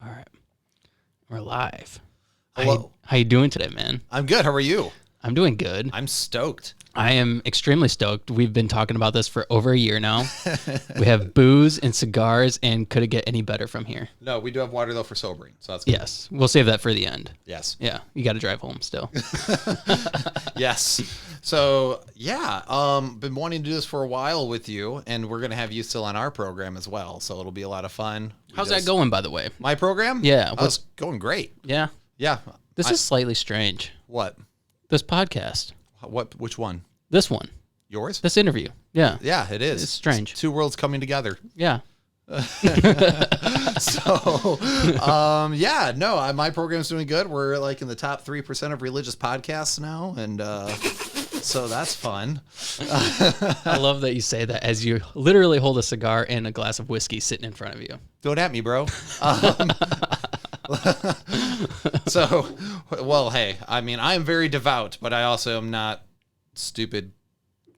All right. We're live. Hello. How you doing today, man? I'm good. How are you? I'm doing good. I'm stoked. I am extremely stoked. We've been talking about this for over a year now. We have booze and cigars, and could it get any better from here? No, we do have water, though, for sobering, so that's good. Yes. We'll save that for the end. Yes. Yeah. You got to drive home still. Yes. So, yeah, been wanting to do this for a while with you, and we're going to have you still on our program as well, so it'll be a lot of fun. How's that going, by the way? My program? Yeah. Oh, it's going great. Yeah. Yeah. This is slightly strange. What? This podcast. What? Which one? This one. Yours? This interview. Yeah. Yeah, it is. It's strange. It's two worlds coming together. Yeah. So, yeah, no, my program's doing good. We're like in the top 3% of religious podcasts now, and so that's fun. I love that you say that as you literally hold a cigar and a glass of whiskey sitting in front of you. Don't at me, bro. So, well, hey, I mean, I am very devout, but I also am not stupid,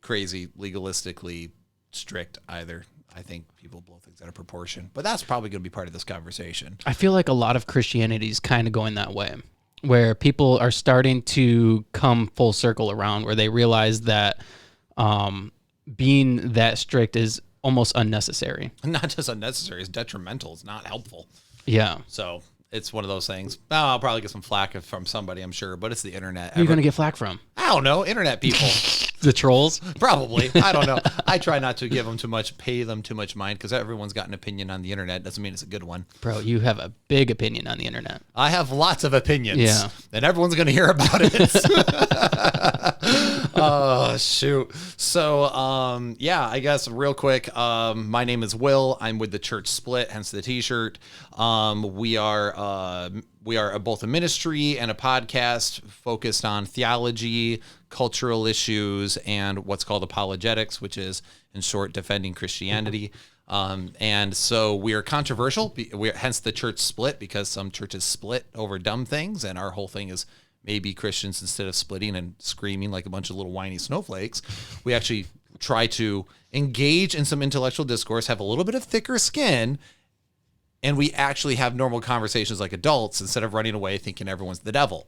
crazy, legalistically strict either. I think people blow things out of proportion, but that's probably going to be part of this conversation. I feel like a lot of Christianity is kind of going that way, where people are starting to come full circle around, where they realize that being that strict is almost unnecessary. Not just unnecessary, it's detrimental. It's not helpful. Yeah. So it's one of those things. I'll probably get some flack from somebody, I'm sure, but it's the internet. Who are you going to get flack from? I don't know. Internet people. The trolls? Probably. I don't know. I try not to give them pay them too much mind, because everyone's got an opinion on the internet. Doesn't mean it's a good one. Bro, you have a big opinion on the internet. I have lots of opinions. Yeah. And everyone's going to hear about it. Oh, shoot. So, yeah, I guess real quick, my name is Will. I'm with the Church Split, hence the t-shirt. We are both a ministry and a podcast focused on theology, cultural issues, and what's called apologetics, which is, in short, defending Christianity. And so we are controversial, hence the church split, because some churches split over dumb things, and our whole thing is maybe Christians, instead of splitting and screaming like a bunch of little whiny snowflakes, we actually try to engage in some intellectual discourse, have a little bit of thicker skin, and we actually have normal conversations like adults instead of running away thinking everyone's the devil.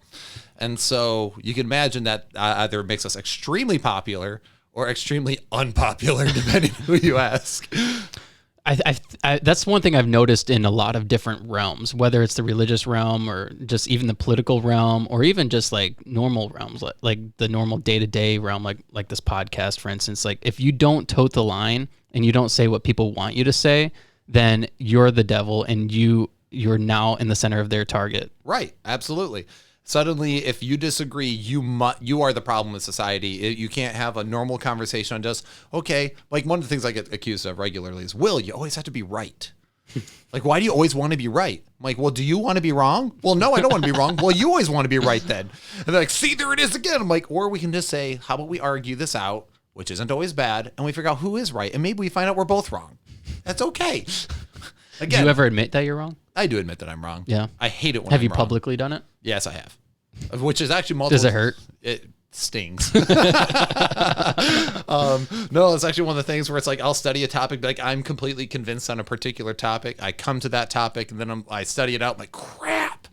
And so you can imagine that either makes us extremely popular or extremely unpopular, depending on who you ask. I that's one thing I've noticed in a lot of different realms, whether it's the religious realm or just even the political realm, or even just like normal realms, like the normal day-to-day realm, like this podcast, for instance. Like, if you don't tote the line and you don't say what people want you to say, then you're the devil, and you're now in the center of their target. Right. Absolutely. Suddenly, if you disagree, you are the problem in society. You can't have a normal conversation on just, okay, like one of the things I get accused of regularly is, Will, you always have to be right. Like, why do you always want to be right? I'm like, well, do you want to be wrong? Well, no, I don't want to be wrong. Well, you always want to be right then. And they're like, see, there it is again. I'm like, or we can just say, how about we argue this out, which isn't always bad, and we figure out who is right, and maybe we find out we're both wrong. That's okay. Again, Do you ever admit that you're wrong? I do admit that I'm wrong. Yeah. I hate it when Have I'm you wrong. publicly done it? Yes, I have. Which is actually multiple. Does it hurt? It stings. No, it's actually one of the things where it's like, I'll study a topic, like I'm completely convinced on a particular topic. I come to that topic, and then I study it out. I'm like, crap,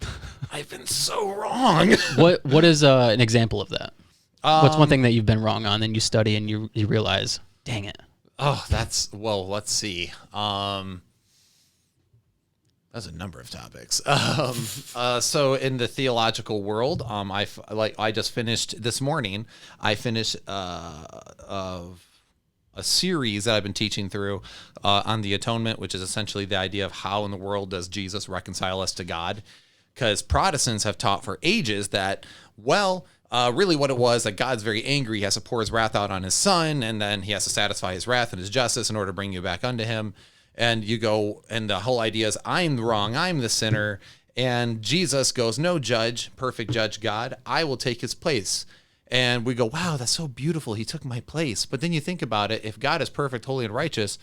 I've been so wrong. What is an example of that? What's one thing that you've been wrong on, and you study and you realize, dang it. Oh, let's see. That's a number of topics. So in the theological world, I just finished this morning. I finished a series that I've been teaching through on the atonement, which is essentially the idea of how in the world does Jesus reconcile us to God? Because Protestants have taught for ages that, really what it was, that God's very angry. He has to pour his wrath out on his son, and then he has to satisfy his wrath and his justice in order to bring you back unto him. And you go, and the whole idea is, I'm wrong, I'm the sinner. And Jesus goes, no, judge, perfect judge God, I will take his place. And we go, wow, that's so beautiful. He took my place. But then you think about it. If God is perfect, holy, and righteous,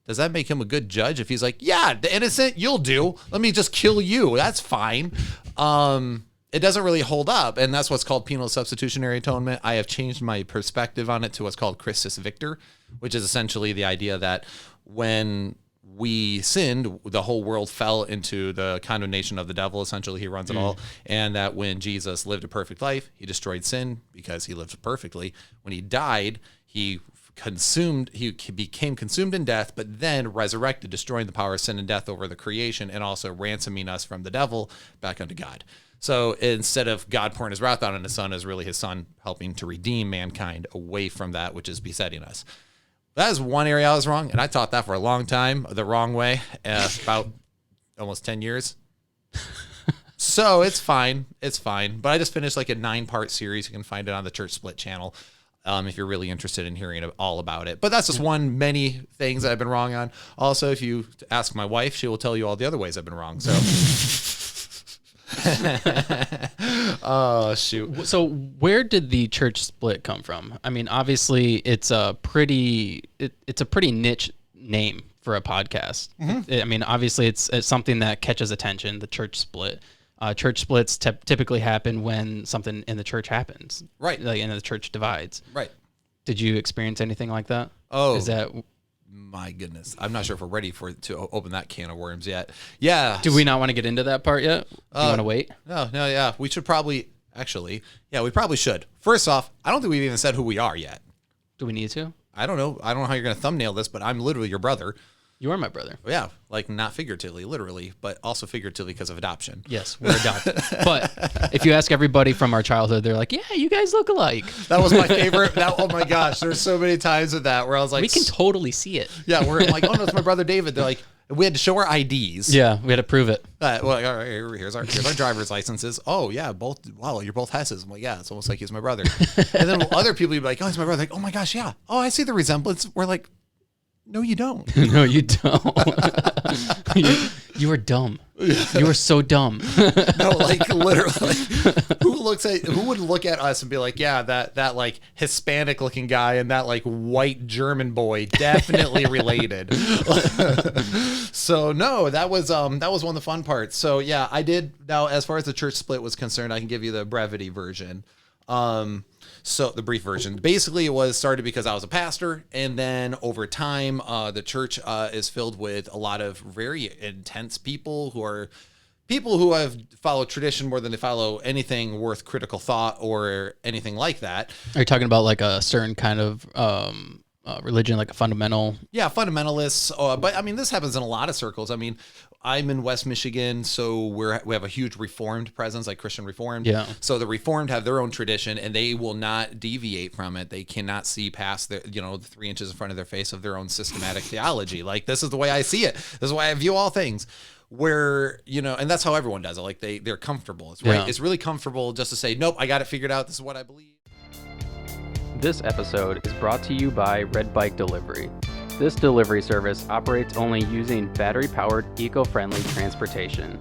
does that make him a good judge? If he's like, yeah, the innocent, you'll do. Let me just kill you. That's fine. It doesn't really hold up. And that's what's called penal substitutionary atonement. I have changed my perspective on it to what's called Christus Victor, which is essentially the idea that when we sinned, the whole world fell into the condemnation of the devil. Essentially, he runs it all. And that when Jesus lived a perfect life, he destroyed sin because he lived perfectly. When he died, he became consumed in death, but then resurrected, destroying the power of sin and death over the creation, and also ransoming us from the devil back unto God. So instead of God pouring his wrath out on his son, is really his son helping to redeem mankind away from that which is besetting us. That is one area I was wrong, and I taught that for a long time, the wrong way, about almost 10 years. So it's fine. It's fine. But I just finished like a 9-part series. You can find it on the Church Split channel if you're really interested in hearing all about it. But that's just many things that I've been wrong on. Also, if you ask my wife, she will tell you all the other ways I've been wrong. So... Oh shoot. So where did the church split come from? I mean, obviously it's a pretty niche name for a podcast. I mean, obviously it's something that catches attention, the church split. Church splits typically happen when something in the church happens. Right. Like, and the church divides. Right. Did you experience anything like that? Oh. Is that... My goodness. I'm not sure if we're ready to open that can of worms yet. Yeah. Do we not want to get into that part yet? Do you want to wait? No, yeah. We should probably, actually, yeah, we probably should. First off, I don't think we've even said who we are yet. Do we need to? I don't know. I don't know how you're going to thumbnail this, but I'm literally your brother. You are my brother. Yeah, like not figuratively, literally, but also figuratively because of adoption. Yes, we're adopted. But if you ask everybody from our childhood, they're like, yeah, you guys look alike. That was my favorite. Oh my gosh, there's so many times with that where I was like... We can totally see it. Yeah, we're like, oh no, it's my brother David. They're like, we had to show our IDs. Yeah, we had to prove it. Well, all right, here's our driver's licenses. Oh yeah, both. Wow, you're both Hesses. I'm like, yeah, it's almost like he's my brother. And then other people would be like, oh, he's my brother. Like, oh my gosh, yeah. Oh, I see the resemblance. We're like, no, you don't. No, you don't. You are dumb. You are so dumb. No, like literally, who would look at us and be like, yeah, that like Hispanic looking guy and that like white German boy definitely related. So no, that was one of the fun parts. So yeah, I did. Now, as far as the church split was concerned, I can give you the brevity version. So the brief version, basically it was started because I was a pastor, and then over time, the church is filled with a lot of very intense people who have followed tradition more than they follow anything worth critical thought or anything like that. Are you talking about like a certain kind of religion, like a fundamental? Yeah, fundamentalists. But I mean, this happens in a lot of circles. I mean, I'm in West Michigan, so we have a huge Reformed presence, like Christian Reformed. Yeah. So the Reformed have their own tradition, and they will not deviate from it. They cannot see past the 3 inches in front of their face of their own systematic theology. Like, this is the way I see it. This is why I view all things. Where, and that's how everyone does it. Like, they're comfortable. It's right. Yeah. It's really comfortable just to say, nope, I got it figured out. This is what I believe. This episode is brought to you by Red Bike Delivery. This delivery service operates only using battery-powered, eco-friendly transportation.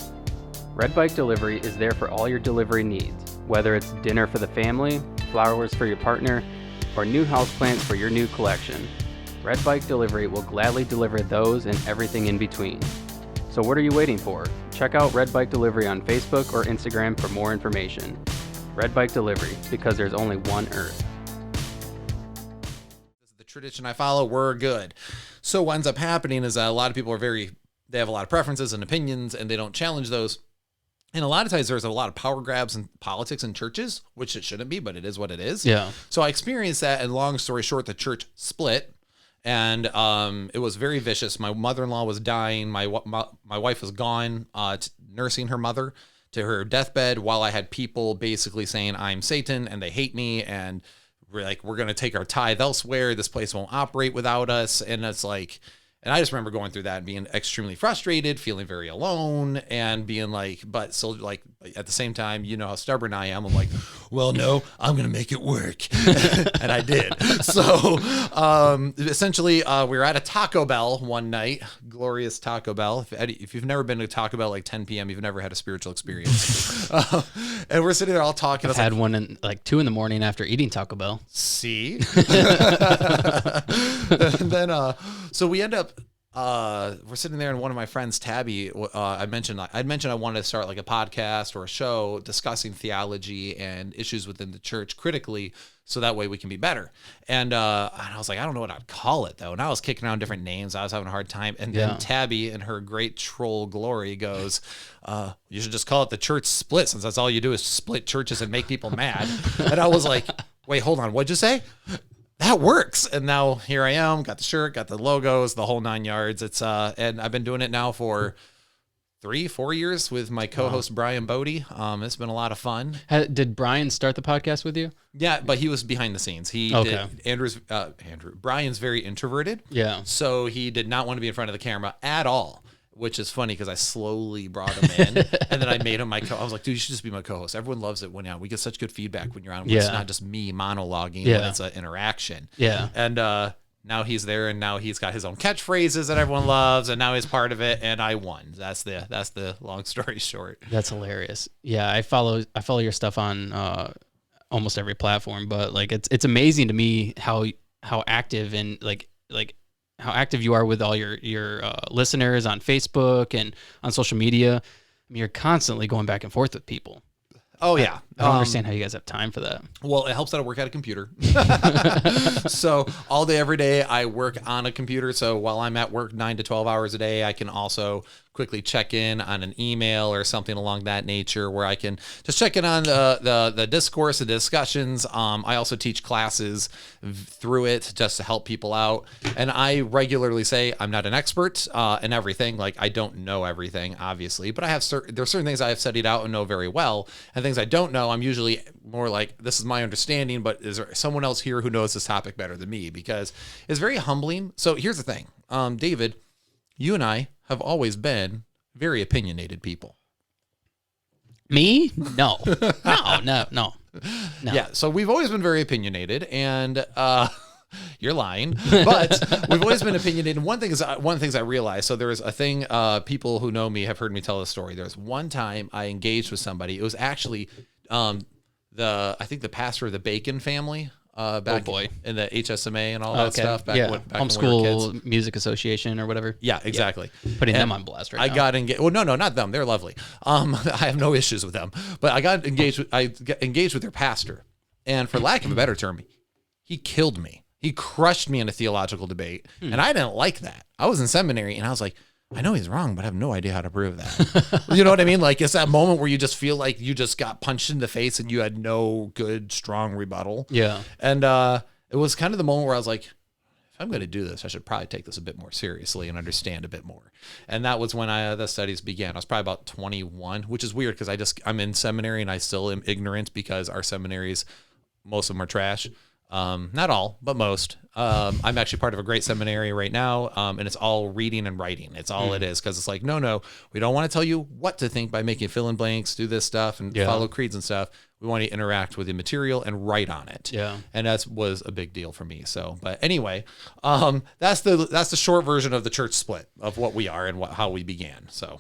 Red Bike Delivery is there for all your delivery needs, whether it's dinner for the family, flowers for your partner, or new houseplants for your new collection. Red Bike Delivery will gladly deliver those and everything in between. So what are you waiting for? Check out Red Bike Delivery on Facebook or Instagram for more information. Red Bike Delivery, because there's only one Earth. Tradition I follow, we're good. So what ends up happening is that a lot of people they have a lot of preferences and opinions, and they don't challenge those. And a lot of times there's a lot of power grabs in politics in churches, which it shouldn't be, but it is what it is. Yeah. So I experienced that, and long story short, the church split, and it was very vicious. My mother-in-law was dying. My wife was gone, nursing her mother to her deathbed, while I had people basically saying I'm Satan and they hate me, and we're going to take our tithe elsewhere. This place won't operate without us. And it's like, and I just remember going through that and being extremely frustrated, feeling very alone, and being like, but still like at the same time, you know how stubborn I am. I'm like, well, no, I'm going to make it work. And I did. So essentially we were at a Taco Bell one night, glorious Taco Bell. If you've never been to Taco Bell like 10 p.m., you've never had a spiritual experience. And we're sitting there all talking. I've had one in like 2 a.m. after eating Taco Bell. See? And then, so we end up we're sitting there, and one of my friends, Tabby, I'd mentioned I wanted to start like a podcast or a show discussing theology and issues within the church critically, so that way we can be better. And I was like, I don't know what I'd call it though. And I was kicking around different names. I was having a hard time. And then Tabby, in her great troll glory, goes, "You should just call it the church split, since that's all you do is split churches and make people mad." And I was like, wait, hold on, what'd you say? That works. And now here I am, got the shirt, got the logos, the whole 9 yards. It's and I've been doing it now for 3-4 years with my co-host Brian Bodie. It's been a lot of fun. Did Brian start the podcast with you? Yeah, but he was behind the scenes. He did. Brian's very introverted. Yeah. So he did not want to be in front of the camera at all, which is funny because I slowly brought him in, and then I made him my I was like, dude, you should just be my co-host. Everyone loves it when we get such good feedback when you're on. When it's not just me monologuing, when it's an interaction. Yeah. And now he's there, and now he's got his own catchphrases that everyone loves, and now he's part of it, and I won. That's the long story short. That's hilarious. Yeah, I follow your stuff on almost every platform, but like it's amazing to me how active and like how active you are with all your listeners on Facebook and on social media. I mean, you're constantly going back and forth with people. Oh, yeah. I don't understand how you guys have time for that. Well, it helps that I work at a computer. So all day, every day, I work on a computer. So while I'm at work 9 to 12 hours a day, I can also quickly check in on an email or something along that nature, where I can just check in on the discourse, the discussions. I also teach classes through it just to help people out. And I regularly say I'm not an expert in everything. Like, I don't know everything, obviously, but there's certain things I have studied out and know very well, and things I don't know. I'm usually more like, this is my understanding, but is there someone else here who knows this topic better than me? Because it's very humbling. So here's the thing, David, you and I have always been very opinionated people. Me? No. No. Yeah, so we've always been very opinionated, and you're lying, but we've always been opinionated. And one of the things I realized, so there was a thing, people who know me have heard me tell this story. There's one time I engaged with somebody. It was actually I think the pastor of the Bacon family. Back in the HSMA and all that stuff. Back when we were Homeschool kids. Music Association or whatever. Yeah, exactly. Yeah. Putting them on blast right now. I got engaged. Well, no, not them. They're lovely. I have no issues with them. But I got engaged with their pastor. And for lack of a better term, he killed me. He crushed me in a theological debate. And I didn't like that. I was in seminary, and I was like, I know he's wrong, but I have no idea how to prove that. You know what I mean? Like, it's that moment where you just feel like you just got punched in the face and you had no good, strong rebuttal. Yeah. And it was kind of the moment where I was like, if I'm going to do this, I should probably take this a bit more seriously and understand a bit more. And that was when the studies began. I was probably about 21, which is weird because I'm in seminary and I still am ignorant because our seminaries, most of them are trash. Not all, but most. I'm actually part of a great seminary right now, and it's all reading and writing. It's all it is, because it's like, no, we don't want to tell you what to think by making fill in blanks, do this stuff, and follow creeds and stuff. We want to interact with the material and write on it. Yeah, and that was a big deal for me. So, but anyway, that's the short version of the church split of what we are and how we began. So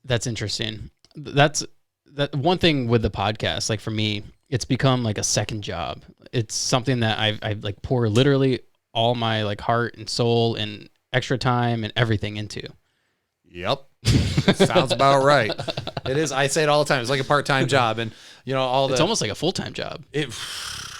that's interesting. That one thing with the podcast, like for me, it's become like a second job. It's something that I've like pour literally all my like heart and soul and extra time and everything into. Yep. Sounds about right. It is. I say it all the time. It's like a part-time job, and it's almost like a full-time job.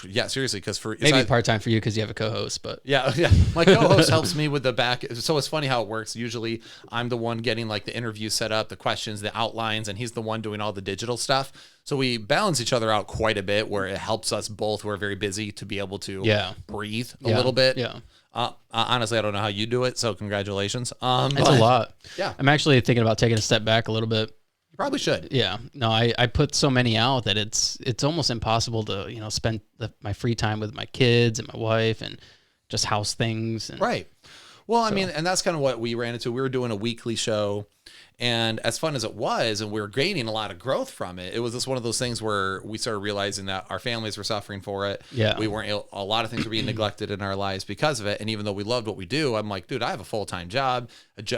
Yeah, seriously, because maybe part-time for you because you have a co-host, but yeah, my co-host helps me with the back. So it's funny how it works. Usually, I'm the one getting like the interview set up, the questions, the outlines, and he's the one doing all the digital stuff. So we balance each other out quite a bit, where it helps us both. We're very busy to be able to breathe a little bit. Yeah. Honestly, I don't know how you do it, so congratulations. It's a lot. Yeah. I'm actually thinking about taking a step back a little bit. You probably should. Yeah. No, I put so many out that it's almost impossible to, spend my free time with my kids and my wife and just house things. And, right. Well, I mean, and that's kind of what we ran into. We were doing a weekly show, and as fun as it was, and we were gaining a lot of growth from it, it was just one of those things where we started realizing that our families were suffering for it. Yeah. We weren't a lot of things were being neglected in our lives because of it. And even though we loved what we do, I'm like, dude, I have a full-time job,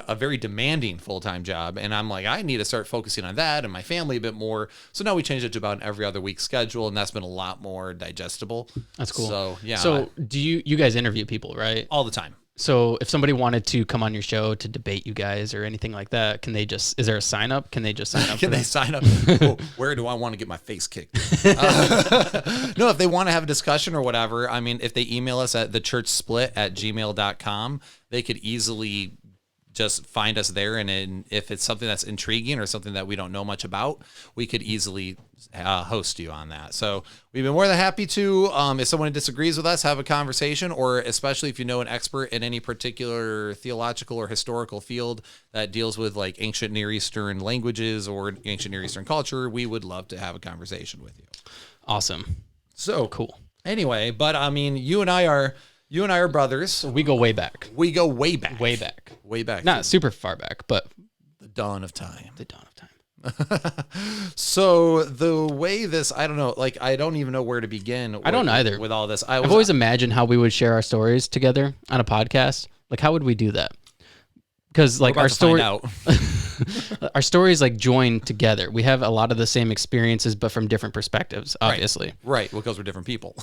a very demanding full-time job. And I'm like, I need to start focusing on that and my family a bit more. So now we changed it to about an every other week schedule, and that's been a lot more digestible. That's cool. So, yeah. So do you guys interview people, right? All the time. So if somebody wanted to come on your show to debate you guys or anything like that, can they just, is there a sign up? Can they just sign up? Can they sign up? Oh, where do I want to get my face kicked? No, if they want to have a discussion or whatever, I mean, if they email us at thechurchsplit@gmail.com, they could easily just find us there. And if it's something that's intriguing or something that we don't know much about, we could easily host you on that. So we've been more than happy to, if someone disagrees with us, have a conversation, or especially if you know an expert in any particular theological or historical field that deals with like ancient Near Eastern languages or ancient Near Eastern culture, we would love to have a conversation with you. Awesome. So Cool. Anyway, but I mean, you and I are brothers. We go way back. We go way back. Way back. Way back. Not super far back, but the dawn of time. the dawn of time. So the way this, I don't know, like I don't even know where to begin. I don't either. With all this. I've always imagined how we would share our stories together on a podcast. Like, how would we do that? Because like our story, our stories like join together. We have a lot of the same experiences, but from different perspectives, obviously. Right. Well, because we're different people.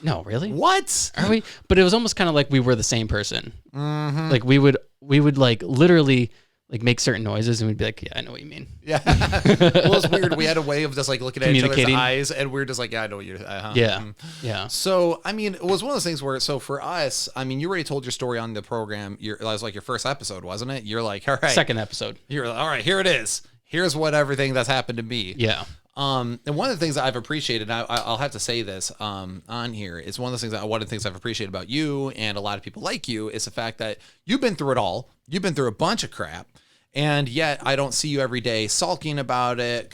No, really? What? Are we? But it was almost kind of like we were the same person. Mm-hmm. Like we would like literally like make certain noises and we'd be like, yeah, I know what you mean. Yeah. Well, it's weird. We had a way of just like looking at each other's eyes and we're just like, yeah, I know what you're Yeah. Yeah. So, I mean, it was one of those things where, so for us, I mean, you already told your story on the program. It was like your first episode, wasn't it? You're like, all right. Second episode. You're like, all right, here it is. Here's what everything that's happened to me. Yeah. And one of the things that I've appreciated, and I'll have to say this on here, is one of the things I've appreciated about you and a lot of people like you is the fact that you've been through it all. You've been through a bunch of crap. And yet I don't see you every day sulking about it,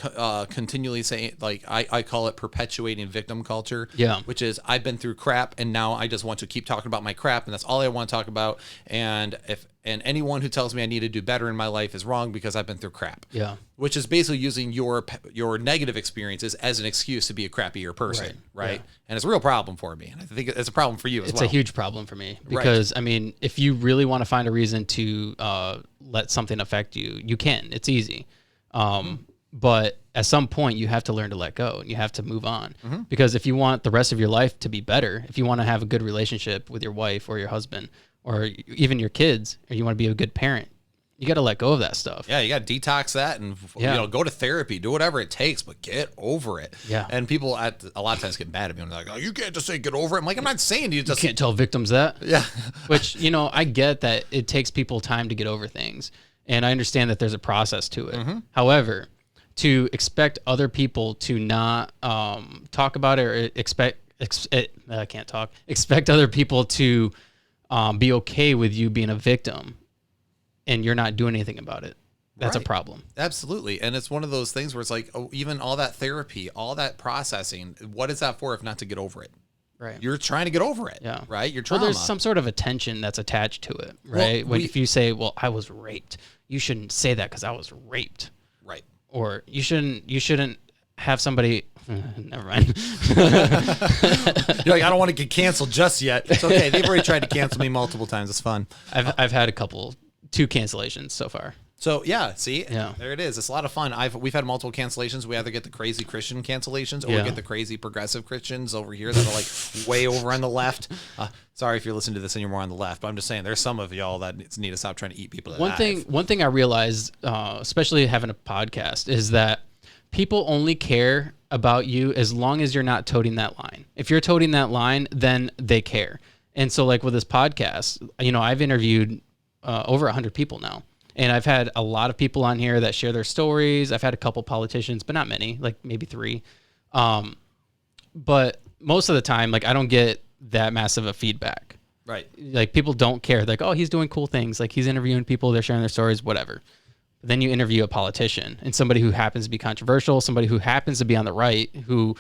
continually saying, like, I call it perpetuating victim culture. Yeah. Which is, I've been through crap and now I just want to keep talking about my crap and that's all I want to talk about. And anyone who tells me I need to do better in my life is wrong because I've been through crap. Yeah. Which is basically using your negative experiences as an excuse to be a crappier person. Right. Yeah. And it's a real problem for me. And I think it's a problem for you as well. It's a huge problem for me because, I mean, if you really want to find a reason to let something affect you, you can. It's easy. But at some point, you have to learn to let go and you have to move on. Mm-hmm. Because if you want the rest of your life to be better, if you want to have a good relationship with your wife or your husband or even your kids, or you want to be a good parent, you got to let go of that stuff. Yeah, you got to detox that and go to therapy, do whatever it takes, but get over it. Yeah. And people a lot of times get mad at me and they're like, "Oh, you can't just say get over it." I'm like, I'm not saying you just can't tell victims that. Yeah. Which, I get that it takes people time to get over things, and I understand that there's a process to it. Mm-hmm. However, to expect other people to not talk about it or expect other people to be okay with you being a victim and you're not doing anything about it. That's a problem. Absolutely. And it's one of those things where it's like, even all that therapy, all that processing, what is that for if not to get over it? Right. You're trying to get over it. Yeah. Right. Your trauma. Well, there's some sort of attention that's attached to it. Right. Well, if you say, well, I was raped, you shouldn't say that because I was raped. Right. Or you shouldn't have somebody. Never mind. You're like, I don't want to get canceled just yet. It's okay. They've already tried to cancel me multiple times. It's fun. I've had 2 cancellations so far. So yeah, see, yeah. There it is. It's a lot of fun. We've had multiple cancellations. We either get the crazy Christian cancellations or we get the crazy progressive Christians over here that are like way over on the left. Sorry if you're listening to this and you're more on the left, but I'm just saying there's some of y'all that need to stop trying to eat people alive. One thing I realized, especially having a podcast, is that people only care about you as long as you're not toting that line. If you're toting that line, then they care. And so like with this podcast, I've interviewed over 100 people now. And I've had a lot of people on here that share their stories. I've had a couple politicians, but not many, like maybe 3. But most of the time, like I don't get that massive of feedback. Right. Like people don't care. Like, oh, he's doing cool things. Like he's interviewing people, they're sharing their stories, whatever. But then you interview a politician and somebody who happens to be controversial, somebody who happens to be on the right, who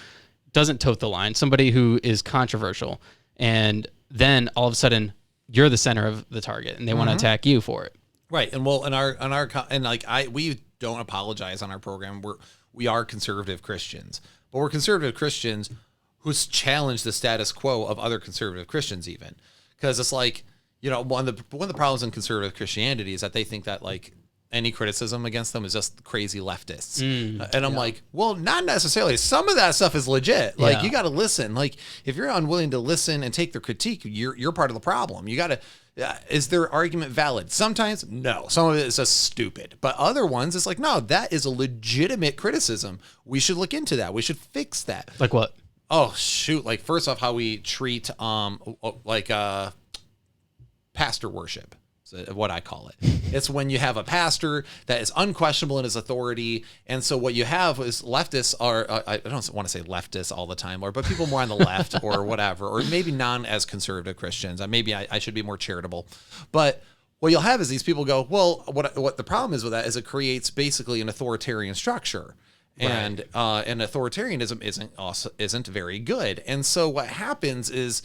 doesn't tote the line, somebody who is controversial. And then all of a sudden you're the center of the target and they want to attack you for it. Right. And well, we don't apologize on our program. We are conservative Christians, but we're conservative Christians who's challenged the status quo of other conservative Christians even. Because it's like, one of the problems in conservative Christianity is that they think that like any criticism against them is just crazy leftists. And I'm like, well, not necessarily. Some of that stuff is legit. Like you got to listen. Like if you're unwilling to listen and take their critique, you're part of the problem. Is their argument valid? Sometimes, no. Some of it is just stupid. But other ones, it's like, no, that is a legitimate criticism. We should look into that. We should fix that. Like what? Oh, shoot. Like, first off, how we treat, pastor worship. What I call it. It's when you have a pastor that is unquestionable in his authority. And so what you have is leftists are, I don't want to say leftists all the time, but people more on the left or whatever, or maybe non as conservative Christians. Maybe I should be more charitable. But what you'll have is these people go, well, what the problem is with that is it creates basically an authoritarian structure. Right. And authoritarianism isn't very good. And so what happens is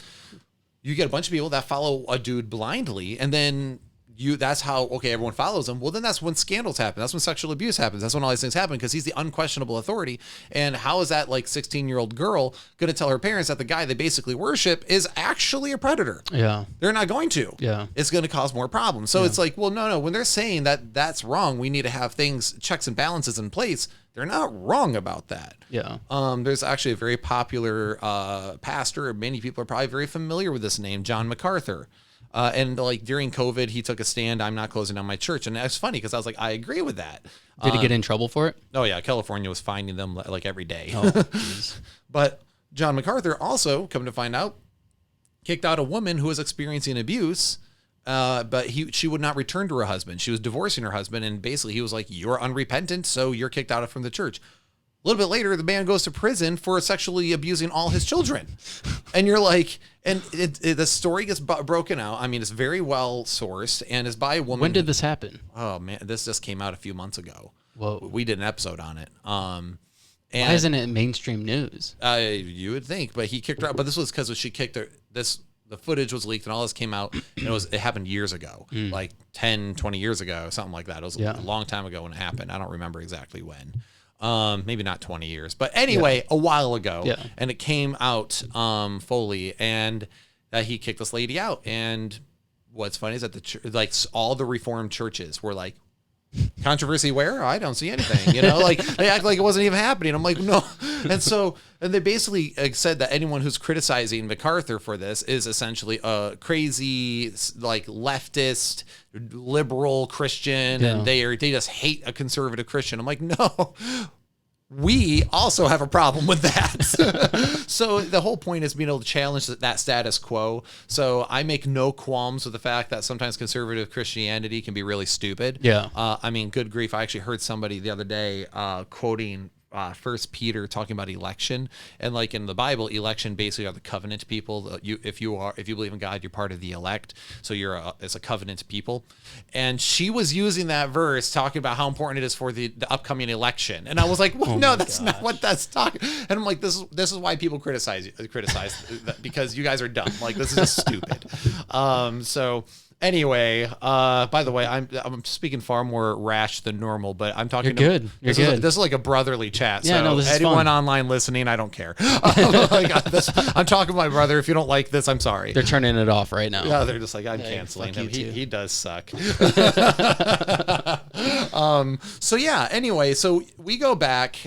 you get a bunch of people that follow a dude blindly, and then that's how, okay, everyone follows him. Well, then that's when scandals happen. That's when sexual abuse happens. That's when all these things happen, because he's the unquestionable authority. And how is that 16-year-old girl going to tell her parents that the guy they basically worship is actually a predator? Yeah. They're not going to. Yeah. It's going to cause more problems. So it's like, well, no. When they're saying that that's wrong, we need to have checks and balances in place. They're not wrong about that. Yeah. There's actually a very popular pastor. Many people are probably very familiar with this name, John MacArthur. And during COVID, he took a stand. I'm not closing down my church. And that's funny, because I was like, I agree with that. Did he get in trouble for it? Oh yeah. California was finding them every day. Oh, geez. But John MacArthur also, come to find out, kicked out a woman who was experiencing abuse. But she would not return to her husband. She was divorcing her husband. And basically he was like, you're unrepentant, so you're kicked out from the church. A little bit later, the man goes to prison for sexually abusing all his children. And you're like, and the story gets broken out. I mean, it's very well sourced, and it's by a woman. When did this happen? Oh man, this just came out a few months ago. Whoa. We did an episode on it. And why isn't it mainstream news? You would think, but he kicked her out. But this was because she kicked her. The footage was leaked and all this came out, and it happened years ago, 10, 20 years ago, something like that. It was a long time ago when it happened. I don't remember exactly when. Maybe not 20 years, but anyway, a while ago, and it came out fully, and he kicked this lady out. And what's funny is that all the Reformed churches were like, controversy where? I don't see anything, they act like it wasn't even happening. I'm like, no. And they basically said that anyone who's criticizing MacArthur for this is essentially a crazy, leftist, liberal Christian, and they just hate a conservative Christian. I'm like, no. We also have a problem with that. So the whole point is being able to challenge that status quo. So I make no qualms with the fact that sometimes conservative Christianity can be really stupid. Yeah. Good grief. I actually heard somebody the other day quoting First Peter talking about election, and in the Bible, election basically are the covenant people. If you believe in God, you're part of the elect, so it's a covenant people. And she was using that verse talking about how important it is for the upcoming election, and I was like, well, no, that's not what that's talking. And I'm like, this is why people criticize because you guys are dumb. This is just stupid. So. Anyway, by the way, I'm speaking far more rash than normal, but I'm talking. You're good. You're good. This is like a brotherly chat. Yeah, so no, this is anyone fun. online listening, I don't care. I'm talking to my brother. If you don't like this, I'm sorry. They're turning it off right now. Yeah, they're just like, I'm canceling him. He does suck. So yeah. Anyway, so we go back.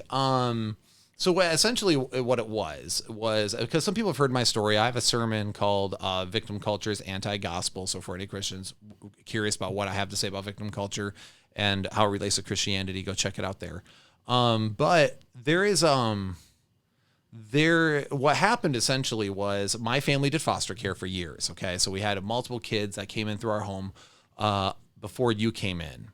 So essentially what it was because some people have heard my story. I have a sermon called Victim Culture's Anti-Gospel. So for any Christians curious about what I have to say about victim culture and how it relates to Christianity, go check it out there. But there is what happened essentially was my family did foster care for years. Okay. So we had multiple kids that came in through our home before you came in.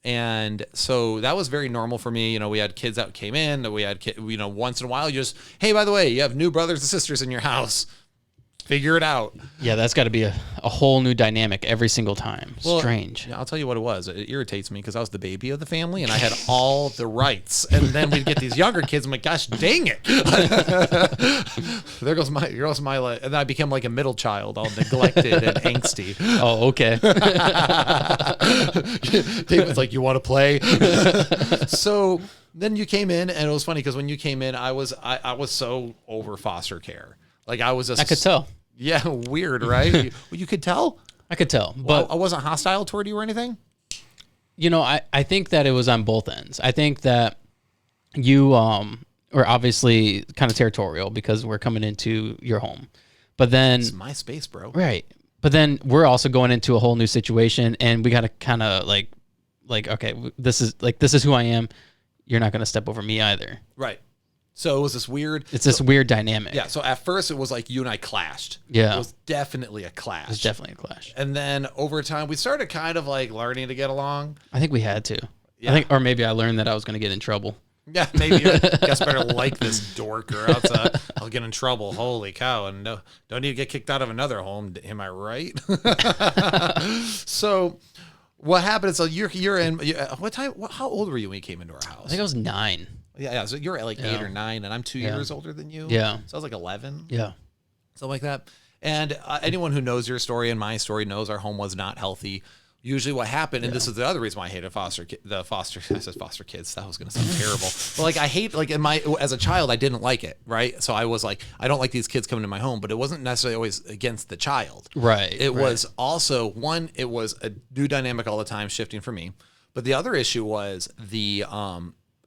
And so that was very normal for me. We had kids that came in, we had once in a while, you just, hey, by the way, you have new brothers and sisters in your house. Figure it out. Yeah, that's got to be a whole new dynamic every single time. Strange. Yeah, I'll tell you what it was. It irritates me because I was the baby of the family and I had all the rights. And then we'd get these younger kids. I'm like, gosh, dang it. There goes my, and I became like a middle child, all neglected and angsty. Oh, okay. David's like, you want to play? So then you came in, and it was funny because when you came in, I was so over foster care. I was just... I could tell. Yeah, weird, right? You could tell? I could tell. But I wasn't hostile toward you or anything? I think that it was on both ends. I think that you were obviously kind of territorial because we're coming into your home. But then... It's my space, bro. Right. But then we're also going into a whole new situation, and we got to kind of like, okay, this is who I am. You're not going to step over me either. Right. So it was this weird... It's this weird dynamic. Yeah, so at first it was like you and I clashed. Yeah. It was definitely a clash. It was definitely a clash. And then over time, we started kind of like learning to get along. I think we had to. Yeah. I think, or maybe I learned that I was going to get in trouble. Yeah, maybe I guess better like this dork or else I'll get in trouble. Holy cow. And no, don't need to get kicked out of another home. Am I right? So what happened is, so you're in, what time, how old were you when you came into our house? I think I was 9. Yeah, so you're at like 8 or 9, and I'm 2 years older than you. Yeah. So I was like 11. Yeah. Something like that. And anyone who knows your story and my story knows our home was not healthy. Usually what happened, and this is the other reason why I hated I said foster kids. That was going to sound terrible. But like I hate, like as a child, I didn't like it, right? So I was like, I don't like these kids coming to my home, but it wasn't necessarily always against the child. Right. It was also, one, it was a new dynamic all the time shifting for me. But the other issue was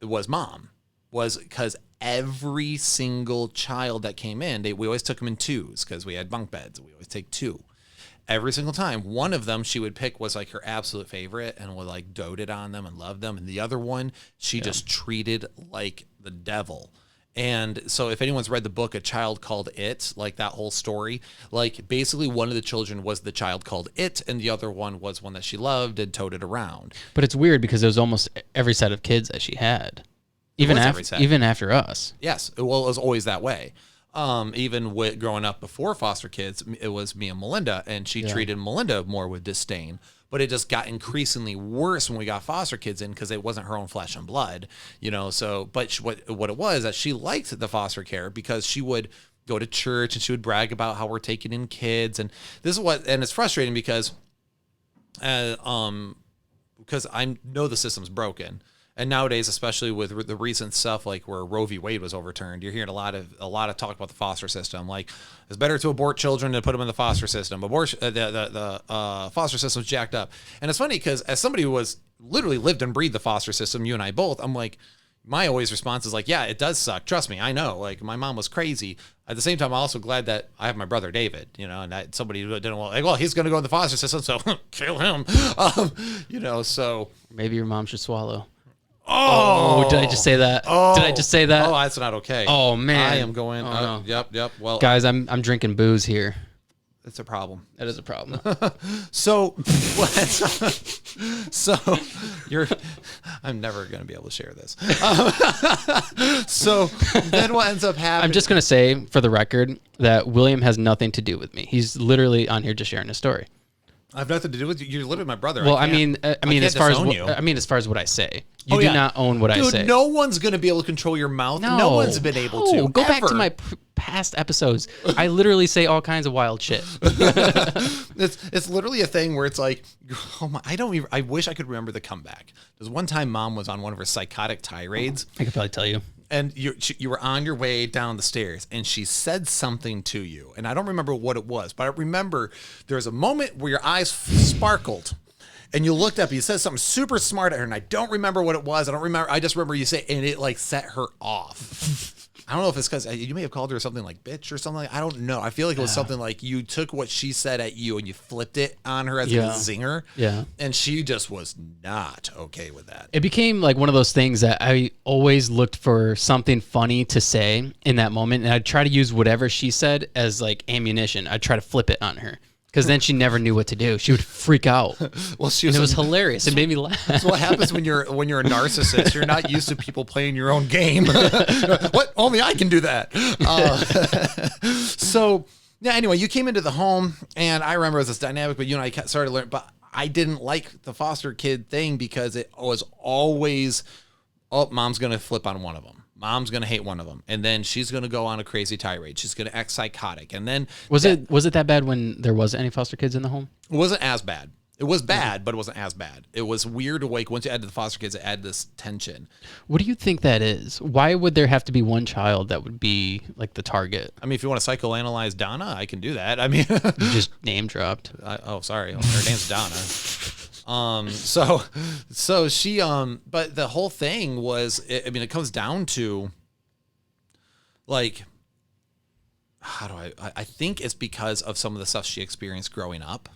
mom. Was because every single child that came in, we always took them in 2s because we had bunk beds. We always take 2. Every single time, one of them she would pick was like her absolute favorite and would like doted on them and loved them. And the other one, she just treated like the devil. And so if anyone's read the book, A Child Called It, like that whole story, like basically one of the children was the child called It, and the other one was one that she loved and toted around. But it's weird because it was almost every set of kids that she had. Even after us. Yes. Well, it was always that way. Even with growing up before foster kids, it was me and Melinda, and she treated Melinda more with disdain. But it just got increasingly worse when we got foster kids in because it wasn't her own flesh and blood, you know. So, but what it was that she liked the foster care because she would go to church and she would brag about how we're taking in kids, and this is and it's frustrating because I know the system's broken. And nowadays, especially with the recent stuff like where Roe v. Wade was overturned, you're hearing a lot of talk about the foster system. Like, it's better to abort children than put them in the foster system. The foster system's jacked up. And it's funny because as somebody who was literally lived and breathed the foster system, you and I both, I'm like, my always response is like, yeah, it does suck. Trust me, I know. Like, my mom was crazy. At the same time, I'm also glad that I have my brother David, you know, and that somebody who didn't want, like, well, he's going to go in the foster system, so kill him. You know, so. Maybe your mom should swallow. Oh, did I just say that? Oh, did I just say that? Oh, that's not okay. Oh, man. I am going. No. Yep. Well, guys, I'm drinking booze here. It's a problem. That is a problem. So, I'm never going to be able to share this. So then what ends up happening? I'm just going to say, for the record, that William has nothing to do with me. He's literally on here just sharing a story. I have nothing to do with you. You're literally my brother. Well, I mean, as far as what I say, you do not own what I say. Dude, no one's going to be able to control your mouth. No one's been able to. Go back to my past episodes. I literally say all kinds of wild shit. It's literally a thing where it's like, oh my, I wish I could remember the comeback. There's one time Mom was on one of her psychotic tirades. I could probably tell you. And you were on your way down the stairs, and she said something to you. And I don't remember what it was, but I remember there was a moment where your eyes sparkled, and you looked up. You said something super smart at her, and I don't remember what it was. I just remember you say, and it like set her off. I don't know if it's because you may have called her something like bitch or something. I don't know. I feel like it was something like you took what she said at you and you flipped it on her as a zinger. Yeah. And she just was not okay with that. It became like one of those things that I always looked for something funny to say in that moment. And I'd try to use whatever she said as like ammunition. I'd try to flip it on her. Because then she never knew what to do. She would freak out. Well, it was hilarious. It made me laugh. That's what happens when you're a narcissist. You're not used to people playing your own game. What? Only I can do that. So yeah. Anyway, you came into the home, and I remember it was this dynamic. But you and I started learning. But I didn't like the foster kid thing because it was always, oh, Mom's gonna flip on one of them. Mom's going to hate one of them, and then she's going to go on a crazy tirade. She's going to act psychotic. And then was it that bad when there wasn't any foster kids in the home? It wasn't as bad. It was bad, but it wasn't as bad. It was weird to once you add to the foster kids, it added this tension. What do you think that is? Why would there have to be one child that would be like the target? I mean, if you want to psychoanalyze Donna, I can do that. I mean, you just name dropped. Sorry. Her name's Donna. So she, but the whole thing was, it comes down to like, how do I think it's because of some of the stuff she experienced growing up.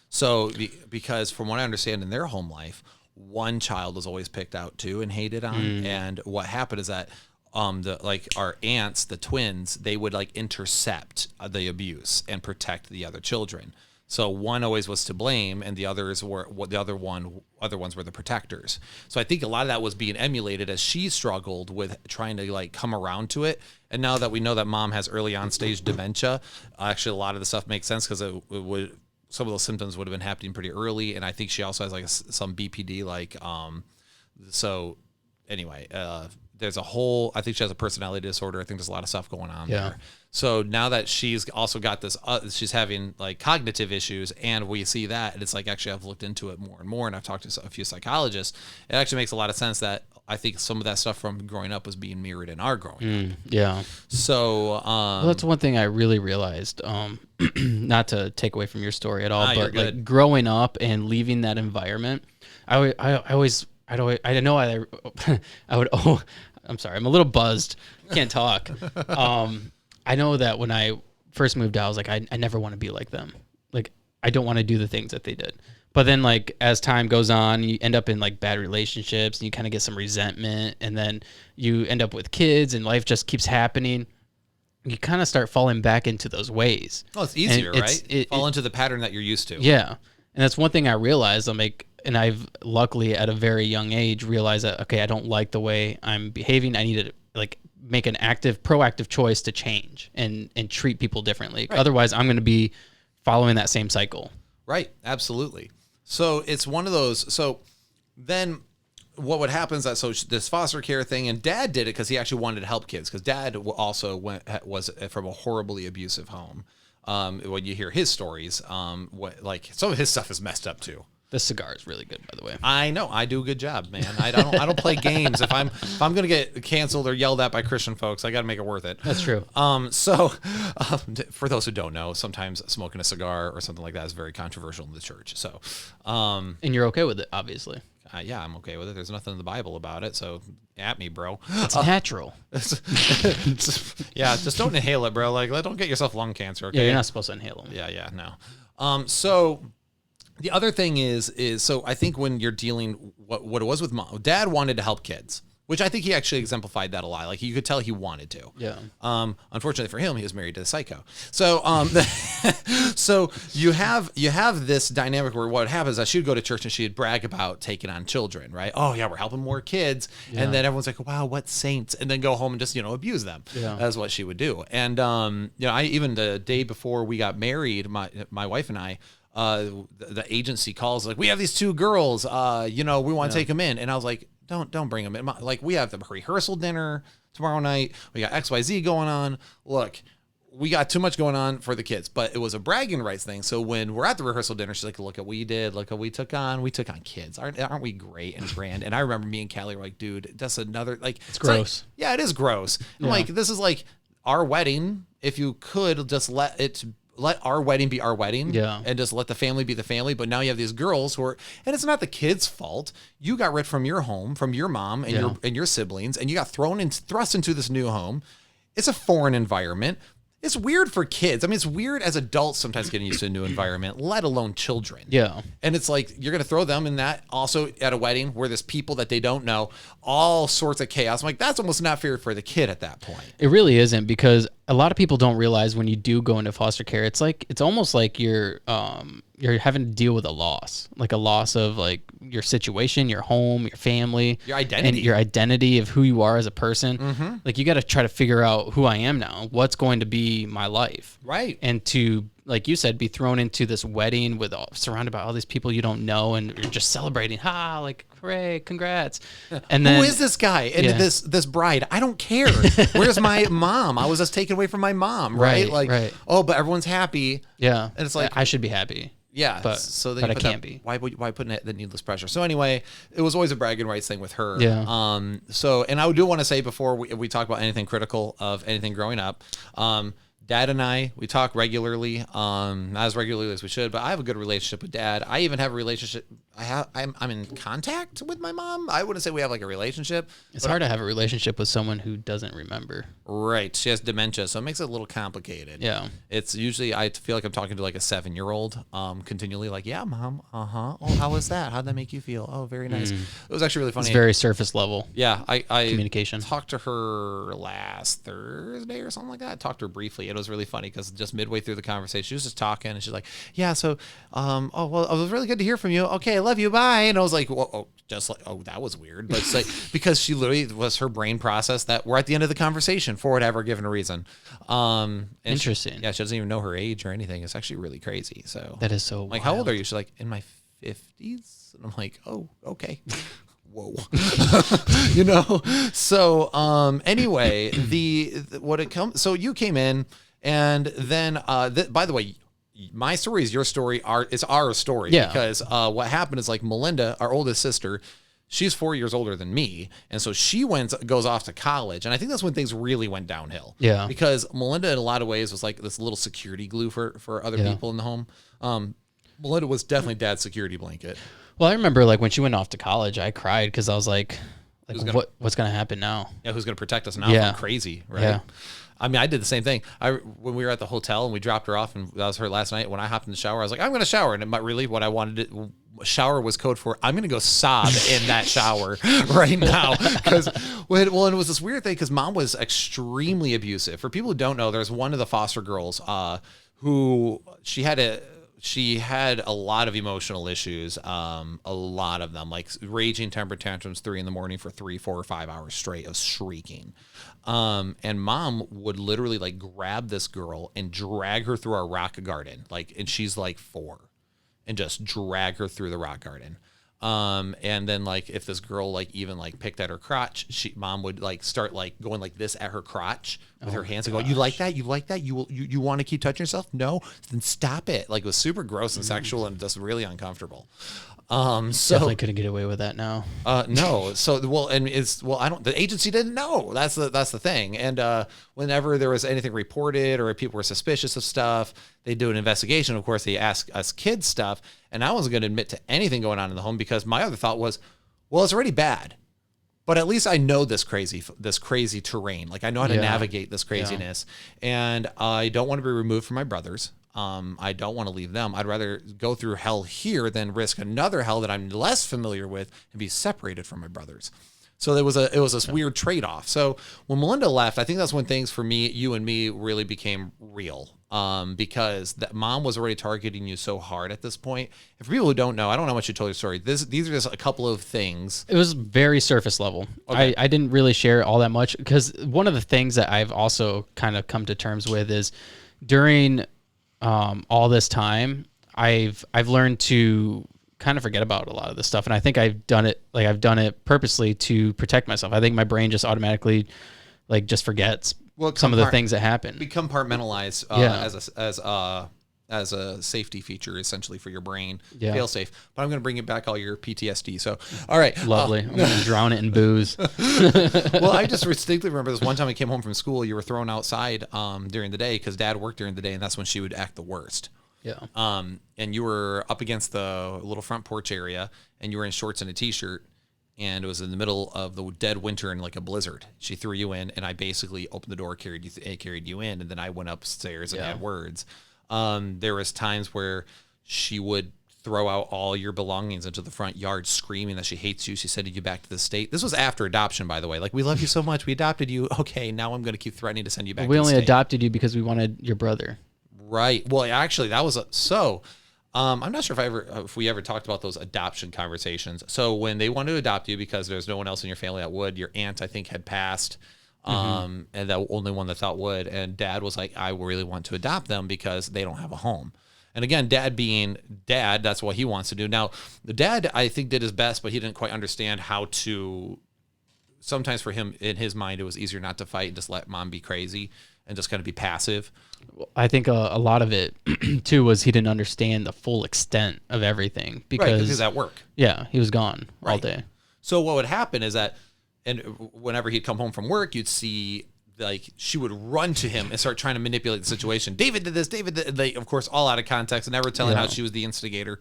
So because from what I understand in their home life, one child was always picked out too and hated on. And what happened is that our aunts, the twins, they would like intercept the abuse and protect the other children. So one always was to blame, and the others were other ones were the protectors. So I think a lot of that was being emulated as she struggled with trying to like come around to it. And now that we know that mom has early on stage dementia, actually a lot of the stuff makes sense because it would. Some of those symptoms would have been happening pretty early, and I think she also has like some BPD. So anyway, there's a whole. I think she has a personality disorder. I think there's a lot of stuff going on there. So now that she's also got this, she's having like cognitive issues, and we see that, and it's like actually I've looked into it more and more, and I've talked to a few psychologists. It actually makes a lot of sense that I think some of that stuff from growing up was being mirrored in our growing up. Yeah. So well, that's one thing I really realized. Not to take away from your story at all, but like growing up and leaving that environment, I would. Oh, I'm sorry. I'm a little buzzed. Can't talk. I know that when I first moved out, I was like, I never want to be like them. Like, I don't want to do the things that they did. But then, like, as time goes on, you end up in like bad relationships, and you kind of get some resentment, and then you end up with kids, and life just keeps happening. You kind of start falling back into those ways. Oh, it's easier, right? Fall into the pattern that you're used to. Yeah. And that's one thing I realized. And I've luckily at a very young age realized that, okay, I don't like the way I'm behaving. I need to like make an proactive choice to change and treat people differently. Right. Otherwise, I'm going to be following that same cycle. Right. Absolutely. So it's one of those. So then what would happen is that this foster care thing, and Dad did it because he actually wanted to help kids, because Dad also was from a horribly abusive home. When you hear his stories, like some of his stuff is messed up too. The cigar is really good, by the way. I know. I do a good job, man. I don't play games. If I'm gonna get canceled or yelled at by Christian folks, I got to make it worth it. That's true. For those who don't know, sometimes smoking a cigar or something like that is very controversial in the church. So, and you're okay with it, obviously. Yeah, I'm okay with it. There's nothing in the Bible about it, so at me, bro. It's natural. Yeah, just don't inhale it, bro. Like, don't get yourself lung cancer. Okay? Yeah, you're not supposed to inhale them. Yeah, no. So the other thing is so I think when you're dealing what it was with Mom, Dad wanted to help kids, which I think he actually exemplified that a lot. Like, you could tell he wanted to. Yeah. Unfortunately for him, he was married to a psycho. So, so you have this dynamic where what happens is that she'd go to church and she'd brag about taking on children, right? Oh yeah, we're helping more kids. Yeah. And then everyone's like, wow, what saints? And then go home and just, abuse them. Yeah. That's what she would do. And, I even the day before we got married, my wife and I, the agency calls like, we have these two girls, we want to take them in. And I was like, don't bring them in. Like, we have the rehearsal dinner tomorrow night. We got XYZ going on. Look, we got too much going on for the kids, but it was a bragging rights thing. So when we're at the rehearsal dinner, she's like, look at what we did. Look what we took on. We took on kids. Aren't we great and grand? And I remember me and Callie were like, dude, that's another, like, it's gross. Like, yeah, it is gross. Yeah. Like, this is like our wedding. If you could just let our wedding be our wedding, and just let the family be the family. But now you have these girls and it's not the kids' fault. You got ripped from your home, from your mom and your siblings, and you got thrust into this new home. It's a foreign environment. It's weird for kids. I mean, it's weird as adults sometimes getting used to a new environment, let alone children. Yeah. And it's like, you're going to throw them in that also at a wedding where there's people that they don't know, all sorts of chaos. I'm like, that's almost not fair for the kid at that point. It really isn't, because a lot of people don't realize when you do go into foster care, it's almost like you're having to deal with a loss of like your situation, your home, your family, your identity of who you are as a person. Mm-hmm. Like, you got to try to figure out who I am now, what's going to be my life. Right. And to, like you said, be thrown into this wedding surrounded by all these people you don't know, and you're just celebrating, like, hooray, congrats. And then, who is this guy? And this bride? I don't care. Where's my mom? I was just taken away from my mom, right? Oh, but everyone's happy. Yeah. And it's like, I should be happy. Yeah, but I can't be. Why put the needless pressure? So anyway, it was always a bragging rights thing with her. Yeah. So, and I do want to say before we talk about anything critical of anything growing up, Dad and we talk regularly, not as regularly as we should, but I have a good relationship with Dad. I even have a relationship. I'm in contact with my mom. I wouldn't say we have like a relationship. It's hard to have a relationship with someone who doesn't remember. Right. She has dementia, so it makes it a little complicated. Yeah. It's usually, I feel like I'm talking to like a 7-year-old, continually like, yeah, Mom. Uh-huh. Oh, how was that? How'd that make you feel? Oh, very nice. It was actually really funny. It's very surface level. Yeah. I communication. talked to her last Thursday or something like that. I talked to her briefly. It was really funny because just midway through the conversation, she was just talking and she's like, yeah, so, oh, well, it was really good to hear from you. Okay, I love you. Bye. And I was like, whoa, that was weird. But it's like, because she literally was her brain process that we're at the end of the conversation for whatever given a reason. Interesting. She doesn't even know her age or anything. It's actually really crazy. So that is so like, wild. how old are you? She's like, in my 50s. And I'm like, oh, okay. Whoa. So anyway, so you came in, and then by the way, my story is your story, it's our story. Yeah. Because what happened is, like, Melinda, our oldest sister, she's 4 years older than me, and so she goes off to college, and I think that's when things really went downhill. Yeah. Because Melinda, in a lot of ways, was like this little security glue for other people in the home. Melinda was definitely Dad's security blanket. Well, I remember, like, when she went off to college, I cried because I was like what's going to happen now? Yeah, who's going to protect us now from crazy, right? Yeah. I mean, I did the same thing. When we were at the hotel and we dropped her off, and that was her last night, when I hopped in the shower, I was like, I'm going to shower. And really what I wanted to shower was code for, I'm going to go sob in that shower right now. Because, and it was this weird thing because Mom was extremely abusive. For people who don't know, there's one of the foster girls who she had a lot of emotional issues, a lot of them, like raging temper tantrums 3 a.m. for 3, 4, or 5 hours straight of shrieking. And Mom would literally like grab this girl and drag her through our rock garden. And she's like 4, and just drag her through the rock garden. And then, like, if this girl like even like picked at her crotch, Mom would like start like going like this at her crotch with her hands and go, you like that? You like that? You want to keep touching yourself? No, then stop it. Like, it was super gross and sexual and just really uncomfortable. So definitely couldn't get away with that now. No. So, the agency didn't know. That's the thing. And whenever there was anything reported or if people were suspicious of stuff, they do an investigation. Of course, they ask us kids stuff. And I wasn't going to admit to anything going on in the home because my other thought was, well, it's already bad, but at least I know this crazy terrain. Like, I know how to navigate this craziness, and I don't want to be removed from my brothers. I don't want to leave them. I'd rather go through hell here than risk another hell that I'm less familiar with and be separated from my brothers. So it was this weird trade-off. So when Melinda left, I think that's when things for you and me really became real. Because that Mom was already targeting you so hard at this point. And for people who don't know, I don't know how much you told your story. These are just a couple of things. It was very surface level. Okay. I didn't really share all that much because one of the things that I've also kind of come to terms with is during all this time, I've learned to kind of forget about a lot of this stuff, and I think I've done it purposely to protect myself. I think my brain just automatically like just forgets some of the things that happen. We compartmentalize as a safety feature, essentially, for your brain. Yeah. Fail safe. But I'm going to bring it back all your PTSD. So, all right. Lovely. I'm going to drown it in booze. Well, I just distinctly remember this one time I came home from school. You were thrown outside during the day because Dad worked during the day, and that's when she would act the worst. Yeah. And you were up against the little front porch area, and you were in shorts and a T-shirt, and it was in the middle of the dead winter in like a blizzard. She threw you in, and I basically opened the door, carried you in, and then I went upstairs and had words. There was times where she would throw out all your belongings into the front yard, screaming that she hates you. She sending you back to the state. This was after adoption, by the way. Like, we love you so much. We adopted you. Okay, now I'm going to keep threatening to send you back to the state. We only adopted you because we wanted your brother. Right. Well, actually, that was I'm not sure if we ever talked about those adoption conversations. So when they wanted to adopt you because there's no one else in your family that would, your aunt, I think, had passed, and the only one that thought would, and Dad was like, I really want to adopt them because they don't have a home. And again, Dad being Dad, that's what he wants to do. Now, the Dad, I think, did his best, but he didn't quite understand how to. Sometimes for him, in his mind, it was easier not to fight and just let Mom be crazy and just kind of be passive. I think a lot of it, too, was he didn't understand the full extent of everything. Because he was at work. Yeah, he was gone all day. So what would happen is that, and whenever he'd come home from work, you'd see like she would run to him and start trying to manipulate the situation. David did this. David did. They, of course, all out of context and never telling how she was the instigator.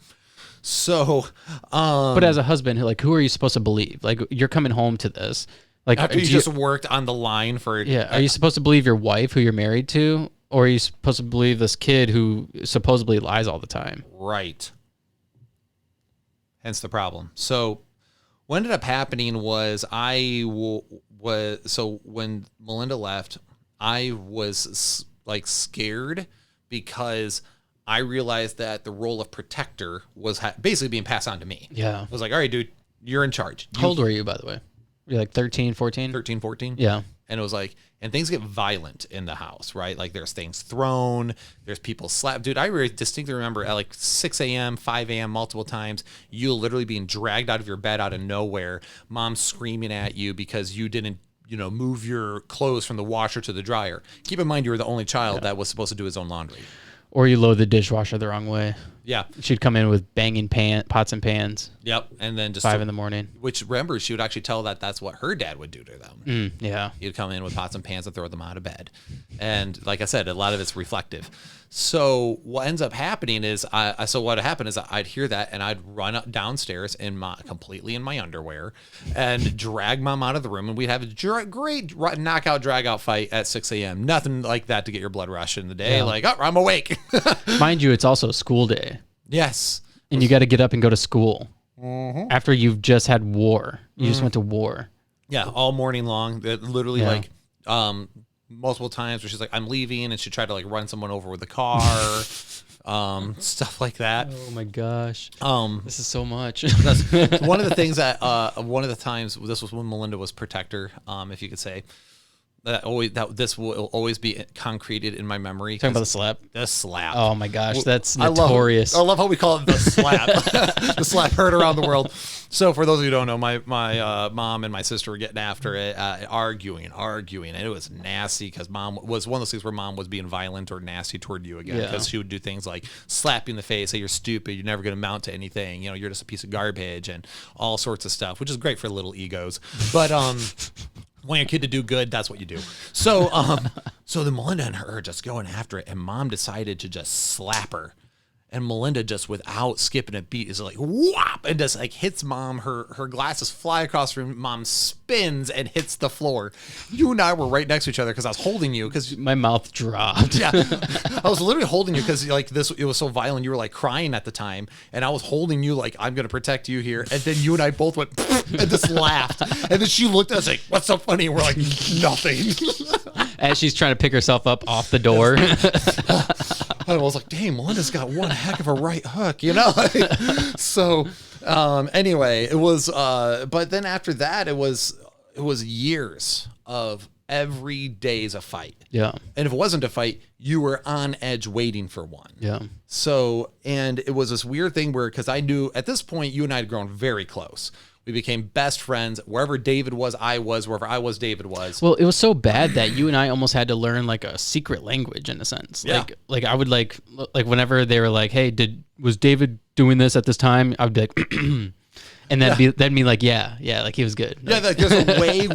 So, but as a husband, like, who are you supposed to believe? Like, you're coming home to this. Like, after you just worked on the line for... Yeah. Are you supposed to believe your wife who you're married to? Or are you supposed to believe this kid who supposedly lies all the time? Right. Hence the problem. So what ended up happening was so when Melinda left, I was like scared because I realized that the role of protector was basically being passed on to me. Yeah. I was like, all right, dude, you're in charge. How old were you, by the way? You're like 13, 14? 13, 14? Yeah. And it was like, and things get violent in the house, right? Like there's things thrown, there's people slapped. Dude, I really distinctly remember at like 6 a.m., 5 a.m., multiple times, you literally being dragged out of your bed out of nowhere, mom screaming at you because you didn't, move your clothes from the washer to the dryer. Keep in mind, you were the only child that was supposed to do his own laundry. Or you load the dishwasher the wrong way. Yeah. She'd come in with banging pots and pans. Yep. And then just 5 in the morning. Which, remember, she would actually tell that's what her dad would do to them. Yeah. He'd come in with pots and pans and throw them out of bed. And like I said, a lot of it's reflective. So what ends up happening is, what happened is I'd hear that and I'd run up downstairs completely in my underwear and drag mom out of the room. And we'd have a great knockout, drag out fight at 6 a.m. Nothing like that to get your blood rush in the day. Yeah. Like, oh, I'm awake. Mind you, it's also a school day. Yes. And you got to get up and go to school after you've just had war. You just went to war. Yeah, all morning long. Literally, like, multiple times where she's like, I'm leaving, and she tried to like run someone over with a car, stuff like that. Oh my gosh. This is so much. That's one of the things that one of the times, this was when Melinda was protector, if you could say. This will always be concreted in my memory. Talking about the slap? The slap. Oh my gosh, that's notorious. I love how we call it the slap. The slap heard around the world. So for those of you who don't know, my mom and my sister were getting after it, arguing, and it was nasty because mom was one of those things where mom was being violent or nasty toward you again because she would do things like slap you in the face, say you're stupid, you're never going to amount to anything, you're just a piece of garbage and all sorts of stuff, which is great for little egos. But want your kid to do good, that's what you do. So so then Melinda and her are just going after it, and mom decided to just slap her. And Melinda just without skipping a beat is like whop and just like hits mom. Her glasses fly across the room. Mom spins and hits the floor. You and I were right next to each other because I was holding you because my mouth dropped. Yeah, I was literally holding you because like it was so violent. You were like crying at the time, and I was holding you like I'm gonna protect you here. And then you and I both went and just laughed. And then she looked at us like, "What's so funny?" And we're like, "Nothing." As she's trying to pick herself up off the door. I was like, dang, Melinda's got one heck of a right hook, So anyway, it was but then after that it was years of every day's a fight. Yeah. And if it wasn't a fight, you were on edge waiting for one. Yeah. So, and it was this weird thing where, because I knew at this point you and I had grown very close. We became best friends. Wherever David was, I was. Wherever I was, David was. Well, it was so bad that you and I almost had to learn like a secret language in a sense. Yeah. Like I would like whenever they were like, "Hey, was David doing this at this time?" I would be like, and that'd be like, yeah, like he was good. Yeah, like, there's a way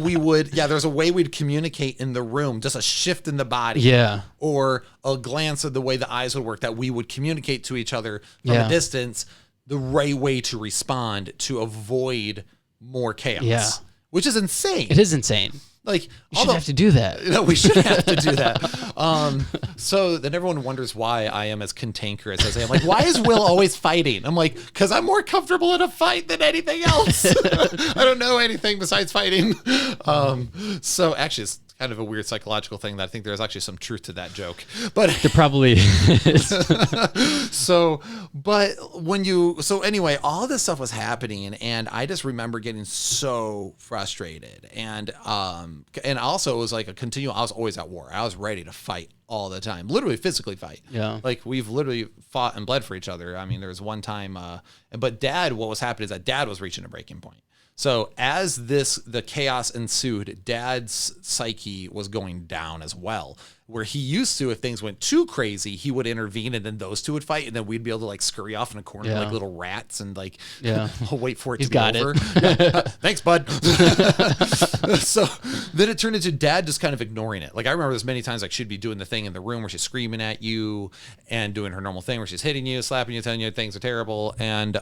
there's a way we'd communicate in the room, just a shift in the body. Yeah. Or a glance of the way the eyes would work, that we would communicate to each other from a distance. The right way to respond to avoid more chaos. Yeah. Which is insane. It is insane. Like, you should have to do that. No, we should have to do that. So then everyone wonders why I am as cantankerous as I am. Like, why is Will always fighting? I'm like, because I'm more comfortable in a fight than anything else. I don't know anything besides fighting. So actually, it's kind of a weird psychological thing that I think there's actually some truth to that joke. But there probably is. So anyway, all this stuff was happening, and I just remember getting so frustrated, and also it was like a continual. I was always at war. I was ready to fight all the time, literally physically fight. Yeah, like we've literally fought and bled for each other. I mean, there was one time, but Dad, what was happening is that Dad was reaching a breaking point. So as the chaos ensued, Dad's psyche was going down as well, where he used to, if things went too crazy, he would intervene, and then those two would fight, and then we'd be able to like scurry off in a corner like little rats and like wait for it to be over. It. Thanks, bud. So then it turned into dad just kind of ignoring it. Like I remember there's many times like she'd be doing the thing in the room where she's screaming at you and doing her normal thing where she's hitting you, slapping you, telling you things are terrible. And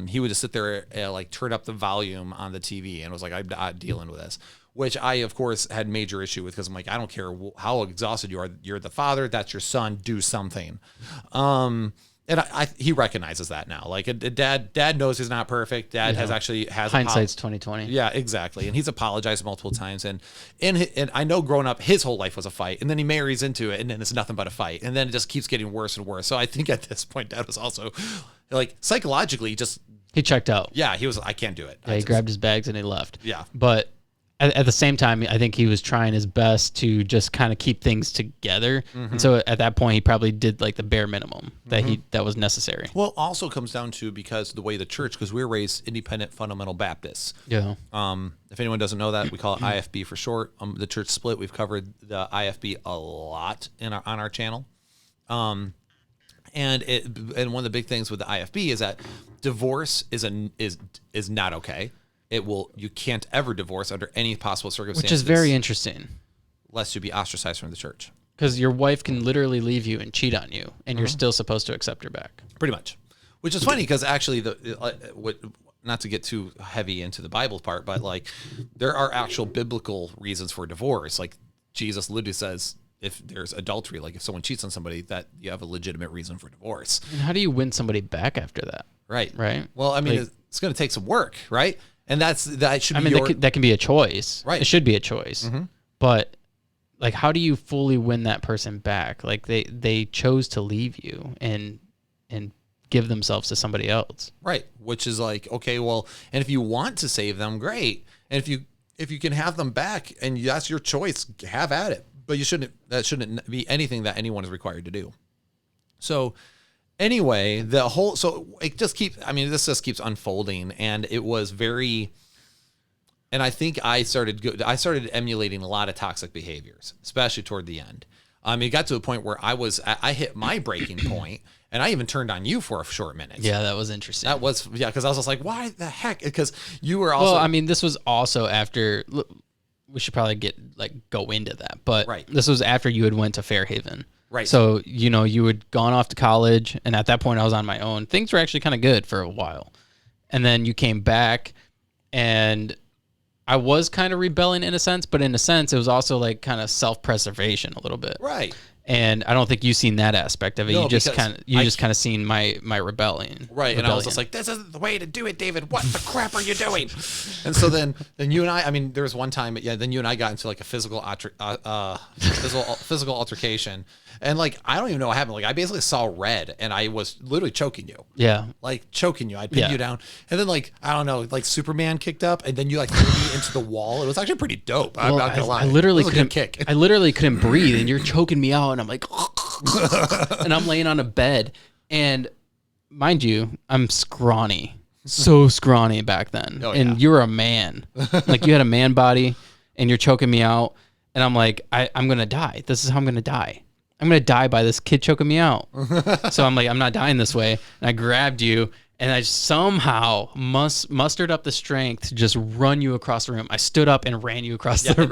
he would just sit there like turn up the volume on the TV and was like, I'm not dealing with this. Which I, of course, had major issue with because I'm like, I don't care how exhausted you are. You're the father. That's your son. Do something. And he recognizes that now. Like dad knows he's not perfect. Dad has hindsight's 2020. Yeah, exactly. And he's apologized multiple times. And I know growing up, his whole life was a fight. And then he marries into it, and then it's nothing but a fight. And then it just keeps getting worse and worse. So I think at this point, dad was also like psychologically he checked out. Yeah, he was. I can't do it. Yeah, he grabbed his bags and he left. Yeah, but. At the same time, I think he was trying his best to just kind of keep things together. Mm-hmm. And so at that point, he probably did like the bare minimum that was necessary. Well, also comes down to because the way the church, because we were raised independent fundamental Baptists. Yeah. If anyone doesn't know that, we call it IFB for short. The church split. We've covered the IFB a lot on our channel. And one of the big things with the IFB is that divorce is not okay. You can't ever divorce under any possible circumstances. Which is very interesting. Lest you be ostracized from the church. Because your wife can literally leave you and cheat on you, and you're still supposed to accept her back. Pretty much. Which is funny because actually, not to get too heavy into the Bible part, but like there are actual biblical reasons for divorce. Like Jesus literally says, if there's adultery, like if someone cheats on somebody, that you have a legitimate reason for divorce. And how do you win somebody back after that? Right. Right. Well, I mean, it's going to take some work, right? And that should be that can be a choice. Right. It should be a choice. Mm-hmm. But like, how do you fully win that person back? Like they chose to leave you and give themselves to somebody else. Right. Which is like, okay, well, and if you want to save them, great. And if you can have them back and that's your choice, have at it. But that shouldn't be anything that anyone is required to do. So anyway, it just this just keeps unfolding, and it was very, and I think I started emulating a lot of toxic behaviors, especially toward the end. It got to a point where I hit my breaking point, and I even turned on you for a short minute. Yeah, that was interesting. Because I was just like, why the heck? Because you were also. Well, this was also after. We should probably go into that, but right. This was after you had went to Fairhaven. Right. So, you had gone off to college, and at that point I was on my own. Things were actually kind of good for a while. And then you came back, and I was kind of rebelling in a sense, but in a sense it was also like kind of self-preservation a little bit. Right. And I don't think you've seen that aspect of it. No, you just kind of seen my rebellion. Right. And I was just like, this isn't the way to do it, David. What the crap are you doing? And so then you and I there was one time, then you and I got into like a physical altercation. And like, I don't even know what happened. Like I basically saw red and I was literally choking you. Yeah. Like choking you. I pinned you down. And then like, I don't know, like Superman kicked up and then you like threw me into the wall. It was actually pretty dope. I'm not gonna lie. I literally couldn't breathe and you're choking me out and I'm like, and I'm laying on a bed and mind you, I'm scrawny. So scrawny back then. Oh, yeah. And you're a man. Like you had a man body and you're choking me out. And I'm like, I'm going to die. This is how I'm going to die. I'm going to die by this kid choking me out. So I'm like, I'm not dying this way. And I grabbed you and I somehow mustered up the strength to just run you across the room. I stood up and ran you across the room.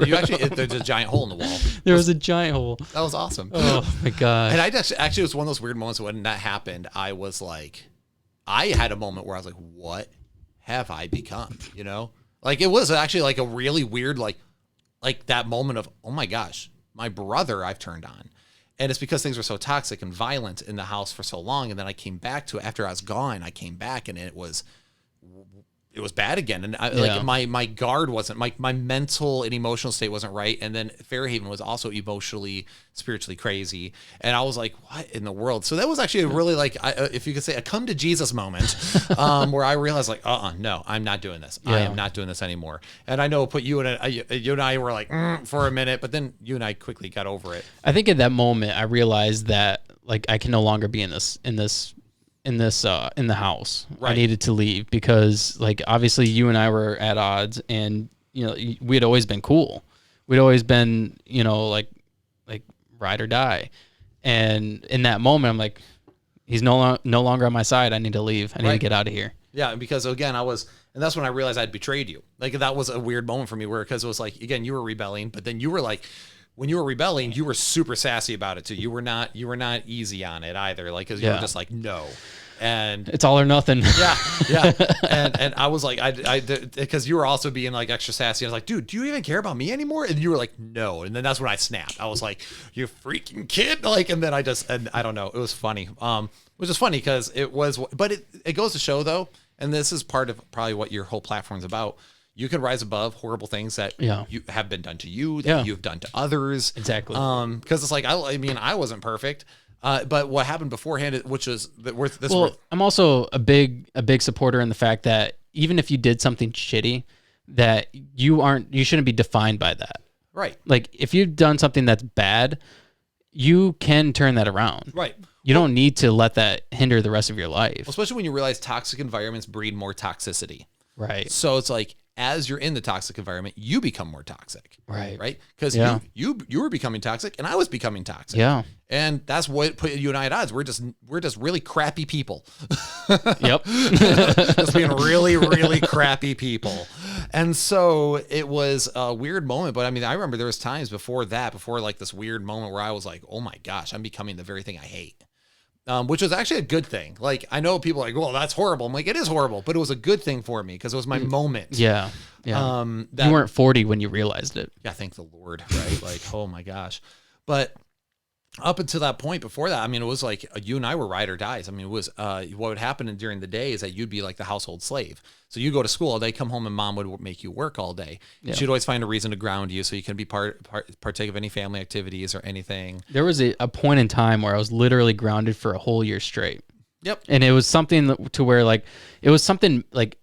There's a giant hole in the wall. There was a giant hole. That was awesome. Oh my God. And actually it was one of those weird moments when that happened. I was like, I had a moment where I was like, what have I become? Like it was actually like a really weird, like that moment of, oh my gosh, my brother I've turned on. And it's because things were so toxic and violent in the house for so long. And then I came back to it after I was gone. I came back and it was bad again. And like my guard wasn't, my mental and emotional state wasn't right. And then Fairhaven was also emotionally, spiritually crazy. And I was like, what in the world? So that was actually a really if you could say a come to Jesus moment where I realized like, no, I'm not doing this. I am not doing this anymore. And I know it put you and I were like for a minute, but then you and I quickly got over it. I think at that moment I realized that like I can no longer be in the house. Right. I needed to leave because like obviously you and I were at odds and we had always been cool. We'd always been, like ride or die. And in that moment I'm like, he's no longer on my side. I need to leave. I need to get out of here. Yeah, because again, I was And that's when I realized I'd betrayed you. Like that was a weird moment for me because it was like, again, you were rebelling, but then you were like, when you were rebelling, you were super sassy about it too. You were not easy on it either. Like, cause you were just like, no. And it's all or nothing. Yeah. And I was like, because you were also being like extra sassy. I was like, dude, do you even care about me anymore? And you were like, no. And then that's when I snapped. I was like, you freaking kid. Like, and then I don't know. It was funny. Which is funny because it was, but it goes to show though, and this is part of probably what your whole platform is about. You can rise above horrible things that you have been done to you, that you've done to others. Exactly. Because it's like, I mean, I wasn't perfect. But what happened beforehand, which was I'm also a big supporter in the fact that even if you did something shitty, that you shouldn't be defined by that. Right. Like if you've done something that's bad, you can turn that around. Right. You don't need to let that hinder the rest of your life. Especially when you realize toxic environments breed more toxicity. Right. So it's like, as you're in the toxic environment, you become more toxic. Right. Right. Because you were becoming toxic and I was becoming toxic. Yeah. And that's what put you and I at odds. We're just really crappy people. Yep. Just being really, really crappy people. And so it was a weird moment. But I mean, I remember there was times before like this weird moment where I was like, oh my gosh, I'm becoming the very thing I hate. Which was actually a good thing. Like, I know people are like, well, that's horrible. I'm like, it is horrible, but it was a good thing for me because it was my moment. Yeah. Yeah. You weren't 40 when you realized it. Yeah. Thank the Lord. Right. Like, oh my gosh. But up until that point before that, I mean, it was like you and I were ride or dies. I mean, it was what would happen during the day is that you'd be like the household slave. So you go to school all day, come home, and mom would make you work all day. Yeah. She'd always find a reason to ground you so you can be partake of any family activities or anything. There was a point in time where I was literally grounded for a whole year straight. Yep. And it was something to where like it was something like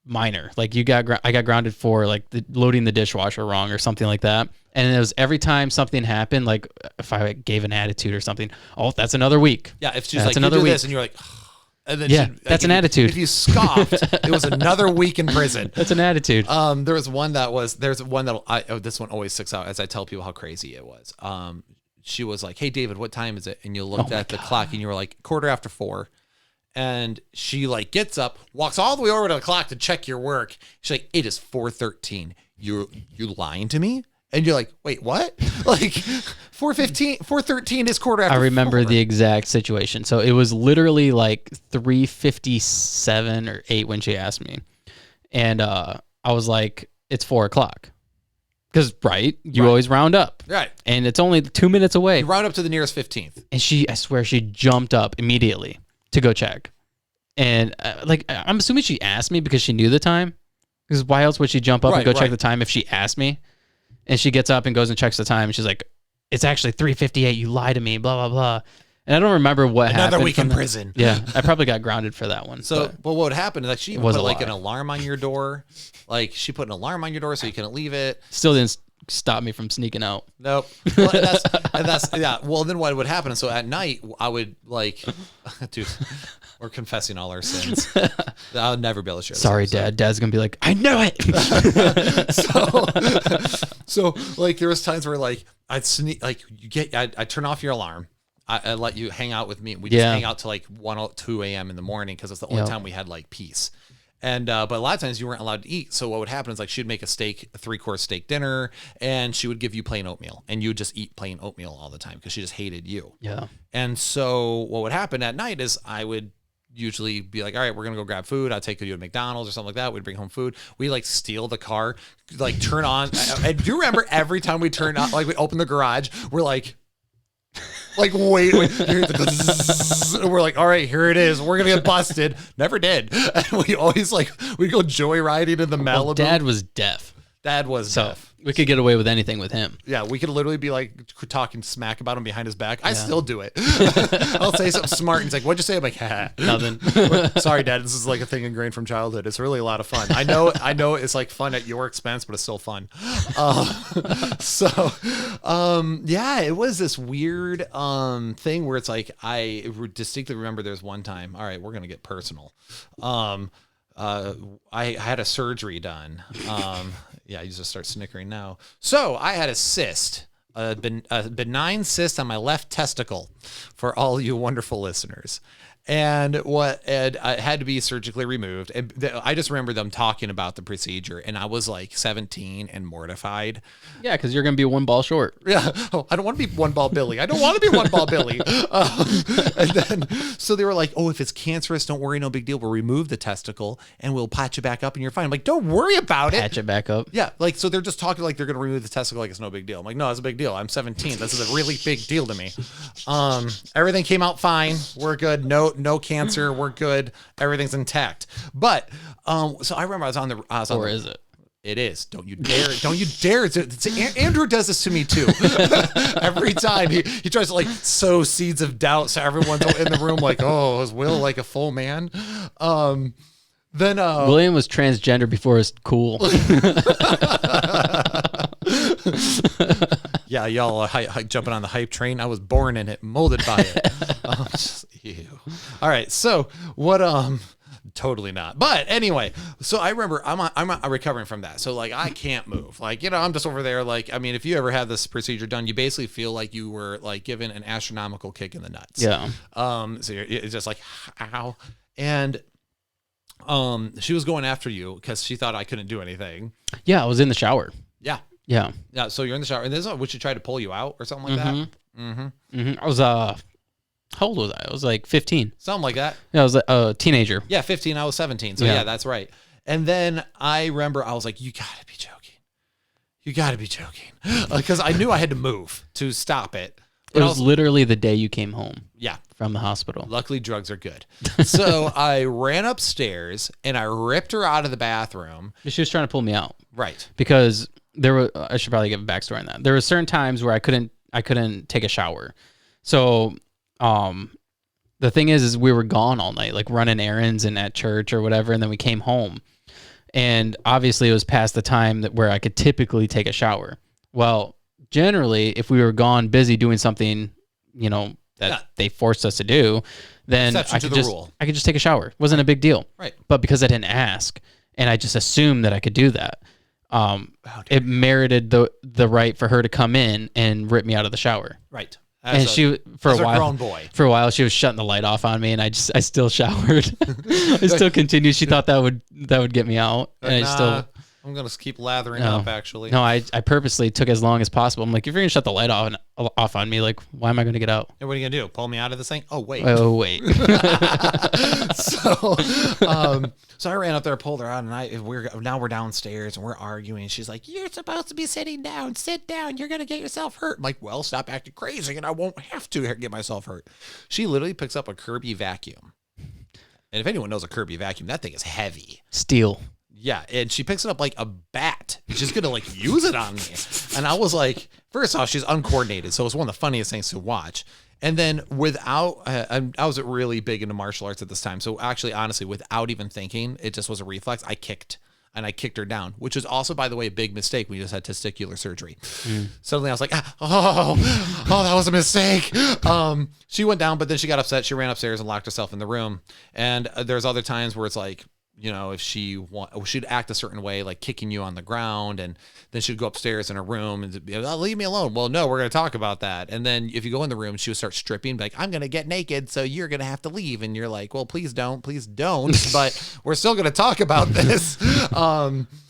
minor. Like I got grounded for like loading the dishwasher wrong or something like that. And it was every time something happened, like if I gave an attitude or something, oh, that's another week. Yeah, if she's like, another week. This, and you're like, and then that's an attitude. If you scoffed, it was another week in prison. That's an attitude. There's one that this one always sticks out as I tell people how crazy it was. She was like, hey, David, what time is it? And you looked at the clock and you were like 4:15. And she like gets up, walks all the way over to the clock to check your work. She's like, it is 4:13. You lying to me? And you're like, wait, what? Like 4:13 is 4:15. I remember the exact situation. So it was literally like 3:57 or 8 when she asked me. And I was like, it's 4:00. Because, you always round up. Right. And it's only 2 minutes away. You round up to the nearest 15th. And I swear she jumped up immediately to go check. And I'm assuming she asked me because she knew the time. Because why else would she jump up and go check the time if she asked me? And she gets up and goes and checks the time. And she's like, it's actually 3:58. You lied to me, blah, blah, blah. And I don't remember what happened. Another week in prison. Yeah. I probably got grounded for that one. So, but what would happen is like she put like an alarm on your door. Like she put an alarm on your door so you couldn't leave it. Still didn't stop me from sneaking out. Nope. Well, that's yeah. Well, then what would happen? So at night, I would like, dude, we're confessing all our sins. I'll never be able to share this. Sorry, Dad. Dad's gonna be like, I knew it. so like there was times where like I'd sneak, like I'd turn off your alarm. I let you hang out with me. We just hang out till like 1 or 2 a.m. in the morning because it's the only time we had like peace. And but a lot of times you weren't allowed to eat. So what would happen is like she'd make a 3-course steak dinner, and she would give you plain oatmeal, and you would just eat plain oatmeal all the time because she just hated you. Yeah. And so what would happen at night is I would usually be like, all right, we're gonna go grab food. I'll take you to McDonald's or something like that. We'd bring home food. We like steal the car, like turn on. And do you remember every time we turn on, like we open the garage, we're like wait, and we're like, all right, here it is. We're gonna get busted. Never did. And we always we'd go joyriding in the Malibu. Well, Dad was deaf. Dad was deaf. We could get away with anything with him. Yeah, we could literally be like talking smack about him behind his back. I still do it. I'll say something smart and he's like, what'd you say? I'm like, nothing. Sorry, Dad. This is like a thing ingrained from childhood. It's really a lot of fun. I know it's like fun at your expense, but it's still fun. Yeah, it was this weird thing where it's like, I distinctly remember there's one time, all right, we're going to get personal. I had a surgery done. Yeah, you just start snickering now. So I had a cyst, a benign cyst on my left testicle for all you wonderful listeners. And I had to be surgically removed. And I just remember them talking about the procedure, and I was like 17 and mortified. Yeah, because you're going to be one ball short. Yeah. Oh, I don't want to be one ball Billy. I don't want to be one ball Billy. And then, so they were like, oh, if it's cancerous, don't worry, no big deal. We'll remove the testicle and we'll patch it back up and you're fine. I'm like, don't worry about it. Patch it back up. Yeah. Like, so they're just talking like they're going to remove the testicle like it's no big deal. I'm like, no, it's a big deal. I'm 17. This is a really big deal to me. Everything came out fine. We're good. No cancer. We're good. Everything's intact. But, so I remember Or is it? It is. Don't you dare. Don't you dare. Andrew does this to me too. Every time he tries to like sow seeds of doubt. So everyone's in the room like, oh, is Will like a full man? Then William was transgender before it's cool. Yeah, y'all are jumping on the hype train. I was born in it, molded by it. Ew. All right. So what, totally not. But anyway, so I remember I'm recovering from that. So like I can't move. Like, I'm just over there. Like, I mean, if you ever had this procedure done, you basically feel like you were like given an astronomical kick in the nuts. Yeah. So it's just like, ow. And she was going after you because she thought I couldn't do anything. Yeah, I was in the shower. Yeah. Yeah. Yeah. So you're in the shower, and this is what she tried to pull you out or something like that. Mm-hmm. I was how old was I? I was like 15. Something like that. Yeah, I was a teenager. Yeah, 15. I was 17. So yeah, that's right. And then I remember I was like, you gotta be joking. You gotta be joking. Because I knew I had to move to stop it. It was literally the day you came home. Yeah. From the hospital. Luckily, drugs are good. So I ran upstairs and I ripped her out of the bathroom. She was trying to pull me out. Right. Because I should probably give a backstory on that. There were certain times where I couldn't take a shower. So, the thing is we were gone all night, like running errands and at church or whatever. And then we came home, and obviously it was past the time where I could typically take a shower. Well, generally, if we were gone busy doing something, that they forced us to do, then I could just take a shower. It wasn't a big deal. Right. But because I didn't ask and I just assumed that I could do that, it merited the right for her to come in and rip me out of the shower. Right. For a while, grown boy. For a while, she was shutting the light off on me, and I still showered. I still continued. She thought that would get me out, and I'm gonna keep lathering up. Actually, no, I purposely took as long as possible. I'm like, if you're gonna shut the light off on me, like, why am I gonna get out? And what are you gonna do? Pull me out of this thing? Oh wait. So I ran up there, pulled her out, and we're downstairs and we're arguing. She's like, "You're supposed to be sitting down. Sit down. You're gonna get yourself hurt." I'm like, "Well, stop acting crazy, and I won't have to get myself hurt." She literally picks up a Kirby vacuum, and if anyone knows a Kirby vacuum, that thing is heavy. Steel. Yeah, and she picks it up like a bat. She's gonna like use it on me, and I was like, first off, she's uncoordinated, so it's one of the funniest things to watch. And then I was really big into martial arts at this time, so actually, honestly, without even thinking, it just was a reflex. I kicked her down, which was also, by the way, a big mistake. We just had testicular surgery. Suddenly, I was like, oh, that was a mistake. She went down, but then she got upset. She ran upstairs and locked herself in the room. And there's other times where it's like, if she'd act a certain way, like kicking you on the ground, and then she'd go upstairs in her room and be like, leave me alone. Well, no, we're going to talk about that. And then if you go in the room, she would start stripping, like, I'm going to get naked, so you're going to have to leave. And you're like, well, please don't, but we're still going to talk about this.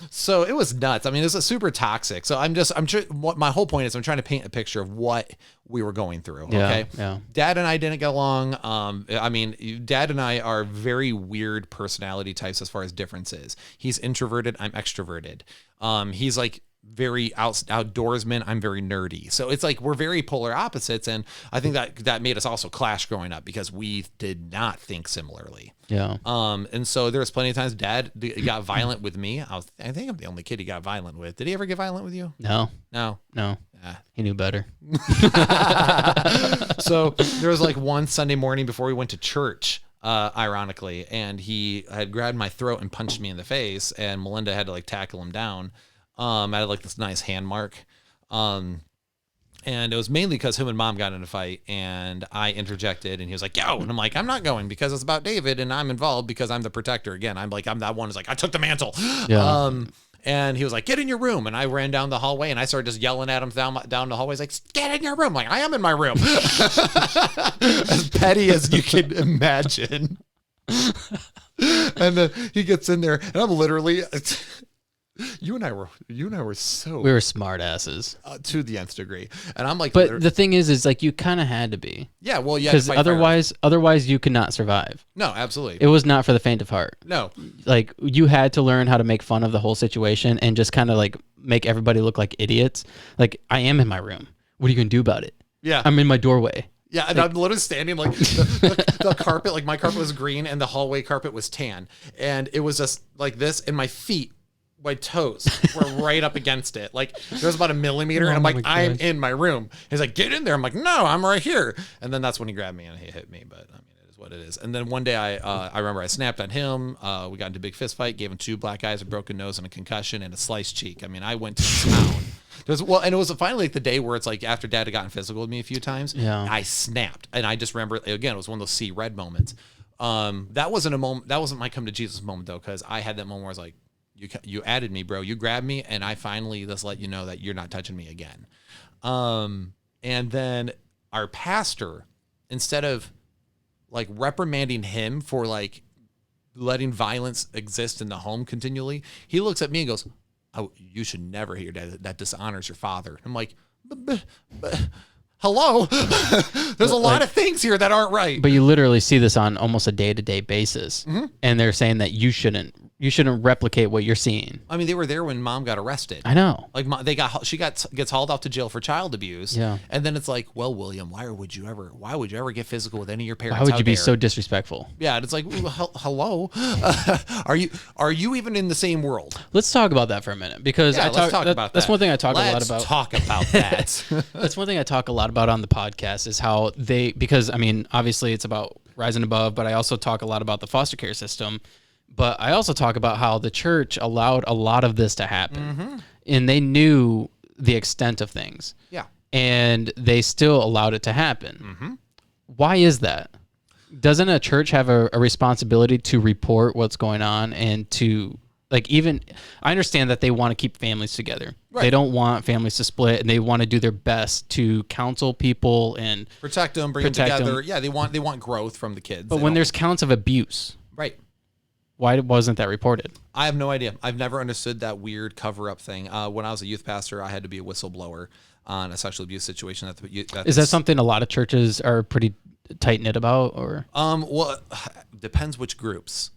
So it was nuts. I mean, it was super toxic. So I'm sure what my whole point is, I'm trying to paint a picture of what we were going through. Okay. Yeah. Dad and I didn't get along. I mean, Dad and I are very weird personality types as far as differences. He's introverted. I'm extroverted. He's like very outdoorsman. I'm very nerdy. So it's like we're very polar opposites. And I think that made us also clash growing up because we did not think similarly. Yeah. And so there was plenty of times Dad got violent with me. I think I'm the only kid he got violent with. Did he ever get violent with you? No. He knew better. So there was like one Sunday morning before we went to church, ironically, and he had grabbed my throat and punched me in the face, and Melinda had to like tackle him down. I had like this nice hand mark. And it was mainly because him and Mom got in a fight, and I interjected, and he was like, "Yo," and I'm like, "I'm not going because it's about David, and I'm involved because I'm the protector." Again, I'm that one who's like, I took the mantle. Yeah. And he was like, get in your room. And I ran down the hallway and I started just yelling at him down the hallway. He's like, get in your room. I'm like, I am in my room. As petty as you can imagine. And then he gets in there and I'm literally, you and I were so. We were smart asses. To the nth degree. And I'm like. But the thing is like you kind of had to be. Yeah, well, yeah. Because otherwise you could not survive. No, absolutely. It was not for the faint of heart. No. Like you had to learn how to make fun of the whole situation and just kind of like make everybody look like idiots. Like, I am in my room. What are you going to do about it? Yeah. I'm in my doorway. Yeah, and I'm literally standing like the carpet, like my carpet was green and the hallway carpet was tan. And it was just like this, and my toes were right up against it. Like there was about a millimeter, and I'm like, I'm in my room. He's like, get in there. I'm like, no, I'm right here. And then that's when he grabbed me and he hit me. But I mean, it is what it is. And then one day I remember I snapped at him. We got into a big fist fight, gave him 2 black eyes, a broken nose, and a concussion, and a sliced cheek. I mean, I went to town. And it was finally like the day where it's like after Dad had gotten physical with me a few times, I snapped. And I just remember, again, it was one of those see red moments. That wasn't a moment. That wasn't my come to Jesus moment though, because I had that moment where I was like, you added me, bro. You grabbed me, and I finally just let you know that you're not touching me again. And then our pastor, instead of like reprimanding him for like letting violence exist in the home continually, he looks at me and goes, "Oh, you should never hear that dishonors your father." I'm like, but hello, there's a lot of things here that aren't right. But you literally see this on almost a day-to-day basis, and they're saying that you shouldn't replicate what you're seeing. I mean, they were there when Mom got arrested. I know. Like she gets hauled off to jail for child abuse. Yeah. And then it's like, well, William, why would you ever get physical with any of your parents? Why would you be so disrespectful? Yeah, and it's like, hello, are you even in the same world? Let's talk about that for a minute, because let's talk about that. That's one thing I talk a lot about. Let's talk about that. That's one thing I talk a lot about on the podcast is how because I mean, obviously it's about rising above, but I also talk a lot about the foster care system. But I also talk about how the church allowed a lot of this to happen, and they knew the extent of things. Yeah. And they still allowed it to happen. Why is that? Doesn't a church have a responsibility to report what's going on and to, like, even, I understand that they want to keep families together. Right. They don't want families to split, and they want to do their best to counsel people and protect them, bring them together. Yeah, they want growth from the kids. But when there's counts of abuse. Right. Why wasn't that reported? I have no idea. I've never understood that weird cover-up thing. When I was a youth pastor, I had to be a whistleblower on a sexual abuse situation. Is that something a lot of churches are pretty tight-knit about? Or well, depends which groups.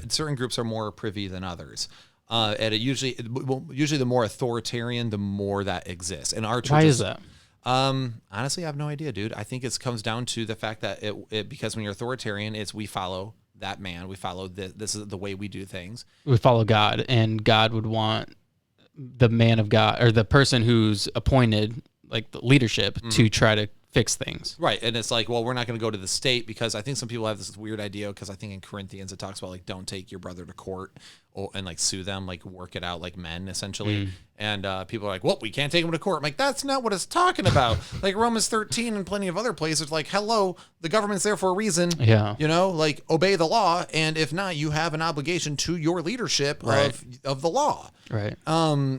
Certain groups are more privy than others. And it usually the more authoritarian, the more that exists. And our churches, why is that? Honestly, I have no idea, dude. I think it comes down to the fact that because when you're authoritarian, it's we follow that man. We follow this is the way we do things. We follow God, and God would want the man of God or the person who's appointed, like the leadership, to try to fix things. Right. And it's like, well, we're not going to go to the state, because I think some people have this weird idea, because I think in Corinthians it talks about like, don't take your brother to court and like sue them, like work it out like men essentially. And people are like, well, we can't take him to court. I'm like, that's not what it's talking about. Like Romans 13 and plenty of other places, like, hello, the government's there for a reason. Yeah. You know, like obey the law. And if not, you have an obligation to your leadership of the law. Right.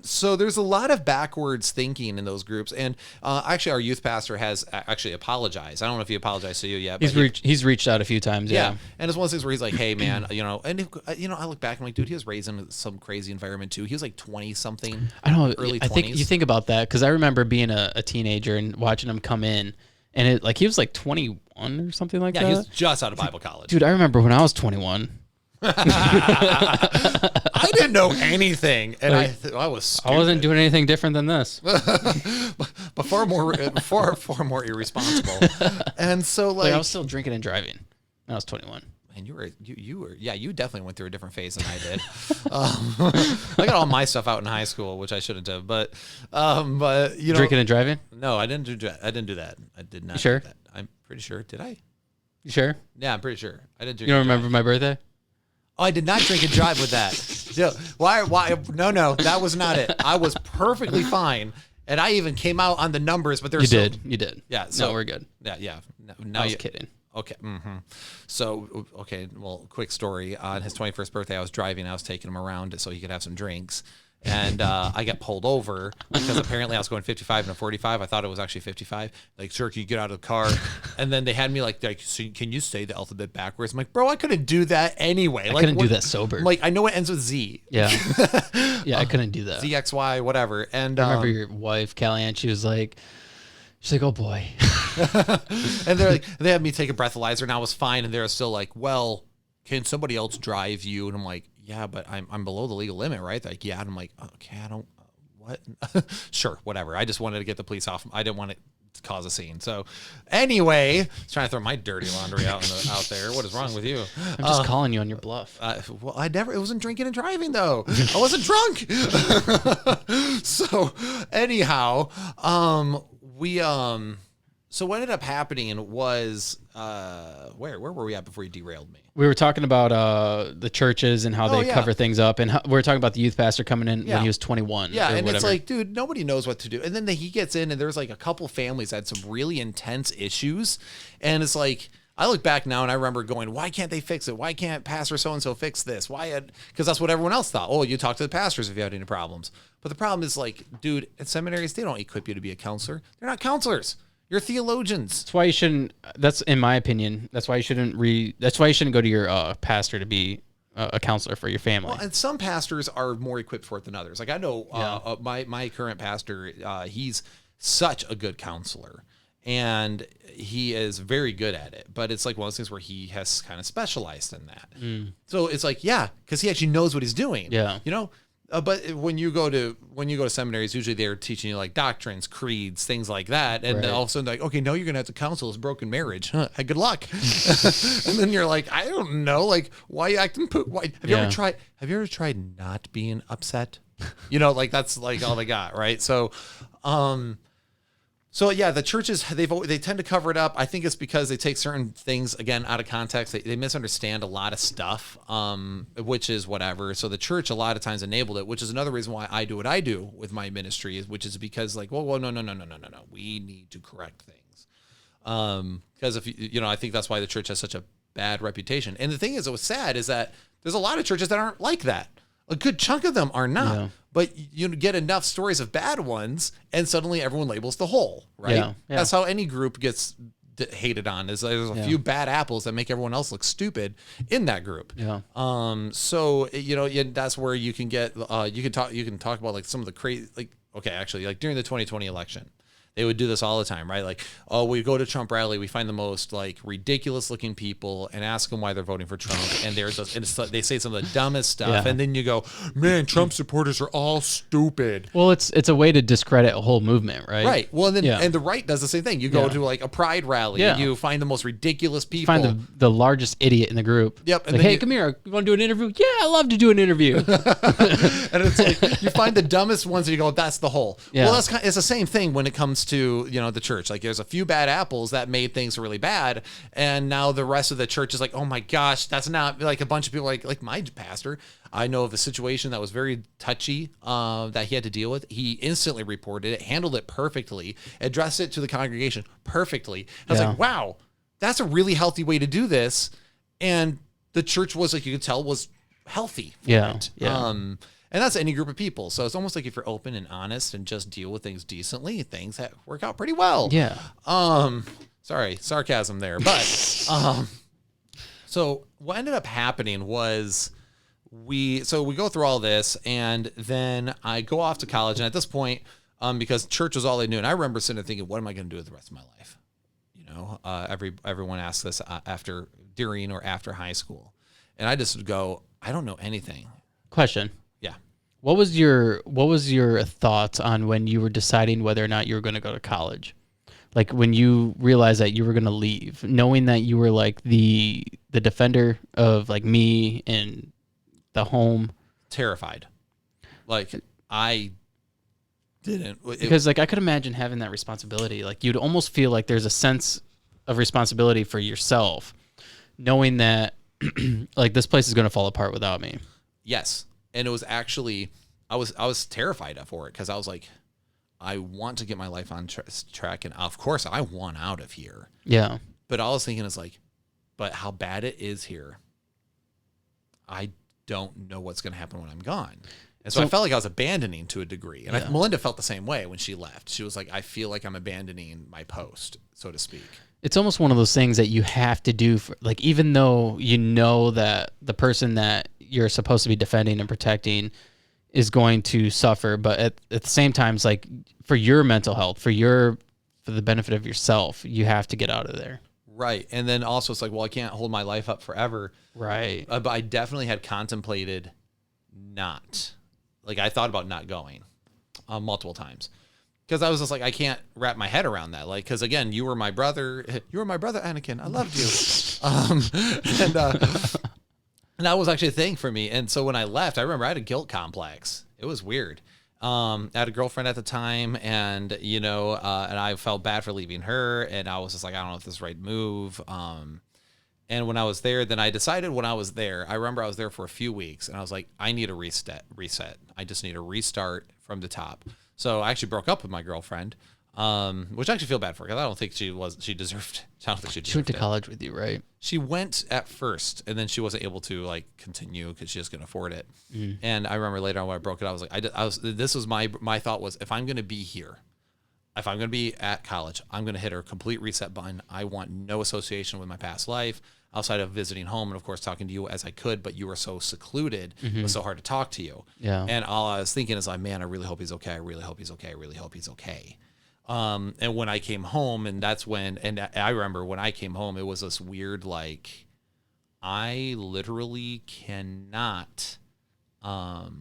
So there's a lot of backwards thinking in those groups. And actually our youth pastor has actually apologized. I don't know if he apologized to you yet. But he's reached out a few times. Yeah. And it's one of those things where he's like, hey man, you know, and I look back and I'm like, dude, he was raised in some crazy environment too. He was like 20 something. I don't know. Early 20s. I think you think about that, because I remember being a teenager and watching him come in, and it like he was like 21 or something like that. Yeah, he was just out of Bible college. Dude, I remember when I was 21. I didn't know anything, and like, I was stupid. I wasn't doing anything different than this, but far more irresponsible. And so like I was still drinking and driving when I was 21. And you definitely went through a different phase than I did. I got all my stuff out in high school, which I shouldn't have. But you know, drinking and driving. No, I didn't do that. I did not. You sure? Do that. I'm pretty sure. Did I? You sure? Yeah, I'm pretty sure. I didn't drink. You don't remember my birthday? Oh, I did not drink and drive with that. Why? No, that was not it. I was perfectly fine. And I even came out on the numbers, but there's You did. Yeah. So no, we're good. Yeah. No, I was kidding. Okay. So, well, quick story. On his 21st birthday, I was driving. I was taking him around so he could have some drinks. And I got pulled over because apparently I was going 55 and a 45. I thought it was actually 55. Like, sir, can you get out of the car? And then they had me like, so can you say the alphabet backwards? I'm like, bro, I couldn't do that anyway. I couldn't do that sober. I'm like, I know it ends with Z. Yeah. Yeah, I couldn't do that. ZXY, whatever. And I remember your wife, Kellyanne, she's like, oh boy. And they had me take a breathalyzer and I was fine. And they're still like, well, can somebody else drive you? And I'm like, yeah, but I'm below the legal limit, right? Like, yeah. And I'm like, okay, I don't, what? Sure, whatever. I just wanted to get the police off. I didn't want it to cause a scene. So anyway, I was trying to throw my dirty laundry out there. What is wrong with you? I'm just calling you on your bluff. Well, it wasn't drinking and driving though. I wasn't drunk. So anyhow, so what ended up happening was, where were we at before you derailed me? We were talking about the churches and how they cover things up, and we were talking about the youth pastor coming in when he was 21. Yeah, and whatever. It's like, dude, nobody knows what to do. And then he gets in, and there's like a couple families that had some really intense issues, and it's like, I look back now and I remember going, why can't they fix it? Why can't pastor so-and-so fix this? Because that's what everyone else thought. Oh, you talk to the pastors if you had any problems. But the problem is like, dude, at seminaries, they don't equip you to be a counselor. They're not counselors. You're theologians. That's why you shouldn't. That's in my opinion. That's why you shouldn't That's why you shouldn't go to your pastor to be a counselor for your family. Well, and some pastors are more equipped for it than others. Like I know my current pastor, he's such a good counselor, and he is very good at it. But it's like one of those things where he has kind of specialized in that. So it's like, yeah, because he actually knows what he's doing. Yeah, you know. But when you go to seminaries, usually they're teaching you like doctrines, creeds, things like that, and then all of a sudden, like, okay, no, you're gonna have to counsel this broken marriage. Huh, good luck. And then you're like, I don't know, like, why are you acting? Why have you ever tried not being upset? You know, like that's like all they got, right? So, So yeah, the churches they tend to cover it up. I think it's because they take certain things again out of context. They misunderstand a lot of stuff, which is whatever. So the church a lot of times enabled it, which is another reason why I do what I do with my ministry, which is because like, well, no, we need to correct things. Because if you know, I think that's why the church has such a bad reputation. And the thing is, what's sad is that there's a lot of churches that aren't like that. A good chunk of them are not. Yeah. But you get enough stories of bad ones, and suddenly everyone labels the whole, right? Yeah. That's how any group gets hated on. Is there's a few bad apples that make everyone else look stupid in that group. Yeah. So you know, that's where you can get you can talk about like some of the crazy, like, okay, actually, like during the 2020 election, they would do this all the time, right? Like, oh, we go to Trump rally, we find the most like ridiculous looking people and ask them why they're voting for Trump, and they say some of the dumbest stuff, and then you go, man, Trump supporters are all stupid. Well, it's a way to discredit a whole movement, right? Right. Well, and then and the right does the same thing. You go to like a pride rally, and you find the most ridiculous people. You find the largest idiot in the group. Yep. And like, hey, come here. You want to do an interview? Yeah, I love to do an interview. And it's like you find the dumbest ones, and you go, that's the whole. Yeah. Well, it's the same thing when it comes to, you know, the church. Like there's a few bad apples that made things really bad, and now the rest of the church is like, oh my gosh, that's not like a bunch of people like my pastor. I know of a situation that was very touchy that he had to deal with. He instantly reported it, handled it perfectly, addressed it to the congregation perfectly. I was like, wow, that's a really healthy way to do this. And the church was, like, you could tell, was healthy for it. Yeah. And that's any group of people. So it's almost like if you're open and honest and just deal with things decently, things that work out pretty well. Yeah. Sorry, sarcasm there. But so what ended up happening was we go through all this, and then I go off to college. And at this point, because church was all I knew, and I remember sitting there thinking, what am I going to do with the rest of my life? You know, everyone asks this during or after high school. And I just go, I don't know anything. Question. Yeah. What was your thoughts on when you were deciding whether or not you were going to go to college? Like when you realized that you were going to leave, knowing that you were like the defender of like me and the home. Terrified. Like I didn't. Because like I could imagine having that responsibility. Like you'd almost feel like there's a sense of responsibility for yourself, knowing that like this place is going to fall apart without me. Yes. And it was actually, I was terrified for it because I was like, I want to get my life on track. And of course I want out of here. Yeah. But all I was thinking is like, but how bad it is here, I don't know what's going to happen when I'm gone. And so I felt like I was abandoning to a degree. And Melinda felt the same way when she left. She was like, I feel like I'm abandoning my post, so to speak. It's almost one of those things that you have to do for, like, even though you know that the person that you're supposed to be defending and protecting is going to suffer, but at the same time, it's like for your mental health, for the benefit of yourself, you have to get out of there. Right. And then also it's like, well, I can't hold my life up forever. Right. But I definitely had contemplated not. Like, I thought about not going multiple times. Because I was just like, I can't wrap my head around that. Like, because again, you were my brother. You were my brother, Anakin. I loved you. And that was actually a thing for me. And so when I left, I remember I had a guilt complex. It was weird. I had a girlfriend at the time, and and I felt bad for leaving her. And I was just like, I don't know if this is the right move. And when I was there, then I decided when I was there, I remember I was there for a few weeks, and I was like, I need a reset. I just need a restart from the top. So I actually broke up with my girlfriend, which I actually feel bad for, because I don't think she deserved. I don't think she deserved. She went to college with you, right? She went at first, and then she wasn't able to like continue because she just couldn't afford it. And I remember later on when I broke it, I was like, this was my thought was, if I'm going to be here, if I'm going to be at college, I'm going to hit a complete reset button. I want no association with my past life outside of visiting home and, of course, talking to you as I could, but you were so secluded. It was so hard to talk to you. Yeah. And all I was thinking is like, man, I really hope he's okay. I really hope he's okay. I really hope he's okay. And when I came home, and that's when, and I remember when I came home, it was this weird, like, I literally cannot handle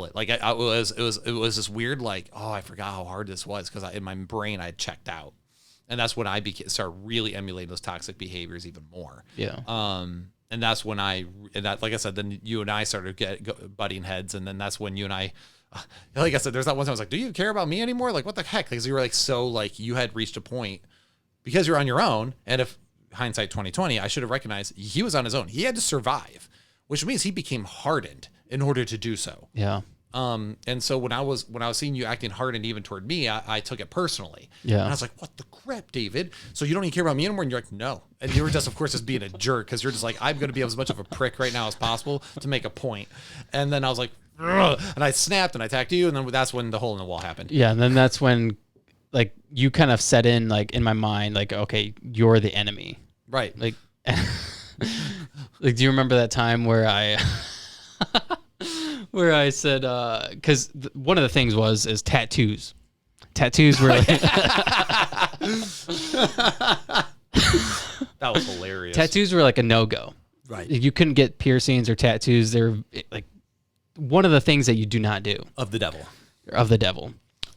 it. Like, it was this weird, like, oh, I forgot how hard this was, because in my brain I had checked out. And that's when I started really emulating those toxic behaviors even more. Yeah. And that's when like I said, then you and I started butting heads. And then that's when you and I, like I said, there's that one time I was like, do you care about me anymore? Like, what the heck? Because you were like, so like you had reached a point because you're on your own. And if hindsight 2020, I should have recognized he was on his own. He had to survive, which means he became hardened in order to do so. Yeah. And so when I was seeing you acting hardened even toward me, I took it personally. Yeah. And I was like, what the crap, David? So you don't even care about me anymore? And you're like, no. And you were just, of course, just being a jerk, because you're just like, I'm going to be as much of a prick right now as possible to make a point. And then I was like, ugh, and I snapped and I attacked you. And then that's when the hole in the wall happened. Yeah. And then that's when, like, you kind of set in, like, in my mind, like, okay, you're the enemy. Right. Like, like, do you remember that time where I... where I said, because one of the things is tattoos. Tattoos were like, that was hilarious. Tattoos were like a no-go. Right. You couldn't get piercings or tattoos. They're like one of the things that you do not do. Of the devil.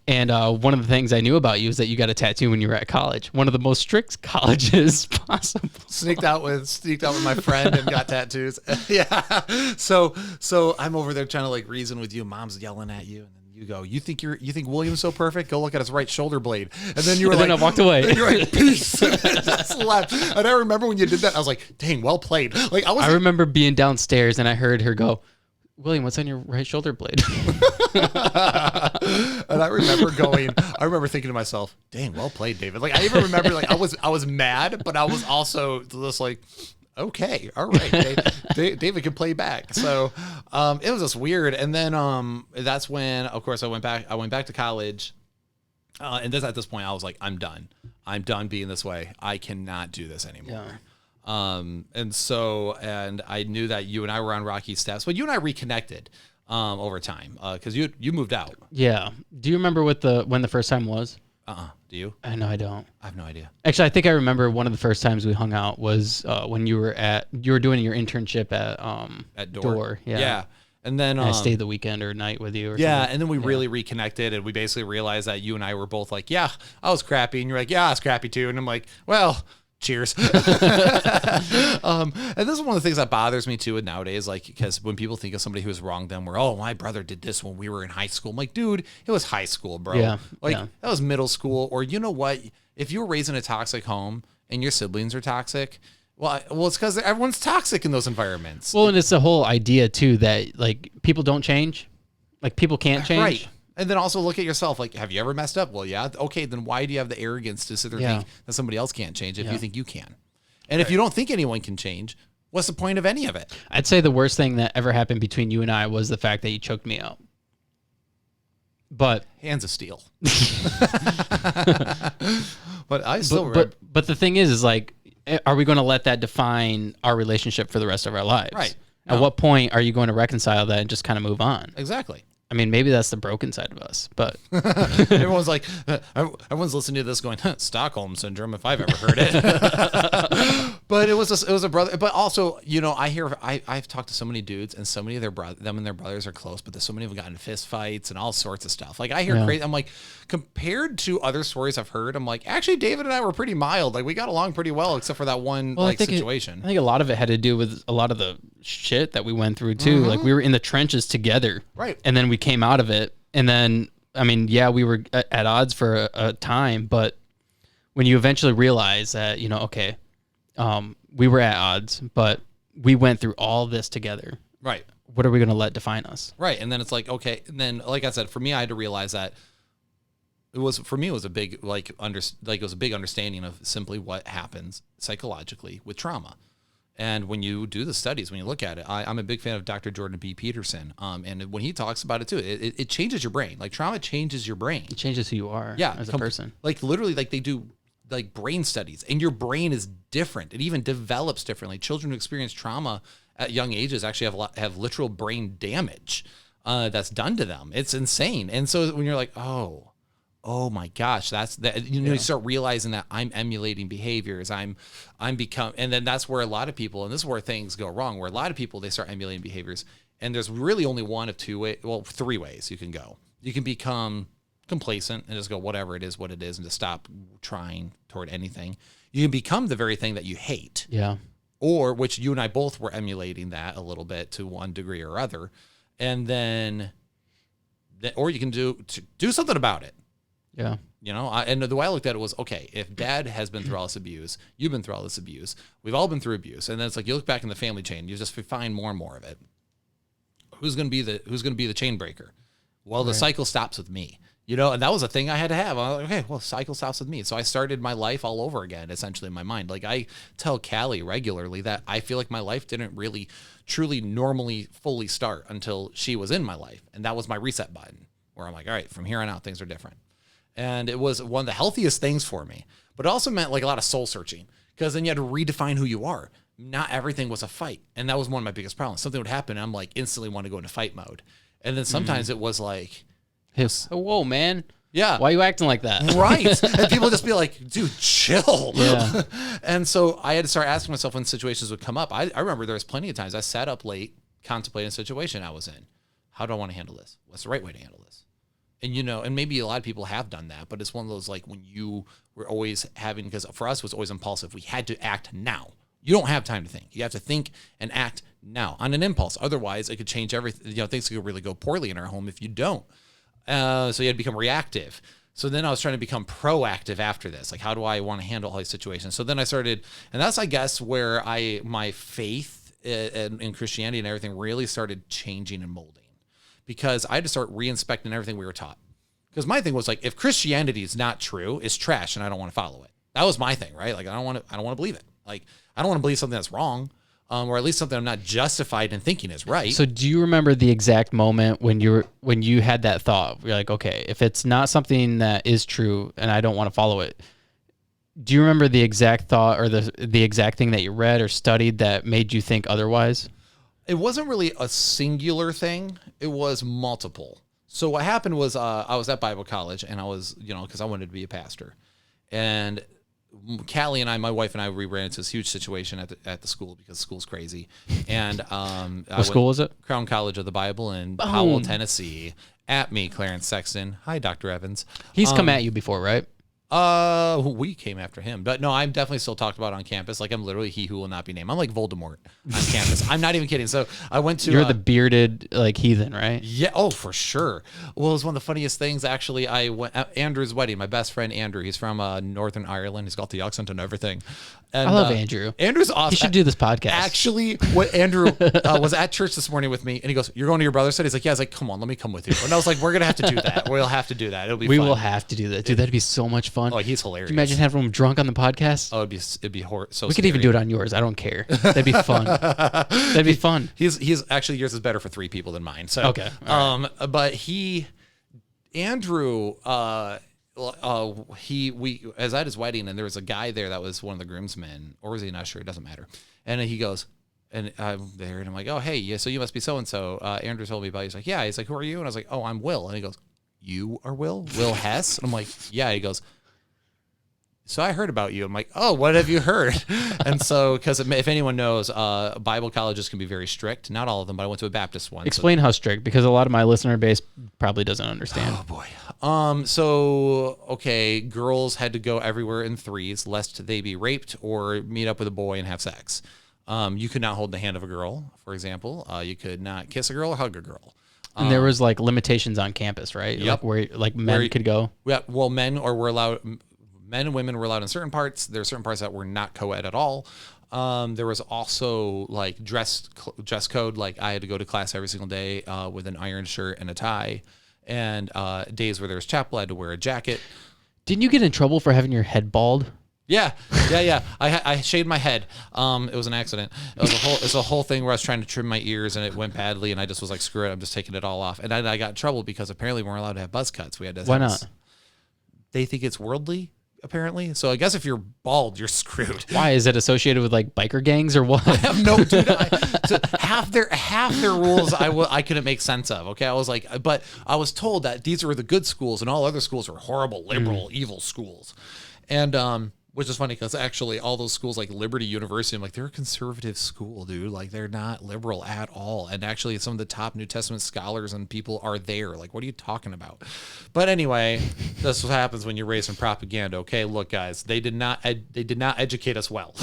And one of the things I knew about you is that you got a tattoo when you were at college. One of the most strict colleges possible. Sneaked out with my friend and got tattoos. Yeah. So I'm over there trying to like reason with you. Mom's yelling at you, and then you go, you think William's so perfect? Go look at his right shoulder blade. And then you were then like, I walked away. And you're like, peace. Just left. And I remember when you did that, I was like, dang, well played. Like I remember being downstairs and I heard her go, William, what's on your right shoulder blade? And I remember thinking to myself, dang, well played, David. Like, I even remember, like, I was mad, but I was also just like, okay, all right, David can play back. So it was just weird. And then that's when, of course, I went back to college. And at this point, I was like, I'm done being this way. I cannot do this anymore. Yeah. And I knew that you and I were on rocky steps, but you and I reconnected over time because you moved out. Yeah. Do you remember when the first time was? Do you? No, I don't. I have no idea. Actually, I think I remember one of the first times we hung out was when you were doing your internship at Door. Yeah. Yeah. And then I stayed the weekend or night with you. And then we really reconnected, and we basically realized that you and I were both like, yeah, I was crappy, and you're like, yeah, I was crappy too, and I'm like, well. Cheers. And this is one of the things that bothers me too nowadays, like, because when people think of somebody who has wronged them, oh, my brother did this when we were in high school. I'm like, dude, it was high school, bro. Yeah. That was middle school. Or you know what? If you were raised in a toxic home and your siblings are toxic, well, it's because everyone's toxic in those environments. Well, and it's the whole idea too that like people don't change, like people can't change. Right. And then also look at yourself. Like, have you ever messed up? Well, yeah. Okay, then why do you have the arrogance to sit there and think that somebody else can't change if you think you can? And if you don't think anyone can change, What's the point of any of it? I'd say the worst thing that ever happened between you and I was the fact that you choked me out. But hands of steel. But I still but the thing is like, are we going to let that define our relationship for the rest of our lives? Right. At what point are you going to reconcile that and just kind of move on? Exactly. I mean, maybe that's the broken side of us, but everyone's like, everyone's listening to this going, Stockholm syndrome, if I've ever heard it. But it was a brother. But also, you know, I've talked to so many dudes, and so many of them and their brothers are close, but there's so many of them gotten in fist fights and all sorts of stuff. Like I hear crazy. I'm like, compared to other stories I've heard, I'm like, actually, David and I were pretty mild. Like we got along pretty well, except for that one situation. I think a lot of it had to do with a lot of the shit that we went through too. Like we were in the trenches together, right? And then we came out of it, and then I mean, yeah, we were at odds for a time, but when you eventually realize that, you know, okay, we were at odds, but we went through all this together. Right. What are we going to let define us? Right. And then it's like, okay. And then, like I said, for me, I had to realize that it was a big, it was a big understanding of simply what happens psychologically with trauma. And when you do the studies, when you look at it, I'm a big fan of Dr. Jordan B. Peterson. And when he talks about it too, it changes your brain. Like trauma changes your brain. It changes who you are as a person. Like literally, like they do like brain studies, and your brain is different. It even develops differently. Children who experience trauma at young ages actually have literal brain damage that's done to them. It's insane. And so when you're like, oh my gosh, that's that. You start realizing that I'm emulating behaviors. I'm become, and then that's where a lot of people, and this is where things go wrong. Where a lot of people they start emulating behaviors, and there's really only one of three ways you can go. You can become complacent and just go whatever it is, what it is, and just stop trying toward anything. You can become the very thing that you hate. Yeah. Or which you and I both were emulating that a little bit to one degree or other, and then or you can do something about it. Yeah. You know, and the way I looked at it was, okay, if dad has been through all this abuse, you've been through all this abuse, we've all been through abuse, and then it's like you look back in the family chain, you just find more and more of it. Who's going to be the chain breaker? Well, the cycle stops with me. You know, and that was a thing I had to have. I was like, okay, well, cycle stops with me. So I started my life all over again, essentially, in my mind. Like I tell Callie regularly that I feel like my life didn't really, truly, normally, fully start until she was in my life. And that was my reset button, where I'm like, all right, from here on out, things are different. And it was one of the healthiest things for me. But it also meant like a lot of soul searching, because then you had to redefine who you are. Not everything was a fight. And that was one of my biggest problems. Something would happen, and I'm like, instantly want to go into fight mode. And then sometimes it was like, whoa, man. Yeah. Why are you acting like that? Right. And people just be like, dude, chill. Yeah. And so I had to start asking myself when situations would come up. I remember there was plenty of times I sat up late contemplating a situation I was in. How do I want to handle this? What's the right way to handle this? And, you know, and maybe a lot of people have done that, but it's one of those like when you were always having, because for us it was always impulsive. We had to act now. You don't have time to think. You have to think and act now on an impulse. Otherwise, it could change everything. You know, things could really go poorly in our home if you don't. So you had to become reactive. So then I was trying to become proactive after this. Like, how do I want to handle all these situations? So then I started, and that's, I guess, where my faith in Christianity and everything really started changing and molding, because I had to start re-inspecting everything we were taught. Because my thing was like, if Christianity is not true, it's trash, and I don't want to follow it. That was my thing, right? Like, I don't want to believe it. Like, I don't want to believe something that's wrong. Or at least something I'm not justified in thinking is right. So do you remember the exact moment when you had that thought? You're like, okay, if it's not something that is true and I don't want to follow it, do you remember the exact thought or the exact thing that you read or studied that made you think otherwise? It wasn't really a singular thing. It was multiple. So what happened was I was at Bible college, and I was, you know, because I wanted to be a pastor. And Callie and I, my wife and I, we ran into this huge situation at the school because the school's crazy. And what school was it? Crown College of the Bible in Powell, Tennessee. At me, Clarence Sexton. Hi, Dr. Evans. He's come at you before, right? We came after him, but no, I'm definitely still talked about on campus. Like I'm literally he who will not be named. I'm like Voldemort on campus. I'm not even kidding. So I went to. You're the bearded like heathen, right? Yeah. Oh, for sure. Well, it was one of the funniest things. Actually, I went at Andrew's wedding. My best friend Andrew. He's from Northern Ireland. He's got the accent and everything. And, I love Andrew. Andrew's awesome. He should do this podcast. Actually, what Andrew was at church this morning with me, and he goes, "You're going to your brother's side?" He's like, "Yeah." I was like, "Come on, let me come with you." And I was like, "We're gonna have to do that. We'll have to do that. It'll be. We fun. will have to do that, dude. That'd be so much fun. fun. Oh, he's hilarious. Can you imagine having him drunk on the podcast? Oh, it'd be so. We could even do it on yours. I don't care. That'd be fun. That'd be fun. He's actually, yours is better for 3 people than mine. So okay. But Andrew, we as at his wedding, and there was a guy there that was one of the groomsmen, or was he not sure? It doesn't matter. And he goes, and I'm there, and I'm like, oh hey, yeah, so you must be so and so. Andrew told me about you. He's like, yeah. He's like, who are you? And I was like, oh, I'm Will. And he goes, you are Will Hess? And I'm like, yeah. He goes, so I heard about you. I'm like, oh, what have you heard? And so, because if anyone knows, Bible colleges can be very strict. Not all of them, but I went to a Baptist one. Explain how strict, because a lot of my listener base probably doesn't understand. Oh boy. So okay, girls had to go everywhere in 3s, lest they be raped or meet up with a boy and have sex. You could not hold the hand of a girl, for example. You could not kiss a girl or hug a girl. And there was like limitations on campus, right? Yep. Like men could go. Yeah. Well, men and women were allowed in certain parts. There are certain parts that were not co-ed at all. There was also like dress code. Like I had to go to class every single day with an iron shirt and a tie. And days where there was chapel, I had to wear a jacket. Didn't you get in trouble for having your head bald? Yeah. I shaved my head. It was an accident. It was a whole thing where I was trying to trim my ears and it went badly, and I just was like, screw it, I'm just taking it all off. And then I got in trouble because apparently we weren't allowed to have buzz cuts. We had to. Why not? They think it's worldly, apparently. So I guess if you're bald, you're screwed. Why is it associated with like biker gangs or what? I have no dude. Half their rules I couldn't make sense of. Okay, I was like, but I was told that these were the good schools and all other schools were horrible, liberal, evil schools, and which is funny because actually all those schools like Liberty University, I'm like, they're a conservative school, dude. Like they're not liberal at all. And actually some of the top New Testament scholars and people are there. Like, what are you talking about? But anyway, that's what happens when you're raised in propaganda. Okay, look, guys, they did not educate us well.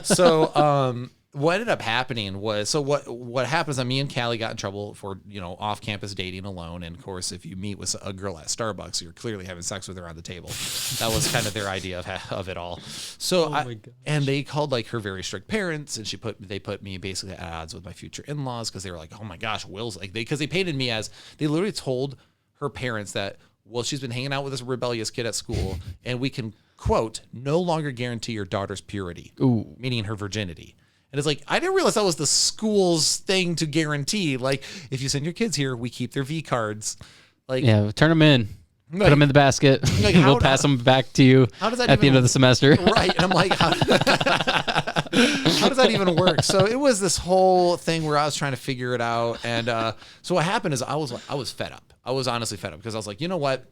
So what ended up happening was, what happens, that me and Callie got in trouble for, off-campus dating alone. And of course, if you meet with a girl at Starbucks, you're clearly having sex with her on the table. That was kind of their idea of it all. So, and they called like her very strict parents, and they put me basically at odds with my future in-laws, because they were like, oh my gosh, Will's like, because they painted me as, they literally told her parents that, well, she's been hanging out with this rebellious kid at school, and we can, quote, no longer guarantee your daughter's purity. Ooh. Meaning her virginity. And it's like, I didn't realize that was the school's thing to guarantee. Like, if you send your kids here, we keep their V cards. Like, yeah, turn them in. Put them in the basket. Like, we'll pass them back to you at the end of the semester. Right. And I'm like, how does that even work? So it was this whole thing where I was trying to figure it out. And so what happened is I was fed up. I was honestly fed up, because I was like, you know what?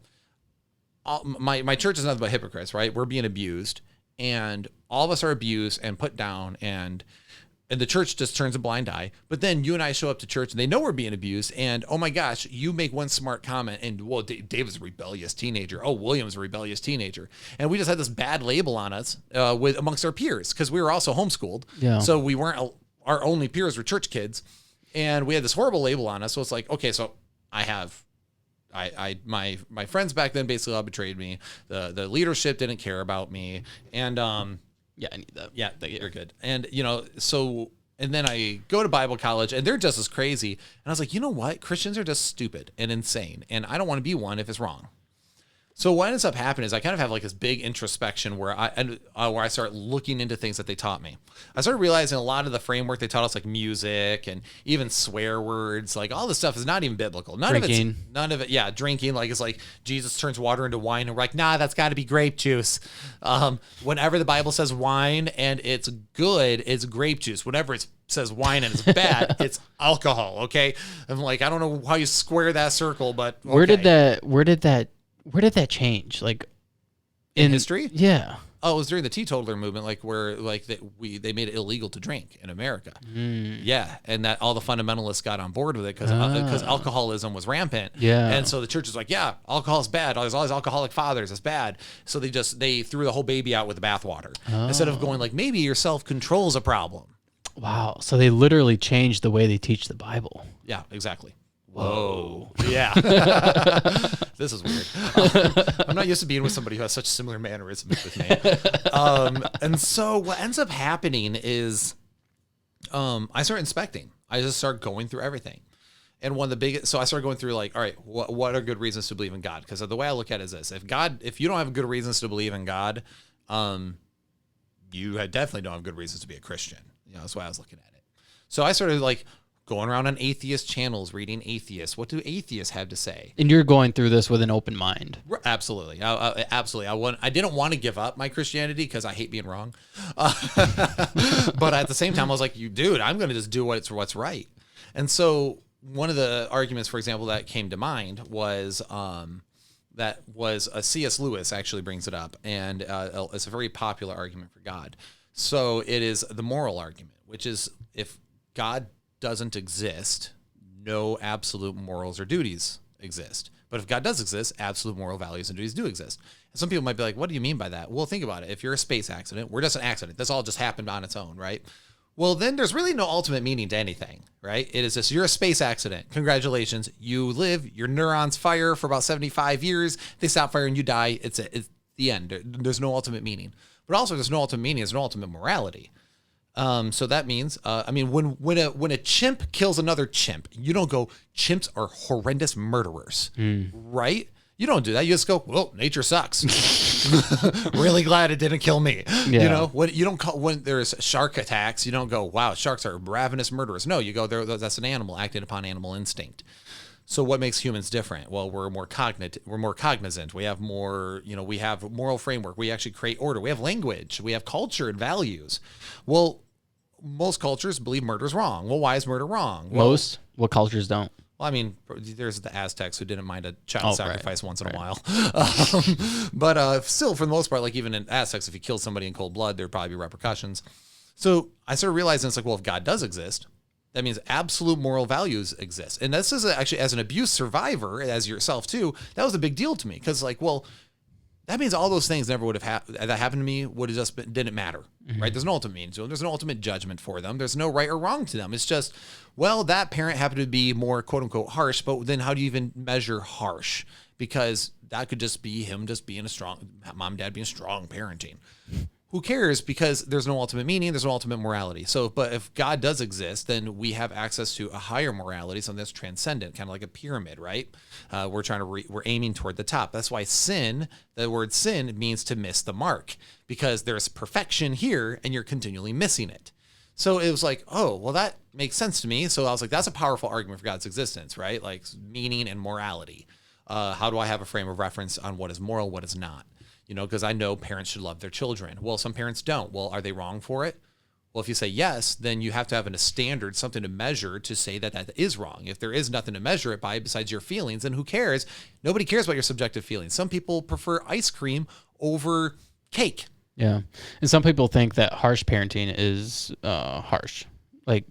My church is nothing but hypocrites, right? We're being abused, and all of us are abused and put down, and the church just turns a blind eye. But then you and I show up to church and they know we're being abused. And oh my gosh, you make one smart comment and, well, David's a rebellious teenager. Oh, William's a rebellious teenager. And we just had this bad label on us amongst our peers, because we were also homeschooled. Yeah. So we weren't, our only peers were church kids. And we had this horrible label on us. So it's like, okay, so my friends back then basically all betrayed me. The leadership didn't care about me. And, yeah, I need that. Yeah, you're good. And, and then I go to Bible college, and they're just as crazy. And I was like, you know what? Christians are just stupid and insane, and I don't want to be one if it's wrong. So what ends up happening is I kind of have like this big introspection where I start looking into things that they taught me. I started realizing a lot of the framework they taught us, like music and even swear words, like all this stuff is not even biblical. None of it. Yeah. Drinking. Like, it's like Jesus turns water into wine, and we're like, nah, that's gotta be grape juice. Whenever the Bible says wine and it's good, it's grape juice. Whenever it says wine and it's bad, it's alcohol. Okay. I'm like, I don't know how you square that circle, but okay. Where did that change? Like in history? Yeah. Oh, it was during the teetotaler movement, like where like they made it illegal to drink in America. Yeah, and that all the fundamentalists got on board with it because alcoholism was rampant. Yeah, and so the church was like, yeah, alcohol is bad. There's all these alcoholic fathers, it's bad. So they threw the whole baby out with the bathwater instead of going like, maybe your self-control is a problem. Wow. So they literally changed the way they teach the Bible. Yeah, exactly. Whoa. Yeah. This is weird. I'm not used to being with somebody who has such similar mannerisms with me. And so what ends up happening is I start inspecting. I just start going through everything. And one of the biggest, so I started going through like, all right, what are good reasons to believe in God? Because the way I look at it is this: if you don't have good reasons to believe in God, you definitely don't have good reasons to be a Christian. That's why I was looking at it. So I started like going around on atheist channels, reading atheists. What do atheists have to say? And you're going through this with an open mind. Absolutely. Absolutely. I didn't want to give up my Christianity because I hate being wrong. But at the same time, I was like, dude, I'm going to just do what's right. And so one of the arguments, for example, that came to mind was C.S. Lewis actually brings it up. And it's a very popular argument for God. So it is the moral argument, which is if God doesn't exist, no absolute morals or duties exist. But if God does exist, absolute moral values and duties do exist. And some people might be like, what do you mean by that? Well, think about it. If you're a space accident, we're just an accident. This all just happened on its own, right? Well, then there's really no ultimate meaning to anything, right? It is just, you're a space accident. Congratulations. You live, your neurons fire for about 75 years. They stop firing, you die. It's the end. There's no ultimate meaning. But also there's no ultimate meaning. There's no ultimate morality. So that means, when a chimp kills another chimp, you don't go, chimps are horrendous murderers, right? You don't do that. You just go, well, nature sucks. Really glad it didn't kill me. Yeah. When there's shark attacks, you don't go, wow, sharks are ravenous murderers. No, you go, that's an animal acting upon animal instinct. So what makes humans different? Well, we're more cognizant. We have more, we have moral framework. We actually create order. We have language. We have culture and values. Well, most cultures believe murder's wrong. Well, why is murder wrong? Well, what cultures don't? Well, I mean, there's the Aztecs who didn't mind a child sacrifice once in a while. But still, for the most part, like even in Aztecs, if you killed somebody in cold blood, there'd probably be repercussions. So I started realizing it's like, well, if God does exist, that means absolute moral values exist. And this is actually, as an abuse survivor, as yourself too, that was a big deal to me. Because like, well, that means all those things never would have happened. That happened to me would have just didn't matter, right? There's no ultimate meaning to them. There's no ultimate judgment for them. There's no right or wrong to them. It's just, well, that parent happened to be more quote unquote harsh, but then how do you even measure harsh? Because that could just be him just being mom and dad being strong parenting. Who cares? Because there's no ultimate meaning, there's no ultimate morality. So, but if God does exist, then we have access to a higher morality, something that's transcendent, kind of like a pyramid, right? We're aiming toward the top. That's why the word sin means to miss the mark, because there's perfection here and you're continually missing it. So it was like, oh, well, that makes sense to me. So I was like, that's a powerful argument for God's existence, right? Like meaning and morality. How do I have a frame of reference on what is moral, what is not? Because I know parents should love their children. Well, some parents don't. Well, are they wrong for it? Well, if you say yes, then you have to have a standard, something to measure to say that is wrong. If there is nothing to measure it by besides your feelings, then who cares? Nobody cares about your subjective feelings. Some people prefer ice cream over cake. Yeah. And some people think that harsh parenting is harsh. Like,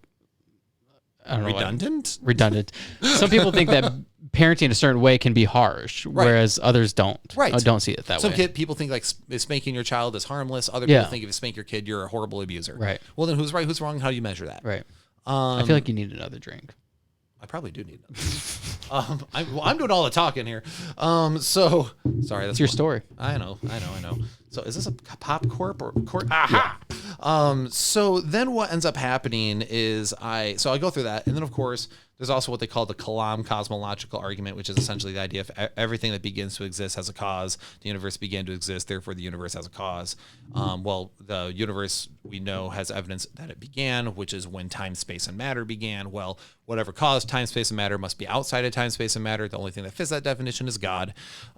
I don't know. Redundant. Some people think that parenting a certain way can be harsh, whereas others don't. Right. Don't see it that way. Some people think like spanking your child is harmless. Other people think if you spank your kid, you're a horrible abuser. Right. Well, then who's right? Who's wrong? How do you measure that? Right. I feel like you need another drink. I probably do need them. I'm doing all the talking here. So sorry, that's your story. I know. So is this a pop corp or court? Aha. Yeah. So then what ends up happening is I go through that, and then of course there's also what they call the Kalam cosmological argument, which is essentially the idea of everything that begins to exist has a cause. The universe began to exist, therefore the universe has a cause. Well, the universe we know has evidence that it began, which is when time, space, and matter began. Well, whatever caused time, space, and matter must be outside of time, space, and matter. The only thing that fits that definition is God.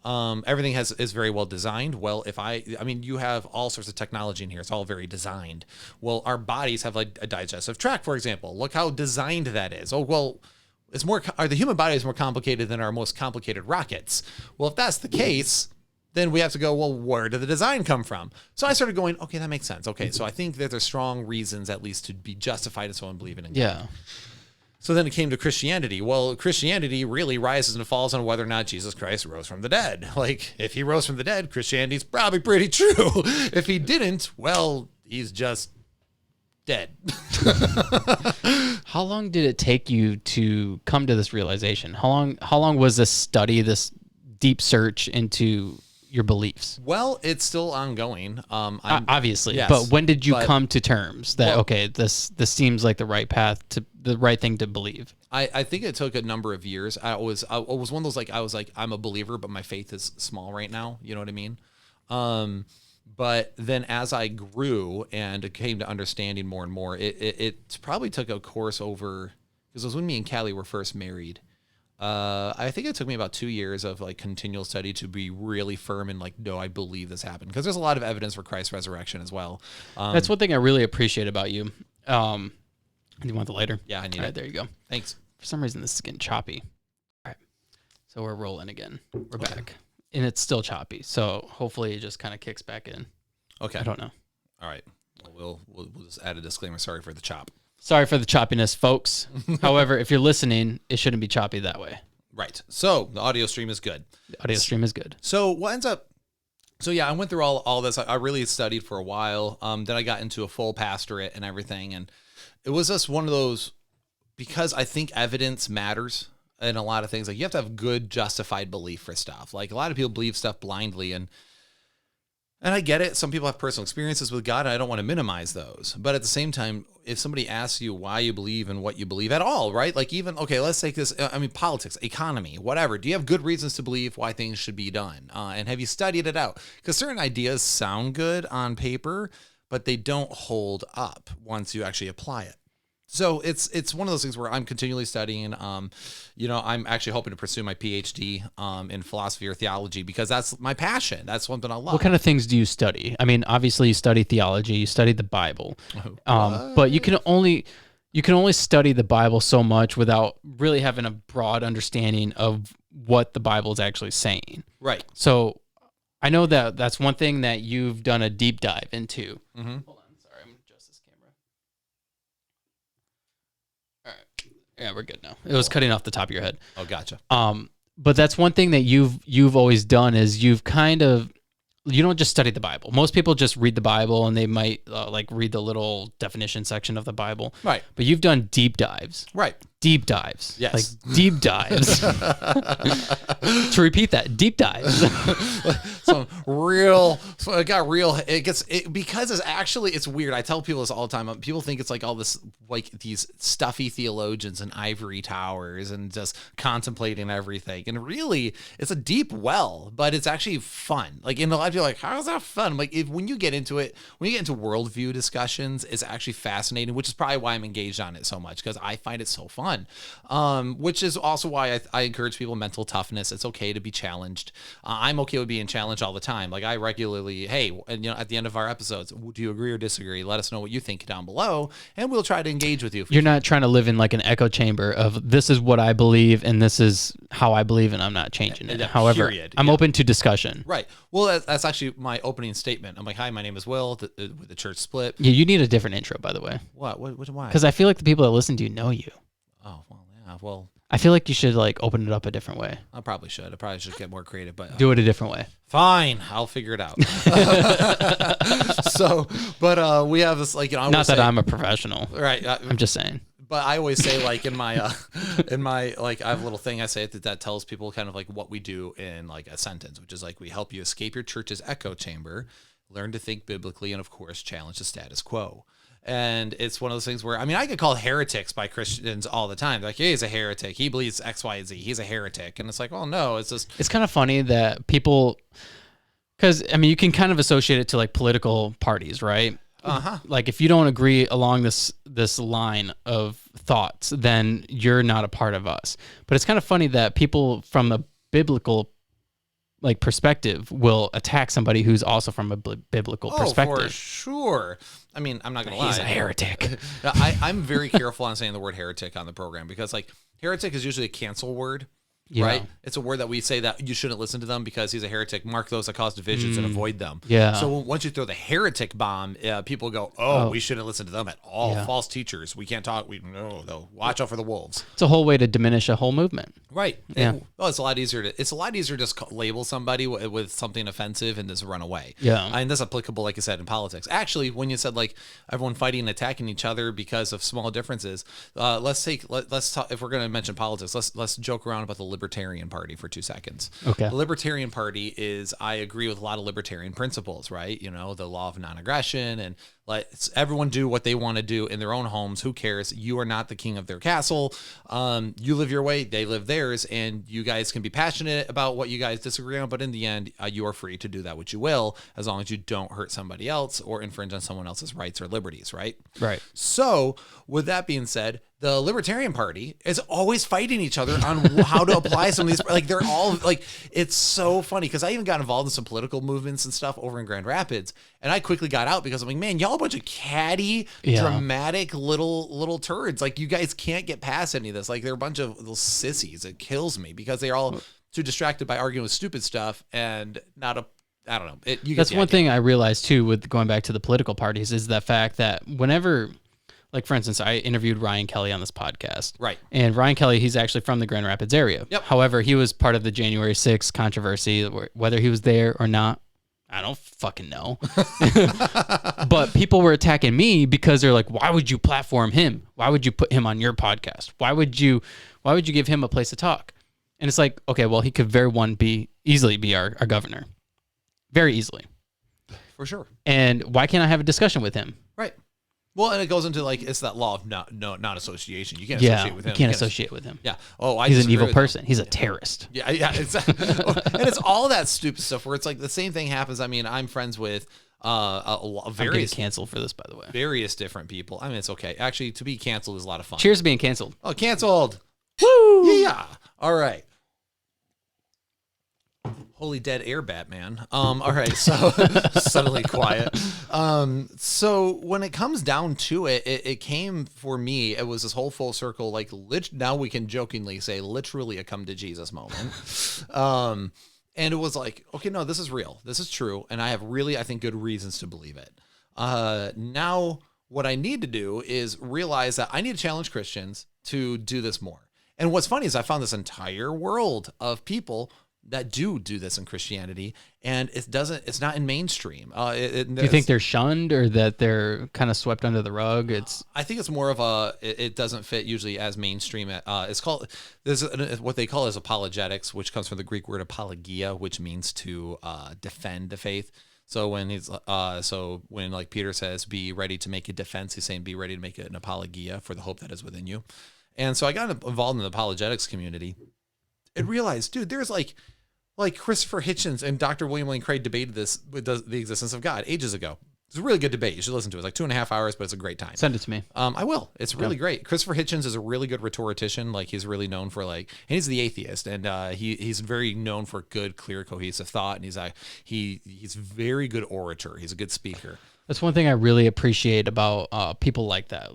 Everything is very well designed. Well, you have all sorts of technology in here. It's all very designed. Well, our bodies have like a digestive tract, for example. Look how designed that is. Oh, well, the human body is more complicated than our most complicated rockets. Well, if that's the case, then we have to go, well, where did the design come from? So I started going, okay, that makes sense. Okay, so I think that there's strong reasons at least to be justified in someone believing in God. Yeah. So then it came to Christianity. Well, Christianity really rises and falls on whether or not Jesus Christ rose from the dead. Like, if he rose from the dead, Christianity's probably pretty true. If he didn't, well, he's just dead. How long did it take you to come to this realization? How long was this study, this deep search into your beliefs? Well, it's still ongoing. Obviously, yes, but when did you but- come to terms that okay, this seems like the right path to the right thing to believe? I think it took a number of years. I was one of those I was like, I'm a believer, but my faith is small right now. You know what I mean? But then as I grew and came to understanding more and more, it probably took a course over, because it was when me and Callie were first married. I think it took me about 2 years of like continual study to be really firm and like, no, I believe this happened, because there's a lot of evidence for Christ's resurrection as well. That's one thing I really appreciate about you. Do you want the lighter? Yeah, I need All it. right, there you go. Thanks. For some reason, this is getting choppy. All right, so we're rolling again. We're back, and it's still choppy. So hopefully, it just kind of kicks back in. Okay. I don't know. All right. Well, we'll just add a disclaimer. Sorry for the chop. Sorry for the choppiness, folks. However, if you're listening, it shouldn't be choppy that way. Right. So the audio stream is good. The audio stream is good. So what ends up? So yeah, I went through all this. I really studied for a while. Then I got into a full pastorate and everything, and it was just one of those, because I think evidence matters in a lot of things. Like, you have to have good justified belief for stuff. Like, a lot of people believe stuff blindly, and I get it. Some people have personal experiences with God, and I don't want to minimize those. But at the same time, if somebody asks you why you believe and what you believe at all, right? Like, even, okay, let's take this, politics, economy, whatever. Do you have good reasons to believe why things should be done? And have you studied it out? Because certain ideas sound good on paper, but they don't hold up once you actually apply it. So it's one of those things where I'm continually studying. I'm actually hoping to pursue my PhD in philosophy or theology, because that's my passion. That's something I love. What kind of things do you study? I mean, obviously you study theology, you study the Bible, but you can only study the Bible so much without really having a broad understanding of what the Bible is actually saying. Right. So I know that that's one thing that you've done a deep dive into. Mm-hmm. Hold on, sorry, I'm gonna adjust this camera. All right, yeah, we're good now. It was cutting off the top of your head. Oh, gotcha. But that's one thing that you've always done is you don't just study the Bible. Most people just read the Bible and they might read the little definition section of the Bible. Right. But you've done deep dives. Right. Deep dives. Yes. Like deep dives. To repeat that, deep dives. Because it's weird. I tell people this all the time. People think it's like all this, like these stuffy theologians in ivory towers and just contemplating everything. And really, it's a deep well, but it's actually fun. Like, in a lot of people are like, how is that fun? Like, when you get into it, when you get into worldview discussions, it's actually fascinating, which is probably why I'm engaged on it so much, because I find it so fun. Which is also why I encourage people mental toughness. It's okay to be challenged. I'm okay with being challenged all the time. Like, I regularly, at the end of our episodes, do you agree or disagree? Let us know what you think down below, and we'll try to engage with you. You're not trying to live in like an echo chamber of this is what I believe and this is how I believe and I'm not changing it. However, I'm open to discussion. Right. Well, that's actually my opening statement. I'm like, hi, my name is Will. The church split. Yeah, you need a different intro, by the way. What? Why? Because I feel like the people that listen to you know you. Oh, well, yeah. Well, I feel like you should open it up a different way. I probably should get more creative, but do it a different way. Fine, I'll figure it out. We have this, not that I'm a professional, right? I'm just saying. But I always say, in my I have a little thing I say that tells people kind of like what we do in like a sentence, which is like, we help you escape your church's echo chamber, learn to think biblically, and of course, challenge the status quo. And it's one of those things where, I get called heretics by Christians all the time. They're like, hey, he's a heretic. He believes X, Y, and Z. He's a heretic. And it's like, oh, no, it's just... It's kind of funny that people... Because, you can kind of associate it to, like, political parties, right? Uh-huh. Like, if you don't agree along this line of thoughts, then you're not a part of us. But it's kind of funny that people from a biblical perspective will attack somebody who's also from a biblical perspective. Oh, for sure. I'm not going to lie. He's a heretic. I'm very careful on saying the word heretic on the program, because heretic is usually a cancel word. Yeah. Right? It's a word that we say that you shouldn't listen to them because he's a heretic. Mark those that cause divisions and avoid them. Yeah. So once you throw the heretic bomb, people go, we shouldn't listen to them at all. Yeah. False teachers. We can't talk. They'll watch out for the wolves. It's a whole way to diminish a whole movement. Right. Yeah. It's a lot easier to just label somebody with something offensive and just run away. Yeah. And that's applicable, like I said, in politics. Actually, when you said everyone fighting and attacking each other because of small differences, let's talk, if we're going to mention politics, let's joke around about the Libertarian Party for 2 seconds. Okay. The Libertarian Party is, I agree with a lot of libertarian principles, right? The law of non-aggression and let everyone do what they want to do in their own homes. Who cares? You are not the king of their castle. You live your way, they live theirs, and you guys can be passionate about what you guys disagree on, but in the end, you are free to do that which you will, as long as you don't hurt somebody else or infringe on someone else's rights or liberties, right? Right. So, with that being said, the Libertarian Party is always fighting each other on how to apply some of these. Like, they're all like, it's so funny because I even got involved in some political movements and stuff over in Grand Rapids, and I quickly got out because I'm like, man, y'all a bunch of catty, dramatic little turds. Like, you guys can't get past any of this. Like, they're a bunch of little sissies. It kills me because they're all too distracted by arguing with stupid stuff and not a. I don't know. That's one thing I realized too with going back to the political parties is the fact that whenever. Like, for instance, I interviewed Ryan Kelly on this podcast. Right. And Ryan Kelly, he's actually from the Grand Rapids area. Yep. However, he was part of the January 6th controversy. Whether he was there or not, I don't fucking know. But people were attacking me because they're like, why would you platform him? Why would you put him on your podcast? Why would you give him a place to talk? And it's like, okay, well, he could easily be our governor. Very easily. For sure. And why can't I have a discussion with him? Right. Well, and it goes into like, it's that law of non-association. You can't associate with him. You can't associate with him. Yeah. He's an evil person. He's a terrorist. Yeah. Exactly. And it's all that stupid stuff where it's like the same thing happens. I mean, I'm friends with I'm getting canceled for this, by the way. Various different people. I mean, it's okay. Actually, to be canceled is a lot of fun. Cheers to being canceled. Oh, canceled. Woo! Yeah. All right. Holy dead air, Batman. All right, so suddenly quiet. So when it comes down to it, it came for me. It was this whole full circle, like now we can jokingly say literally a come to Jesus moment. And it was like, okay, no, this is real. This is true. And I have really, I think, good reasons to believe it. Now what I need to do is realize that I need to challenge Christians to do this more. And what's funny is I found this entire world of people that do this in Christianity, and it's not in mainstream. Do you think they're shunned or that they're kind of swept under the rug? I think it's more of it doesn't fit usually as mainstream. There's what they call as apologetics, which comes from the Greek word apologia, which means to defend the faith. So when when like Peter says, be ready to make a defense, he's saying be ready to make an apologia for the hope that is within you. And so I got involved in the apologetics community and realized, dude, there's like Christopher Hitchens and Dr. William Lane Craig debated this with the existence of God ages ago. It's a really good debate. You should listen to it. It's like 2.5 hours, but it's a great time. Send it to me. I will. It's really great. Christopher Hitchens is a really good rhetorician. Like, he's really known for and he's the atheist, and he's very known for good, clear, cohesive thought. And he's very good orator. He's a good speaker. That's one thing I really appreciate about people like that,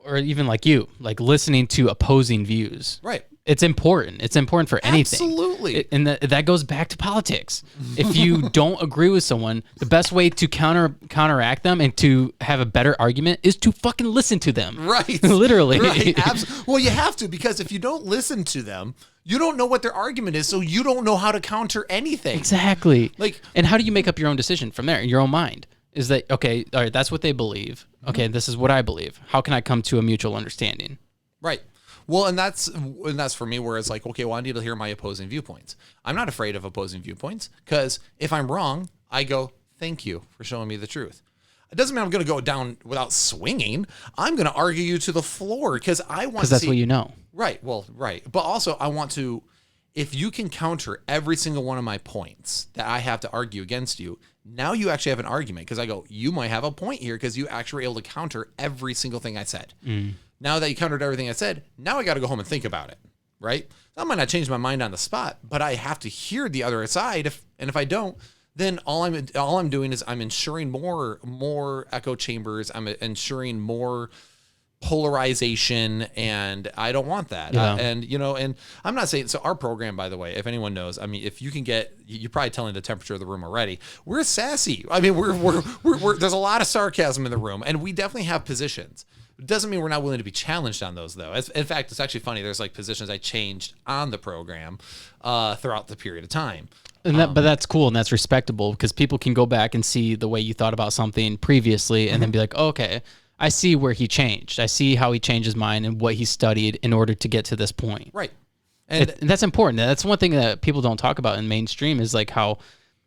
or even like you, like listening to opposing views. Right. It's important. It's important for anything. Absolutely. And that goes back to politics. If you don't agree with someone, the best way to counteract them and to have a better argument is to fucking listen to them. Right. Literally. Right. Well, you have to, because if you don't listen to them, you don't know what their argument is, so you don't know how to counter anything. Exactly. And how do you make up your own decision from there in your own mind? Is that, okay, all right, that's what they believe. Okay, this is what I believe. How can I come to a mutual understanding? Right. Well, and that's for me where it's like, okay, well, I need to hear my opposing viewpoints. I'm not afraid of opposing viewpoints, because if I'm wrong, I go, thank you for showing me the truth. It doesn't mean I'm going to go down without swinging. I'm going to argue you to the floor because I want to see. Because that's what you know. Right. Well, right. But also I want to, if you can counter every single one of my points that I have to argue against you, now you actually have an argument, because I go, you might have a point here because you actually were able to counter every single thing I said. Now that you countered everything I said, now I got to go home and think about it, right? I might not change my mind on the spot, but I have to hear the other side. If I don't, then all I'm doing is I'm ensuring more echo chambers. I'm ensuring more polarization, and I don't want that. Yeah. And I'm not saying, so our program, by the way, if anyone knows, I mean, if you can you're probably telling the temperature of the room already. We're sassy. I mean, we're there's a lot of sarcasm in the room, and we definitely have positions. It doesn't mean we're not willing to be challenged on those, though. In fact, it's actually funny. There's like positions I changed on the program throughout the period of time. But that's cool and that's respectable, because people can go back and see the way you thought about something previously and then be like, oh, okay, I see where he changed. I see how he changed his mind and what he studied in order to get to this point. Right. And That's important. That's one thing that people don't talk about in mainstream is like how,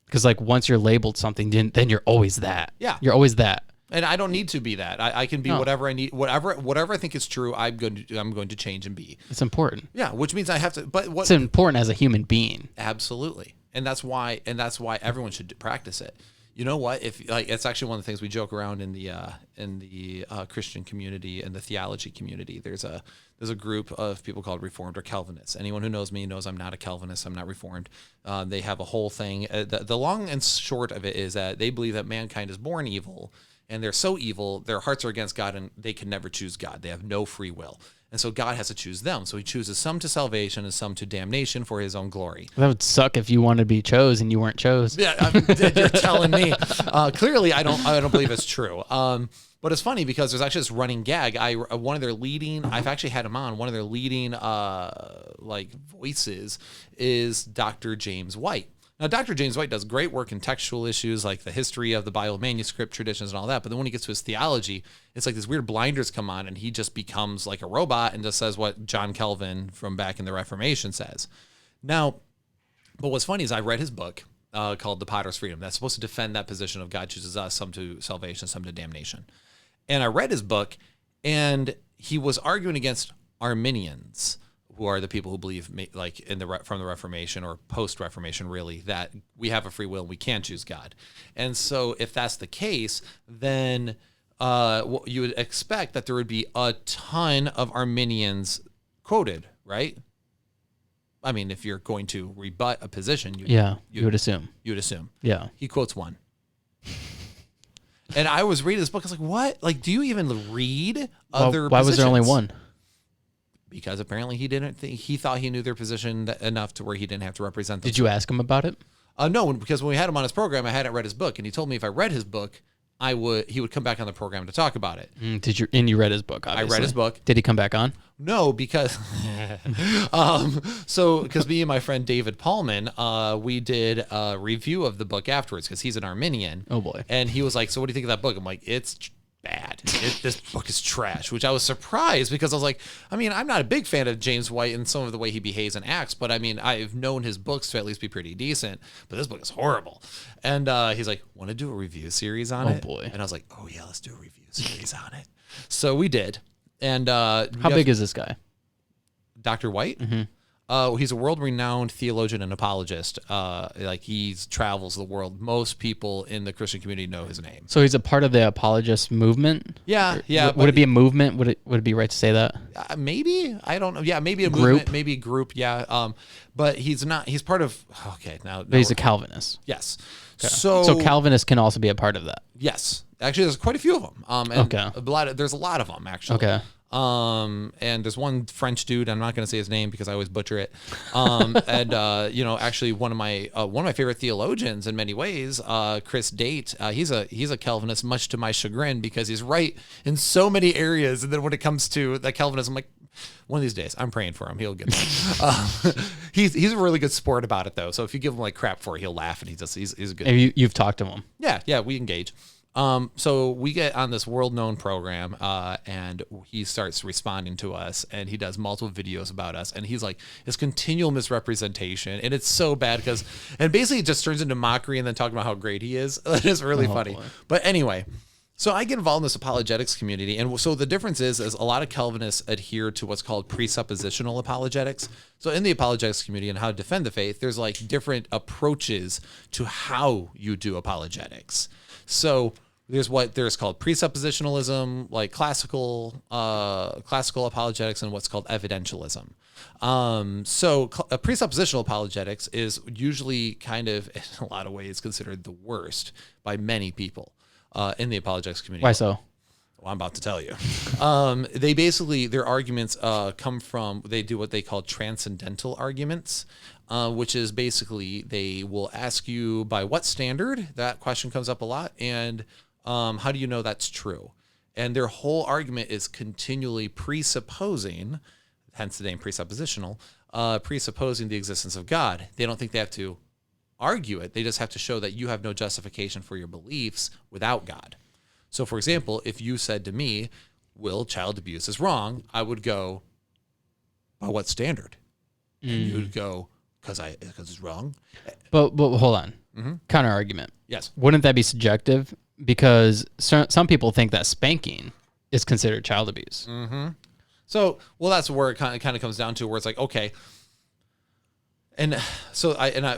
because like once you're labeled something, then you're always that. Yeah. You're always that. And I don't need to be that. I can be whatever I need, whatever I think is true. I'm going to change and be. It's important. Yeah, which means I have to. But what? It's important as a human being. Absolutely, and that's why everyone should practice it. You know what? If like, it's actually one of the things we joke around in the Christian community and the theology community. There's a group of people called Reformed or Calvinists. Anyone who knows me knows I'm not a Calvinist. I'm not Reformed. They have a whole thing. The long and short of it is that they believe that mankind is born evil. And they're so evil, their hearts are against God, and they can never choose God. They have no free will. And so God has to choose them. So he chooses some to salvation and some to damnation for his own glory. That would suck if you wanted to be chose and you weren't chose. Yeah, you're telling me. Clearly, I don't believe it's true. But it's funny because there's actually this running gag. One of their leading, I've actually had him on, one of their leading like voices is Dr. James White. Now, Dr. James White does great work in textual issues like the history of the Bible manuscript traditions and all that. But then when he gets to his theology, it's like these weird blinders come on and he just becomes like a robot and just says what John Calvin from back in the Reformation says. Now, but what's funny is I read his book called The Potter's Freedom. That's supposed to defend that position of God chooses us, some to salvation, some to damnation. And I read his book and he was arguing against Arminians, who are the people who believe, like from the Reformation or post-Reformation, really, that we have a free will and we can choose God. And so, if that's the case, then you would expect that there would be a ton of Arminians quoted, right? I mean, if you're going to rebut a position, you would assume. You would assume. Yeah. He quotes one. And I was reading this book. I was like, "What? Like, do you even read other? Why was there only one? Because apparently he thought he knew their position enough to where he didn't have to represent them. Did you ask him about it? No, because when we had him on his program, I hadn't read his book, and he told me if I read his book, he would come back on the program to talk about it. You read his book, obviously. I read his book. Did he come back on? No, because because me and my friend David Paulman, we did a review of the book afterwards because he's an Arminian. Oh boy. And he was like, "So what do you think of that book?" I'm like, "It's bad. This book is trash," which I was surprised because I was like, I mean, I'm not a big fan of James White and some of the way he behaves and acts, but I mean, I've known his books to at least be pretty decent, but this book is horrible. And he's like, "Want to do a review series on it?" Oh boy. And I was like, "Oh yeah, let's do a review series on it." So we did. And how big is this guy? Dr. White? Mm-hmm. He's a world-renowned theologian and apologist. Like he travels the world. Most people in the Christian community know his name. So he's a part of the apologist movement? Yeah, yeah. Would it be a movement? Would it be right to say that? Maybe. I don't know. Yeah, maybe a group? movement, maybe a group. Yeah. But he's not. He's part of. Okay, now. But he's a Calvinist. Yes. Okay. So Calvinists can also be a part of that. Yes, actually, there's quite a few of them. And Okay. There's a lot of them actually. Okay. And there's one French dude. I'm not going to say his name because I always butcher it. Actually, one of my favorite theologians in many ways, Chris Date. He's a Calvinist, much to my chagrin, because he's right in so many areas. And then when it comes to the Calvinism, I'm like, one of these days, I'm praying for him. He'll get there. He's a really good sport about it, though. So if you give him like crap for it, he'll laugh, and he's a good. And you've talked to him. Yeah, we engage. So we get on this world-known program, and he starts responding to us, and he does multiple videos about us, and he's like, it's continual misrepresentation, and it's so bad and basically it just turns into mockery and then talking about how great he is. It's really funny. Boy. But anyway, so I get involved in this apologetics community, and so the difference is a lot of Calvinists adhere to what's called presuppositional apologetics. So in the apologetics community and how to defend the faith, there's like different approaches to how you do apologetics. So there's called presuppositionalism, like classical apologetics, and what's called evidentialism. Presuppositional apologetics is usually kind of, in a lot of ways, considered the worst by many people in the apologetics community. Why so? Well, I'm about to tell you. Their arguments come from, they do what they call transcendental arguments, which is basically they will ask you by what standard. That question comes up a lot. And how do you know that's true? And their whole argument is continually presupposing, hence the name presuppositional, presupposing the existence of God. They don't think they have to argue it. They just have to show that you have no justification for your beliefs without God. So, for example, if you said to me, "Will, child abuse is wrong," I would go, "By what standard?" And you'd go, because it's wrong. But hold on. Counter argument. Yes. Wouldn't that be subjective? Because some people think that spanking is considered child abuse. So, well, that's where it kind of comes down to, where it's like, okay. And so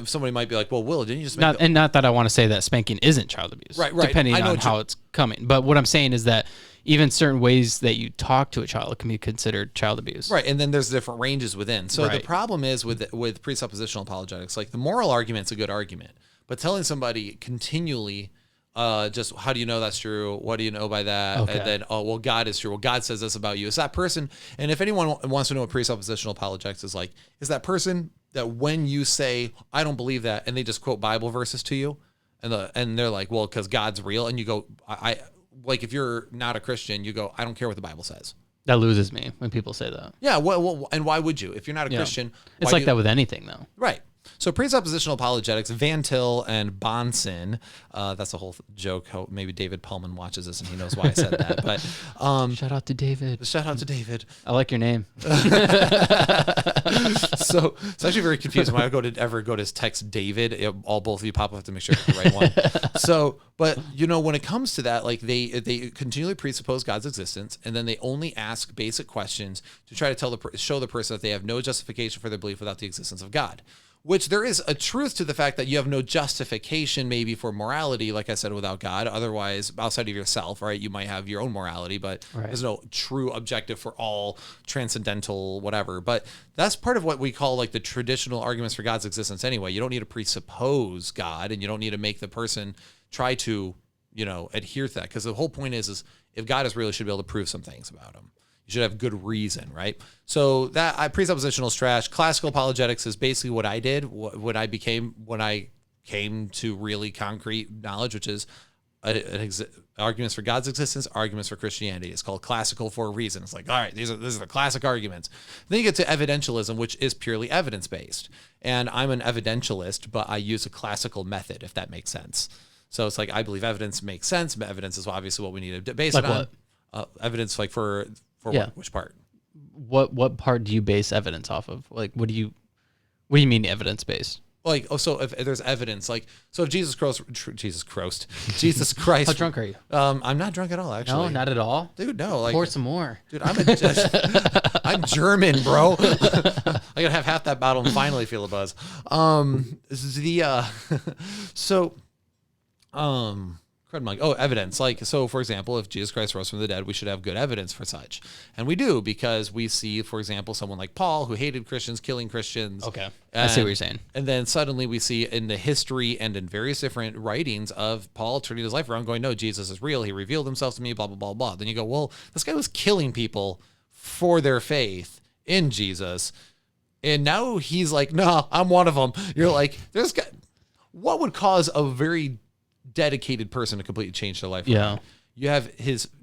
somebody might be like, well, Will, didn't you just make not that I want to say that spanking isn't child abuse, right? Depending on how it's coming. But what I'm saying is that even certain ways that you talk to a child can be considered child abuse, right? And then there's different ranges within. So the problem is with presuppositional apologetics, like the moral argument's a good argument, but telling somebody continually, just how do you know that's true? What do you know by that? Okay. And then, oh, well, God is true. Well, God says this about you. It's that person. And if anyone wants to know what presuppositional apologetics is like, is that person that when you say, I don't believe that, and they just quote Bible verses to you, and they're like, well, because God's real, and you go, I like, if you're not a Christian, you go, I don't care what the Bible says. That loses me when people say that. Yeah, well, and why would you? If you're not a Christian, it's like that with anything, though. Right. So presuppositional apologetics, Van Til and Bonson, that's a whole joke. How maybe David Pullman watches this and he knows why I said that. But shout out to David. Shout out to David. I like your name. So it's actually very confusing when I ever go to text David. Both of you pop up to make sure I get the right one. So, but when it comes to that, like they continually presuppose God's existence, and then they only ask basic questions to try to show the person that they have no justification for their belief without the existence of God. Which there is a truth to the fact that you have no justification maybe for morality, like I said, without God. Otherwise, outside of yourself, right, you might have your own morality, but there's no true objective for all transcendental whatever. But that's part of what we call like the traditional arguments for God's existence anyway. You don't need to presuppose God, and you don't need to make the person try to, adhere to that. Because the whole point is if God is real, you should be able to prove some things about him. You should have good reason, right? So that presuppositional is trash. Classical apologetics is basically what I did when I came to really concrete knowledge, which is arguments for God's existence, arguments for Christianity. It's called classical for a reason. It's like, all right, these are the classic arguments. Then you get to evidentialism, which is purely evidence-based. And I'm an evidentialist, but I use a classical method, if that makes sense. So it's like, I believe evidence makes sense, but evidence is obviously what we need to base it on. What? Evidence like for what? Which part? What part do you base evidence off of? Like, what do you mean evidence based? Like, so if there's evidence, like, so if Jesus Christ. How drunk are you? I'm not drunk at all, actually. No, not at all. Dude, no. Like, pour some more. Dude, I'm German, bro. I gotta have half that bottle and finally feel a buzz. Evidence. Like, so for example, if Jesus Christ rose from the dead, we should have good evidence for such. And we do, because we see, for example, someone like Paul who hated Christians, killing Christians. Okay. I see what you're saying. And then suddenly we see in the history and in various different writings of Paul turning his life around, going, no, Jesus is real. He revealed himself to me, blah, blah, blah, blah. Then you go, well, this guy was killing people for their faith in Jesus. And now he's like, no, I'm one of them. You're like, what would cause a very dedicated person to completely change their life? Yeah. You have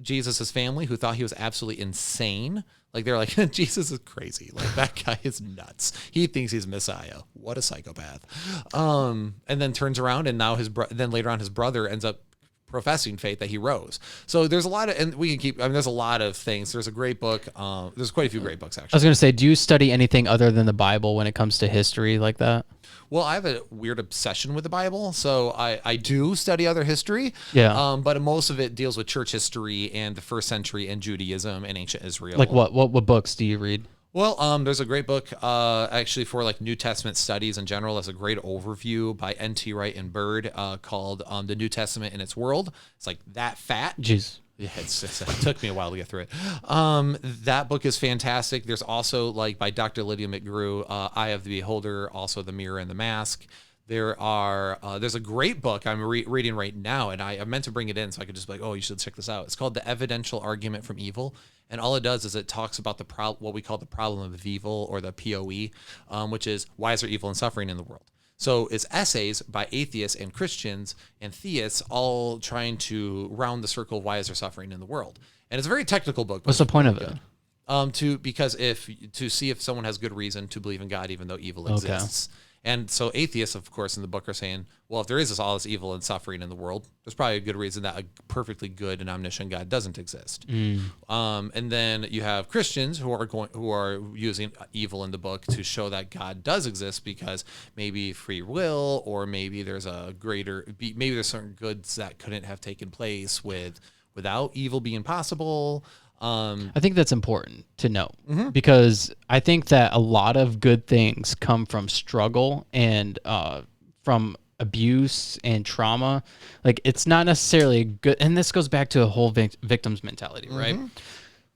Jesus's family who thought he was absolutely insane. Like, they're like, Jesus is crazy. Like, that guy is nuts. He thinks he's Messiah. What a psychopath. And then turns around, and now then later on his brother ends up professing faith that he rose. So there's a lot of, and we can keep, there's a lot of things. There's a great book. There's quite a few great books, actually. I was going to say, do you study anything other than the Bible when it comes to history like that? Well, I have a weird obsession with the Bible, so I do study other history. Yeah. But most of it deals with church history and the first century and Judaism and ancient Israel. Like what books do you read? Well, there's a great book actually for like New Testament studies in general. That's a great overview by N.T. Wright and Bird called The New Testament in Its World. It's like that fat. Jeez. Yeah, it took me a while to get through it. That book is fantastic. There's also, like, by Dr. Lydia McGrew, Eye of the Beholder, also The Mirror and the Mask. There's a great book I'm reading right now, and I meant to bring it in so I could just be like, oh, you should check this out. It's called The Evidential Argument from Evil, and all it does is it talks about what we call the problem of evil, or the POE, which is why is there evil and suffering in the world? So it's essays by atheists and Christians and theists all trying to round the circle of why is there suffering in the world. And it's a very technical book. What's the point of it? To see if someone has good reason to believe in God even though evil exists. And so atheists, of course, in the book are saying, well, if there is all this evil and suffering in the world, there's probably a good reason that a perfectly good and omniscient God doesn't exist. And then you have Christians who are using evil in the book to show that God does exist, because maybe free will, or maybe there's maybe there's certain goods that couldn't have taken place without evil being possible. I think that's important to know, because I think that a lot of good things come from struggle and from abuse and trauma. Like, it's not necessarily good. And this goes back to a whole victim's mentality, right?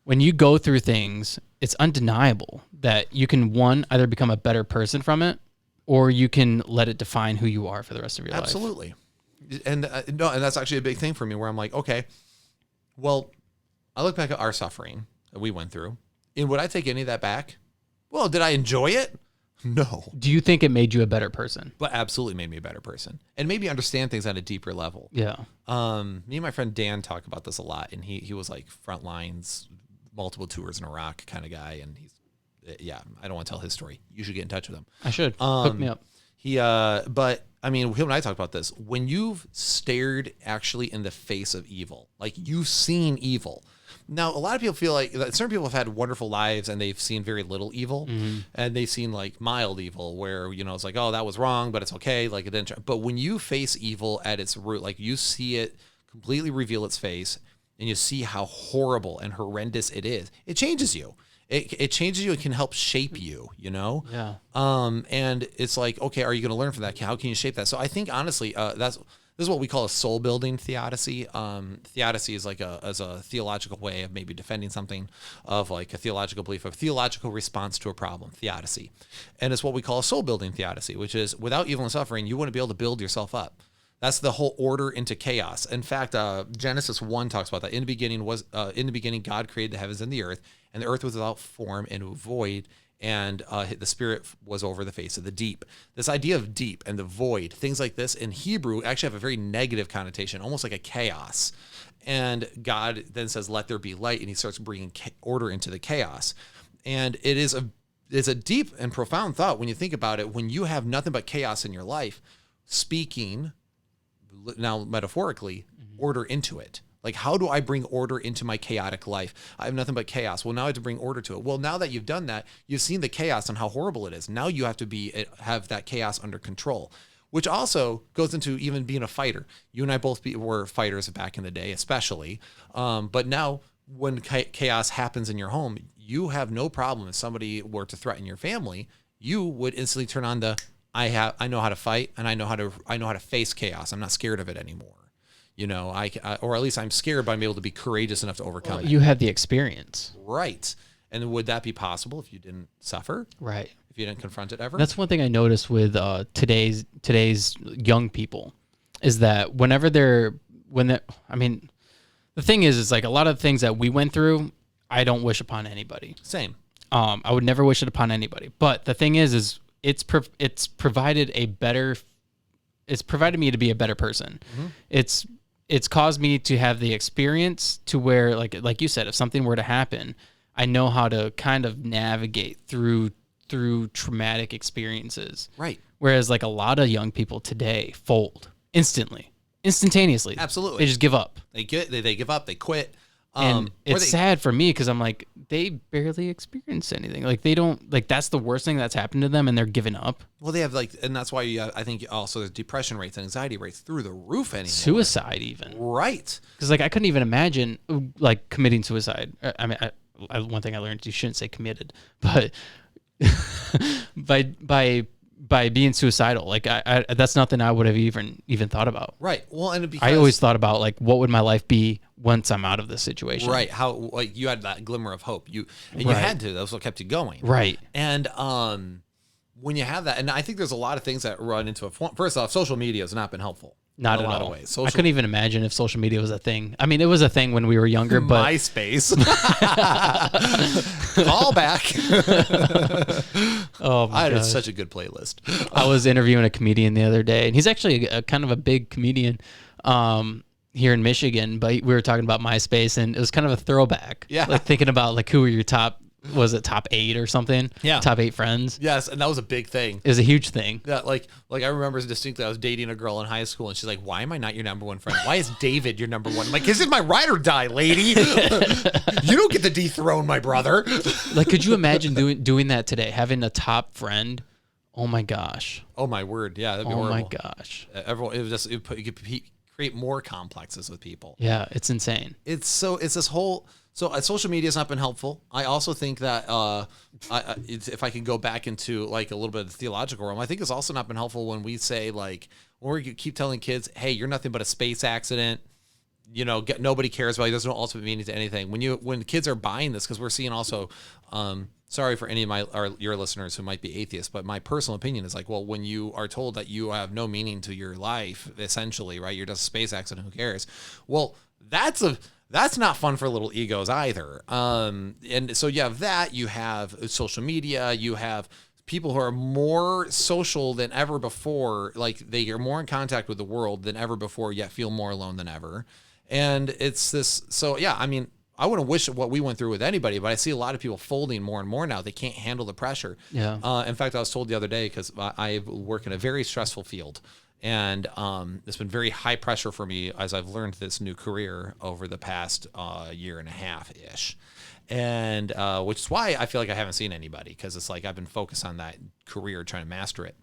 When you go through things, it's undeniable that you can, one, either become a better person from it, or you can let it define who you are for the rest of your life. Absolutely. And no, and that's actually a big thing for me, where I'm like, okay, well, I look back at our suffering that we went through, and would I take any of that back? Well, did I enjoy it? No. Do you think it made you a better person? But absolutely made me a better person, and made me understand things at a deeper level. Yeah. Me and my friend Dan talk about this a lot, and he was like front lines, multiple tours in Iraq kind of guy, and I don't want to tell his story. You should get in touch with him. I should. Hook me up. But I mean, him and I talked about this. When you've stared actually in the face of evil, like you've seen evil. Now, a lot of people feel like certain people have had wonderful lives and they've seen very little evil, and they've seen like mild evil where, it's like, oh, that was wrong, but it's okay. Like it didn't. But when you face evil at its root, like you see it completely reveal its face, and you see how horrible and horrendous it is, it changes you. It changes you. It can help shape you, Yeah. And it's like, okay, are you going to learn from that? How can you shape that? So I think honestly, this is what we call a soul building theodicy. Theodicy is like a theological way of maybe defending something, of like a theological belief, a theological response to a problem, theodicy. And it's what we call a soul building theodicy, which is without evil and suffering, you wouldn't be able to build yourself up. That's the whole order into chaos. In fact, Genesis 1 talks about that. In the beginning, God created the heavens and the earth was without form and void, and the Spirit was over the face of the deep. This idea of deep and the void, things like this in Hebrew actually have a very negative connotation, almost like a chaos. And God then says, "Let there be light," and He starts bringing order into the chaos. And it's a deep and profound thought when you think about it. When you have nothing but chaos in your life, speaking now metaphorically, order into it. Like, how do I bring order into my chaotic life? I have nothing but chaos. Well, now I have to bring order to it. Well, now that you've done that, you've seen the chaos and how horrible it is. Now you have to have that chaos under control, which also goes into even being a fighter. You and I both were fighters back in the day, especially. But now when chaos happens in your home, you have no problem. If somebody were to threaten your family, you would instantly turn on I know how to fight, and I know how to face chaos. I'm not scared of it anymore. Or at least I'm scared, but I'm able to be courageous enough to overcome it. You had the experience. Right. And would that be possible if you didn't suffer? Right. If you didn't confront it ever? That's one thing I noticed with today's young people, is that the thing is like a lot of the things that we went through, I don't wish upon anybody. Same. I would never wish it upon anybody. But the thing is it's provided me to be a better person. It's caused me to have the experience to where, like you said, if something were to happen, I know how to kind of navigate through traumatic experiences. Right. Whereas like a lot of young people today fold instantaneously. Absolutely. They just give up. They give up. They quit. And it's sad for me because I'm like, they barely experience anything. Like they don't, like that's the worst thing that's happened to them, and they're giving up. Well, they have and that's why I think also the depression rates and anxiety rates through the roof anymore. Suicide even. Right. Because like I couldn't even imagine like committing suicide. I mean, one thing I learned, you shouldn't say committed, but by being suicidal, like I that's nothing I would have even thought about. Right. Well, and because I always thought about like what would my life be once I'm out of this situation. Right. How like you had that glimmer of hope. You Right. had to. That's what kept you going. Right. And when you have that, and I think there's a lot of things that run into it. First off, social media has not been helpful. Not in at a lot all. of ways. I couldn't even imagine if social media was a thing. I mean, it was a thing when we were younger, but MySpace. Call back. Oh my I had God. such a good playlist. I was interviewing a comedian the other day, and he's actually a kind of a big comedian here in Michigan, but we were talking about MySpace, and it was kind of a throwback. Yeah. Like thinking about like who were your top was it top 8 or something? Yeah. Top 8 friends. Yes, and that was a big thing. It was a huge thing. Yeah, like I remember distinctly, I was dating a girl in high school, and she's like, "Why am I not your number one friend? Why is David your number one?" I'm like, "This is my ride or die, lady. You don't get to dethrone my brother." Like, could you imagine doing that today? Having a top friend? Oh my gosh. Oh my word, yeah, that'd be Oh horrible. my gosh. Everyone, it could create more complexes with people. Yeah, it's insane. It's this whole. So social media has not been helpful. I also think that if I can go back into like a little bit of the theological realm, I think it's also not been helpful when we say like, or you keep telling kids, "Hey, you're nothing but a space accident." You know, nobody cares about you. There's no ultimate meaning to anything. When kids are buying this, because we're seeing also, sorry for any of your listeners who might be atheists, but my personal opinion is like, well, when you are told that you have no meaning to your life, essentially, right? You're just a space accident. Who cares? Well, that's not fun for little egos either. And so you have that. You have social media. You have people who are more social than ever before. Like they are more in contact with the world than ever before, yet feel more alone than ever. And it's this. So yeah, I mean, I wouldn't wish what we went through with anybody, but I see a lot of people folding more and more now. They can't handle the pressure. Yeah. In fact, I was told the other day, because I work in a very stressful field, and it's been very high pressure for me as I've learned this new career over the past year and a half-ish. And which is why I feel like I haven't seen anybody, because it's like I've been focused on that career, trying to master it.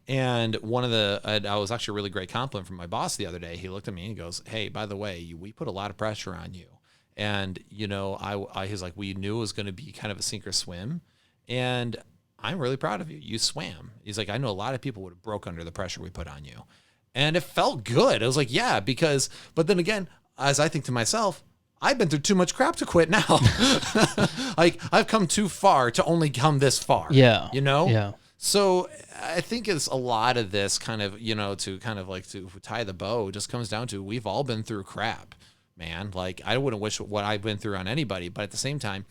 And I was actually a really great compliment from my boss the other day. He looked at me and he goes, "Hey, by the way, we put a lot of pressure on you. And, you know, he's like, we knew it was going to be kind of a sink or swim. And I'm really proud of you. You swam." He's like, "I know a lot of people would have broke under the pressure we put on you." And it felt good. I was like, yeah, but then again, as I think to myself, I've been through too much crap to quit now. Like I've come too far to only come this far. Yeah. You know? Yeah. So I think it's a lot of this kind of, you know, to kind of like to tie the bow, just comes down to we've all been through crap, man. Like I wouldn't wish what I've been through on anybody, but at the same time,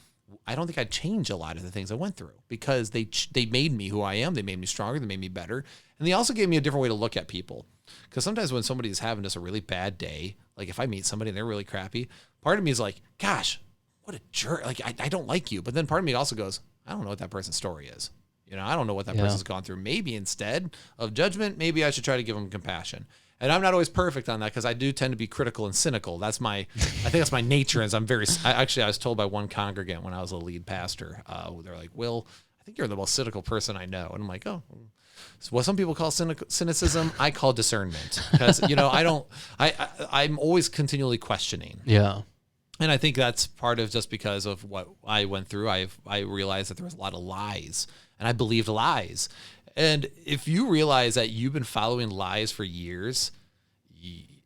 I don't think I'd change a lot of the things I went through, because they made me who I am. They made me stronger. They made me better. And they also gave me a different way to look at people. Because sometimes when somebody's having just a really bad day, like if I meet somebody and they're really crappy, part of me is like, gosh, what a jerk. Like I don't like you. But then part of me also goes, I don't know what that person's story is. You know, I don't know what that person's gone through. Maybe instead of judgment, maybe I should try to give them compassion. And I'm not always perfect on that, because I do tend to be critical and cynical. I think that's my nature. As I was told by one congregant when I was a lead pastor, they're like, "Will, I think you're the most cynical person I know." And I'm like, "Oh, so what some people call cynicism, I call discernment." Because, you know, I'm always continually questioning. Yeah. And I think that's part of just because of what I went through. I realized that there was a lot of lies, and I believed lies. And if you realize that you've been following lies for years,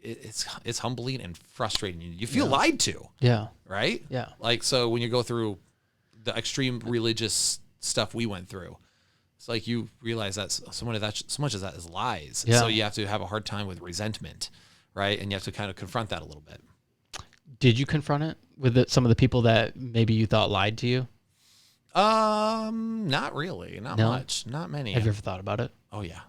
it's humbling and frustrating. You feel lied to. Yeah. Right? Yeah. Like, so when you go through the extreme religious stuff we went through, it's like you realize that so much of that is lies. Yeah. So you have to have a hard time with resentment, right? And you have to kind of confront that a little bit. Did you confront it with some of the people that maybe you thought lied to you? Not really. Not much. Not many. Have you ever thought about it? Oh yeah,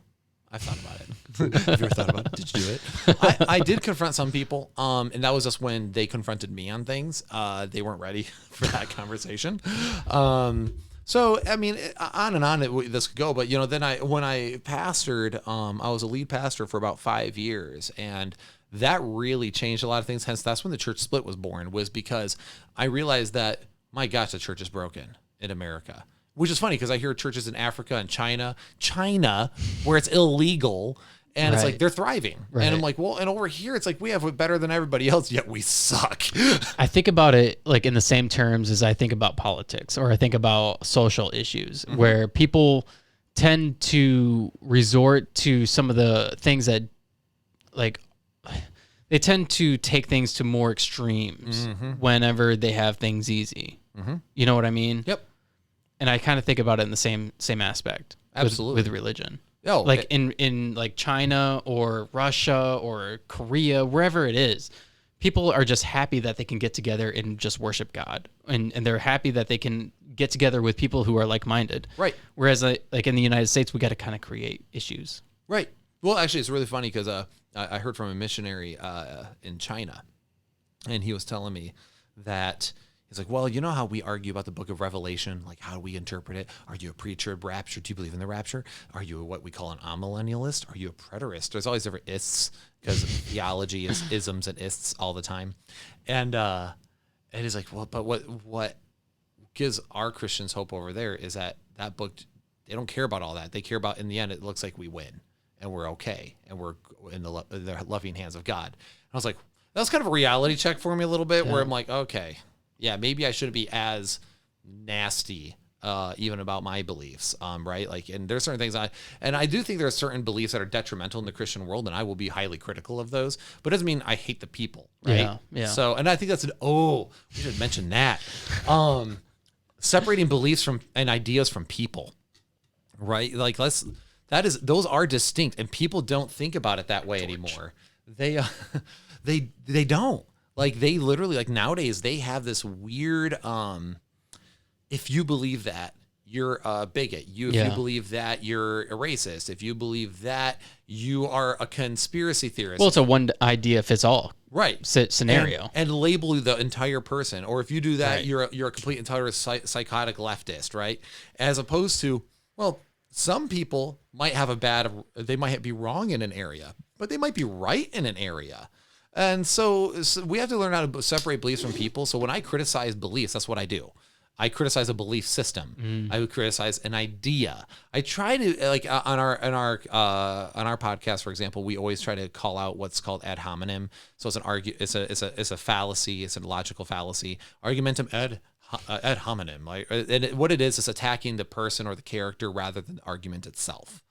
I've thought about it. Have you ever thought about it? Did you do it? I did confront some people, and that was just when they confronted me on things. They weren't ready for that conversation. So I mean, on and on this could go. But you know, then when I pastored, I was a lead pastor for about 5 years, and that really changed a lot of things. Hence, that's when the church split was born. Was because I realized that, my gosh, the church is broken in America, which is funny because I hear churches in Africa and China, where it's illegal, and it's like they're thriving. Right. And I'm like, well, and over here it's like we have it better than everybody else, yet we suck. I think about it like in the same terms as I think about politics, or I think about social issues, where people tend to resort to some of the things that, like, they tend to take things to more extremes whenever they have things easy. You know what I mean? Yep. And I kind of think about it in the same aspect. Absolutely. With religion. Oh, like in like China or Russia or Korea, wherever it is, people are just happy that they can get together and just worship God, and they're happy that they can get together with people who are like-minded. Right. Whereas like in the United States, we got to kind of create issues. Right. Well, actually, it's really funny because I heard from a missionary in China, and he was telling me that He's like, well, you know how we argue about the book of Revelation? Like, how do we interpret it? Are you a preacher of rapture? Do you believe in the rapture? Are you what we call an amillennialist? Are you a preterist? There's always different ists because theology is isms and ists all the time. And he's like, well, but what gives our Christians hope over there is that book, they don't care about all that. They care about, in the end, it looks like we win and we're okay and we're in the loving hands of God. And I was like, that was kind of a reality check for me a little bit, where I'm like, okay, yeah, maybe I shouldn't be as nasty even about my beliefs, right? Like, and there's certain things I do think there are certain beliefs that are detrimental in the Christian world, and I will be highly critical of those, but it doesn't mean I hate the people, right? Yeah. So, and I think that's we should mention that. Separating beliefs and ideas from people, right? Like, those are distinct, and people don't think about it that way anymore. They don't. Like, they literally, like, nowadays they have this weird, if you believe that, you're a bigot. If you believe that, you're a racist. If you believe that, you are a conspiracy theorist. Well, it's a one idea fits all scenario. And label the entire person. Or if you do that, Right. you're a complete and total psychotic leftist, right? As opposed to, well, some people might have they might be wrong in an area, but they might be right in an area. And so we have to learn how to separate beliefs from people. So when I criticize beliefs, that's what I do. I criticize a belief system. I would criticize an idea. I try to, like, on our podcast, for example, we always try to call out what's called ad hominem. So it's a fallacy. It's a logical fallacy. Argumentum ad hominem. Like, and what it is attacking the person or the character rather than the argument itself.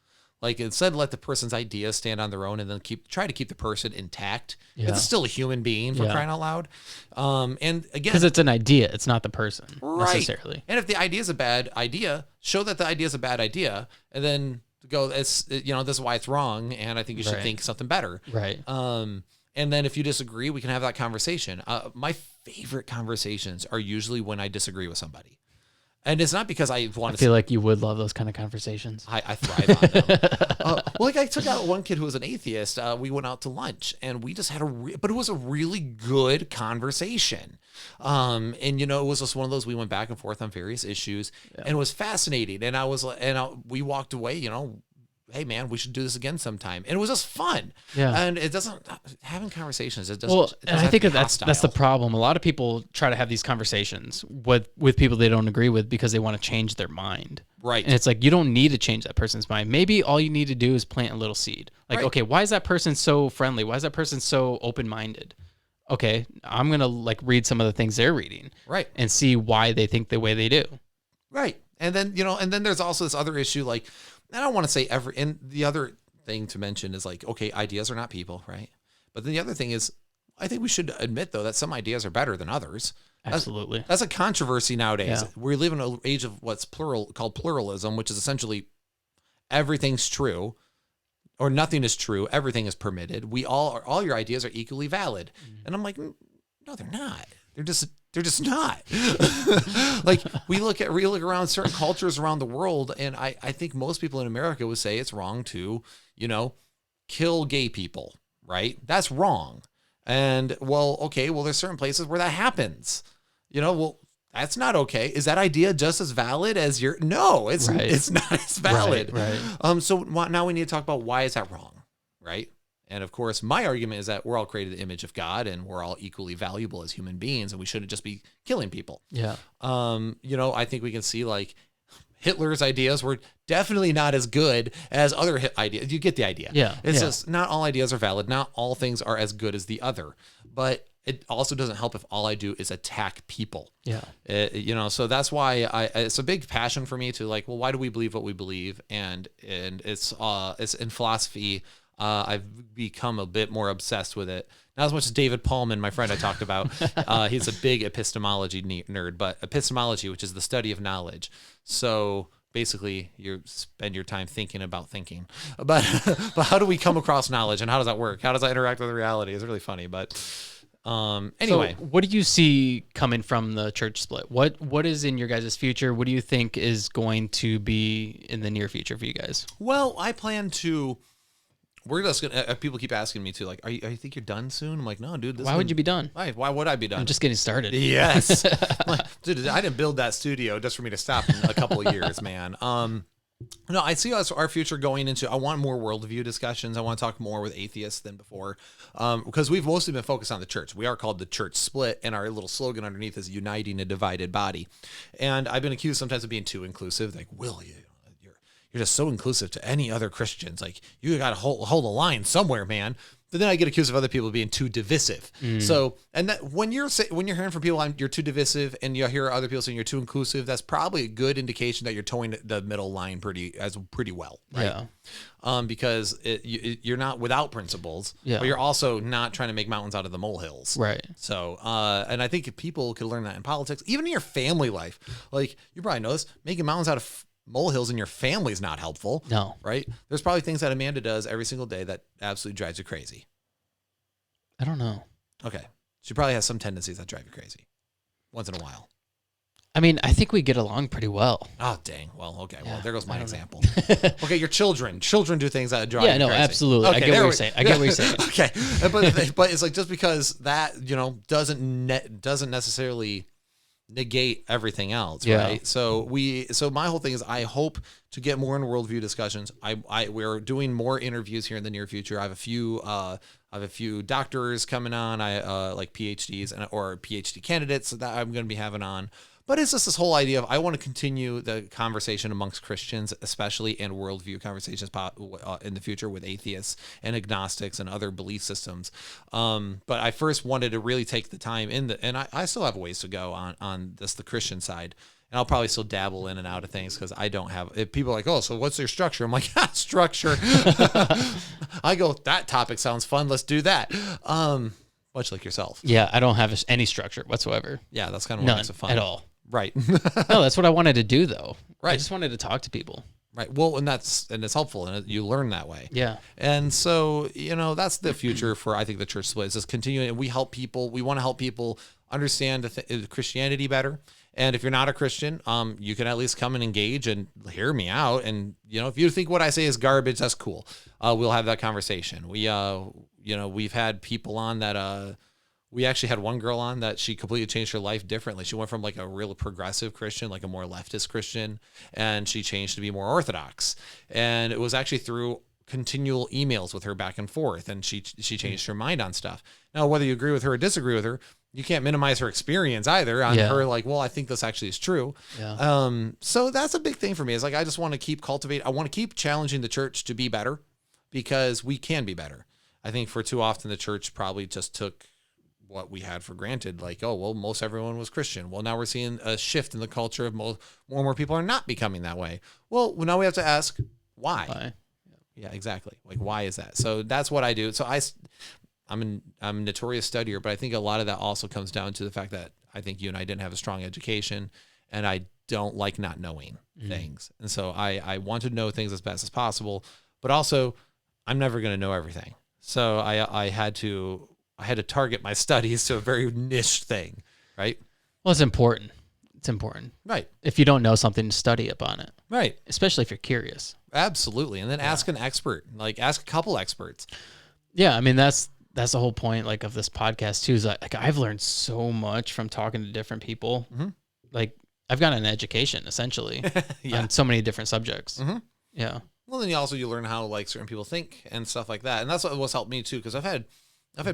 Like, instead, let the person's ideas stand on their own, and then try to keep the person intact. Yeah. It's still a human being, for crying out loud. And again, because it's an idea, it's not the person necessarily. And if the idea is a bad idea, show that the idea is a bad idea, and then go, this is why it's wrong, and I think you should think something better. Right. And then if you disagree, we can have that conversation. My favorite conversations are usually when I disagree with somebody. And it's not because I want to... I feel like you would love those kind of conversations. I thrive on them. Well, like, I took out one kid who was an atheist. We went out to lunch, and we just had but it was a really good conversation. And, it was just one of those, we went back and forth on various issues, and it was fascinating. And we walked away, hey man, we should do this again sometime. And it was just fun. Yeah. And it doesn't, having conversations, it doesn't. Well, and I think that's the problem. A lot of people try to have these conversations with people they don't agree with because they want to change their mind. Right. And it's like, you don't need to change that person's mind. Maybe all you need to do is plant a little seed. Like, okay, why is that person so friendly? Why is that person so open-minded? Okay, I'm going to read some of the things they're reading. Right. And see why they think the way they do. Right. And then, and then there's also this other issue, like, I don't want to say and the other thing to mention is, like, okay, ideas are not people, right? But then the other thing is, I think we should admit, though, that some ideas are better than others. Absolutely. That's a controversy nowadays. Yeah. We live in an age of what's called pluralism, which is essentially everything's true or nothing is true. Everything is permitted. All your ideas are equally valid. Mm-hmm. And I'm like, no, they're not. They're just not. Like, we look around certain cultures around the world, and I think most people in America would say it's wrong to, kill gay people, right? That's wrong. And, there's certain places where that happens. That's not okay. Is that idea just as valid as your... No, it's not as valid. Right. So now we need to talk about, why is that wrong, right? And of course, my argument is that we're all created in the image of God, and we're all equally valuable as human beings, and we shouldn't just be killing people. Yeah. I think we can see, like, Hitler's ideas were definitely not as good as other ideas. You get the idea. Yeah. It's just, not all ideas are valid. Not all things are as good as the other. But it also doesn't help if all I do is attack people. Yeah. So that's why it's a big passion for me to, like, well, why do we believe what we believe? And it's in philosophy. I've become a bit more obsessed with it. Not as much as David Paulman, my friend I talked about. He's a big epistemology nerd, but epistemology, which is the study of knowledge. So basically, you spend your time thinking about thinking. But how do we come across knowledge, and how does that work? How does that interact with reality? It's really funny. But anyway. So what do you see coming from the church split? What is in your guys' future? What do you think is going to be in the near future for you guys? Well, I plan to... we're just gonna. People keep asking me too, like, are you think you're done soon? I'm like, no, dude. Why would you be done? Why would I be done? I'm just getting started. Yes, like, dude. I didn't build that studio just for me to stop in a couple of years, man. No, I see us our future going into. I want more worldview discussions. I want to talk more with atheists than before, because we've mostly been focused on the church. We are called the Church Split, and our little slogan underneath is "Uniting a Divided Body." And I've been accused sometimes of being too inclusive. Like, Will, you're just so inclusive to any other Christians. Like, you got to hold a line somewhere, man. But then I get accused of other people being too divisive. So, and that when you're hearing from people, you're too divisive, and you hear other people saying you're too inclusive, that's probably a good indication that you're towing the middle line pretty well, right? Yeah. Because you're not without principles, but you're also not trying to make mountains out of the molehills, right? So, and I think people could learn that in politics, even in your family life. Like, you probably know this, making mountains out of molehills in your family is not helpful. No. Right? There's probably things that Amanda does every single day that absolutely drives you crazy. I don't know. Okay. She probably has some tendencies that drive you crazy once in a while. I mean, I think we get along pretty well. Oh, dang. Well, okay. Yeah, well, there goes my example. Okay, your children. Children do things that drive you crazy. Absolutely. Okay, I get what you're saying. Okay. But it's like, just because that, doesn't necessarily negate everything else, right? So my whole thing is, I hope to get more in worldview discussions. We're doing more interviews here in the near future. I have a few doctors coming on. I like PhDs or PhD candidates that I'm going to be having on. But it's just this whole idea of, I want to continue the conversation amongst Christians, especially, and worldview conversations in the future with atheists and agnostics and other belief systems. But I first wanted to really take the time and I still have a ways to go on the Christian side. And I'll probably still dabble in and out of things, because I don't have. If people are like, oh, so what's your structure? I'm like, structure. I go, that topic sounds fun. Let's do that. Much like yourself. Yeah, I don't have any structure whatsoever. Yeah, that's kind of what makes it fun. At all. Right. No, that's what I wanted to do, though. Right. I just wanted to talk to people. Right. Well, and it's helpful, and you learn that way. Yeah. And so, that's the future for, I think, the Church Split, is just continuing. And we help people. We want to help people understand Christianity better. And if you're not a Christian, you can at least come and engage and hear me out. And, if you think what I say is garbage, that's cool. We'll have that conversation. We've had people on that, we actually had one girl on that she completely changed her life differently. She went from like a real progressive Christian, like a more leftist Christian, and she changed to be more Orthodox. And it was actually through continual emails with her back and forth, and she changed her mind on stuff. Now, whether you agree with her or disagree with her, you can't minimize her experience either on her, like, well, I think this actually is true. Yeah. So that's a big thing for me. Is like, I just want to keep cultivating. I want to keep challenging the church to be better, because we can be better. I think for too often the church probably just took what we had for granted. Like, oh, well, most everyone was Christian. Well, now we're seeing a shift in the culture of more and more people are not becoming that way. Well, now we have to ask why. Yeah, exactly. Like, why is that? So that's what I do. So I'm a notorious studier, but I think a lot of that also comes down to the fact that I think you and I didn't have a strong education, and I don't like not knowing things. And so I want to know things as best as possible, but also I'm never going to know everything. So I had to target my studies to a very niche thing, right? Well, it's important. It's important. Right. If you don't know something, study up on it. Right. Especially if you're curious. Absolutely. And then ask an expert, like ask a couple experts. Yeah. I mean, that's the whole point, like, of this podcast too, is like I've learned so much from talking to different people. Mm-hmm. Like, I've gotten an education essentially on so many different subjects. Mm-hmm. Yeah. Well, then you learn how, like, certain people think and stuff like that. And that's what's helped me too. Cause I've had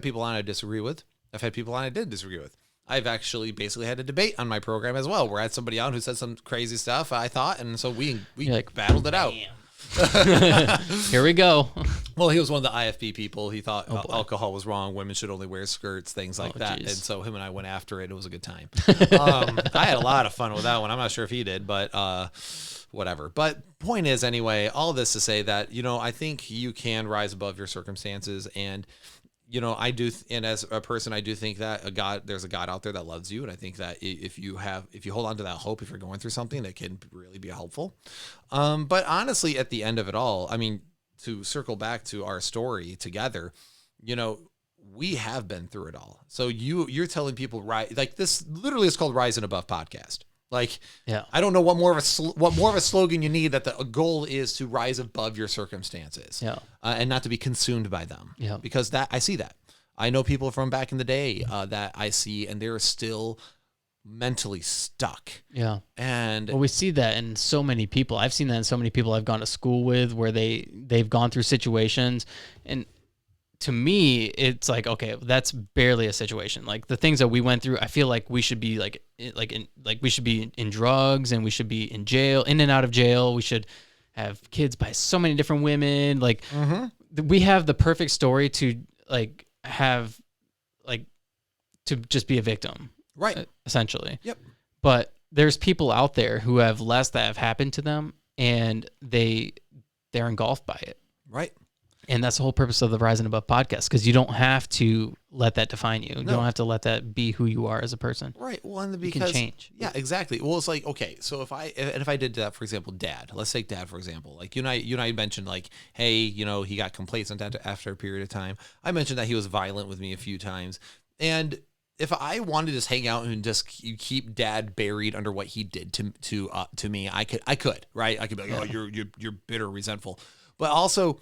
people on I disagree with. I've had people on I did disagree with. I've actually basically had a debate on my program as well, where I had somebody on who said some crazy stuff, I thought, and so we like, battled it out. Here we go. Well, he was one of the IFB people. He thought alcohol was wrong. Women should only wear skirts, things like that. Geez. And so him and I went after it. It was a good time. I had a lot of fun with that one. I'm not sure if he did, but whatever. But point is, anyway, all this to say that, I think you can rise above your circumstances. And, I do. And as a person, I do think that there's a God out there that loves you. And I think that if you hold on to that hope, if you're going through something, that can really be helpful. But honestly, at the end of it all, I mean, to circle back to our story together, we have been through it all. So you're telling people, right? Like, this literally is called Rising Above Podcast, Like, Yeah. I don't know what more of a slogan you need, that the goal is to rise above your circumstances, Yeah. and not to be consumed by them. Yeah. Because I see that. I know people from back in the day that I see, and they're still mentally stuck. Yeah. And Well, we see that in so many people. I've seen that in so many people I've gone to school with, where they've gone through situations, and to me, it's like, okay, that's barely a situation. Like the things that we went through, I feel like we should be we should be in drugs, and we should be in jail, in and out of jail. We should have kids by so many different women. Like we have the perfect story to to just be a victim, right, essentially. Yep. But there's people out there who have less that have happened to them, and they're engulfed by it. Right. And that's the whole purpose of the Rising Above podcast, because you don't have to let that define you. You don't have to let that be who you are as a person. Right. Well, and because you can change. Yeah, exactly. Well, it's like, okay, so if I did that, for example, Dad. Let's take Dad for example. Like you and I mentioned, like, hey, he got complacent after a period of time. I mentioned that he was violent with me a few times, and if I wanted to just hang out and just keep Dad buried under what he did to me, I could, right? I could be like, oh, you're bitter, resentful, but also,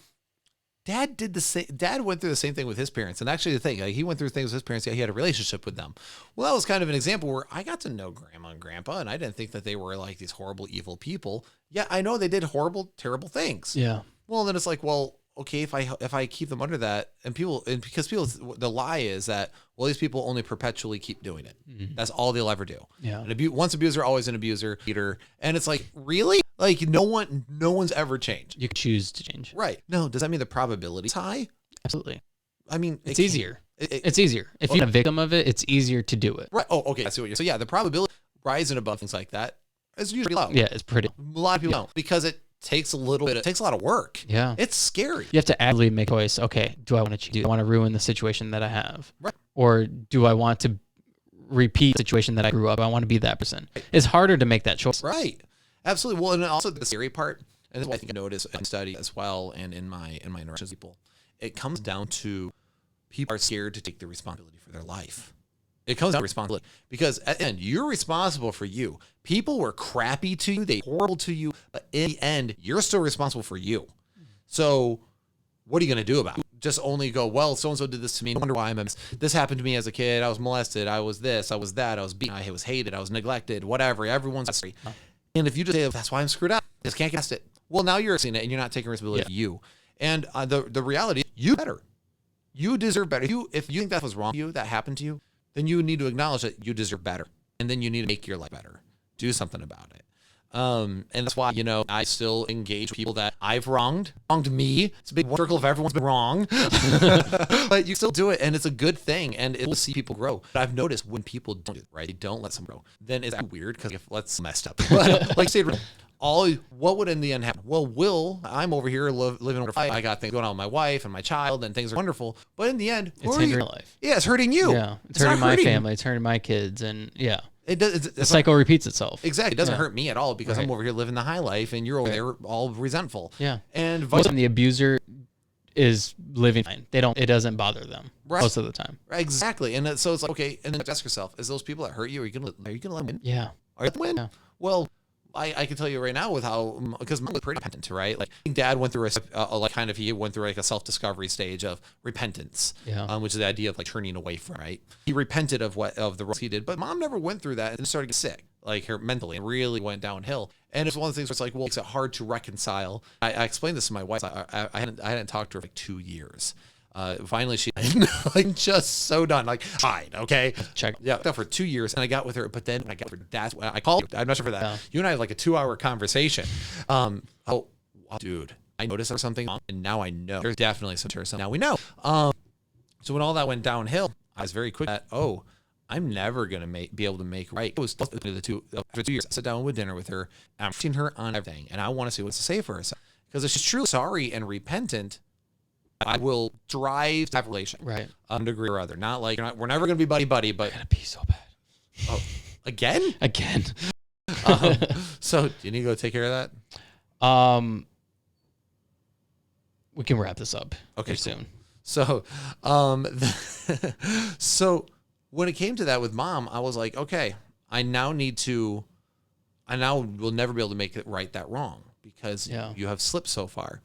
Dad did the same. Dad went through the same thing with his parents, and actually, the thing, he went through things with his parents. Yeah, he had a relationship with them. Well, that was kind of an example where I got to know Grandma and Grandpa, and I didn't think that they were like these horrible, evil people. Yeah, I know they did horrible, terrible things. Yeah. Well, then it's like, well, okay, if I keep them under that, because the lie is that, well, these people only perpetually keep doing it. Mm-hmm. That's all they'll ever do. Yeah. Once abuser, always an abuser. And it's like, really? Like no one's ever changed. You can choose to change. Right. No, does that mean the probability is high? Absolutely. I mean, it's easier. It's easier. If you're a victim of it, it's easier to do it. Right. Oh, okay. I see what you're saying. So yeah, the probability rising above things like that is usually low. Yeah, it's pretty. A lot of people don't, because it takes a lot of work. Yeah. It's scary. You have to actively make a choice. Okay, do I want to cheat? Do I want to ruin the situation that I have? Right. Or do I want to repeat the situation that I grew up? I want to be that person. It's harder to make that choice. Right. Absolutely. Well, and also the scary part, and this is what I think I notice in study as well, and in my interactions with people, it comes down to people are scared to take the responsibility for their life. It comes down to responsibility, because at the end, you're responsible for you. People were crappy to you, they were horrible to you, but in the end, you're still responsible for you. So what are you going to do about it? Just only go, well, so-and-so did this to me. I wonder why this happened to me as a kid. I was molested. I was this. I was that. I was beaten. I was hated. I was neglected. Whatever. Everyone's history. And if you just say, that's why I'm screwed up, I just can't get past it. Well, now you're seeing it, and you're not taking responsibility for you. And the reality is, you better. You deserve better. If you think that was wrong to you, that happened to you, then you need to acknowledge that you deserve better. And then you need to make your life better. Do something about it. And that's why, I still engage with people that I've wronged me. It's a big circle of everyone's been wrong, but you still do it. And it's a good thing. And it will see people grow. But I've noticed when people don't do it, right, they don't let someone grow, then it's weird, because let's messed up. But, like, say, what would in the end happen? Well, I'm over here living under fire. I got things going on with my wife and my child, and things are wonderful. But in the end, it's hurting your life. Yeah, it's hurting you. Yeah, it's hurting my family. It's hurting my kids. And yeah. It does. The cycle repeats itself. Exactly. It doesn't hurt me at all, because I'm over here living the high life, and you're over there all resentful. Yeah. And most of the abuser is living fine. It doesn't bother them most of the time. Exactly. And so it's like, okay, and then ask yourself, is those people that hurt you, are you gonna let them win? Yeah. Are you gonna win? Yeah. Well, I can tell you right now with how, because Mom was pretty repentant, right? Like, Dad went through he went through like a self-discovery stage of repentance, which is the idea of like turning away from, right? He repented of the wrongs he did, but Mom never went through that and started to get sick, like her mentally, and really went downhill. And it's one of the things where it's like, well, it's hard to reconcile. I explained this to my wife. I hadn't talked to her for like 2 years. Finally, she like just so done. Like, fine, okay, check. Yeah, for 2 years, and I got with her. But then I got with her. That's when I called. I'm not sure for that. Yeah. You and I had like a 2-hour conversation. Oh, dude, I noticed there was something wrong, and now I know there's definitely something. Now we know. So when all that went downhill, I was very quick at, I'm never gonna be able to make right. It was after 2 years. I sat down with dinner with her. And I'm teaching her on everything, and I want to see what to say for herself, because if she's truly sorry and repentant, I will drive to have a relation, right? To a degree or other. Not like we're never going to be buddy, but I'm gonna pee so bad. Oh, again? So do you need to go take care of that? We can wrap this up. Okay, soon. So, so when it came to that with Mom, I was like, okay, I now need to I now will never be able to make it right that wrong because you have slipped so far.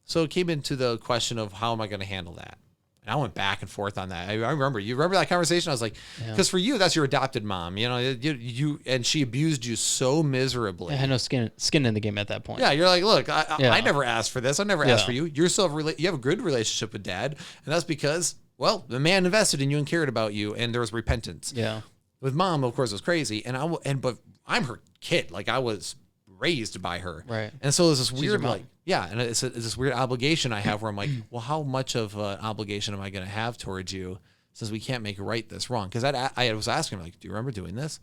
So it came into the question of how am I going to handle that? And I went back and forth on that. I remember, you remember that conversation? I was like, because for you, that's your adopted mom, you know, you and she abused you so miserably. I had no skin in the game at that point. Yeah. You're like, look, I never asked for this. I never asked for you. You have a good relationship with dad. And that's because, well, the man invested in you and cared about you. And there was repentance. Yeah. With mom, of course, it was crazy. But I'm her kid. Like I was raised by her. Right. And so there's this weird, like, and it's this weird obligation I have where I'm like, well, how much of an obligation am I going to have towards you since we can't make right this wrong? Because I was asking her, like, do you remember doing this?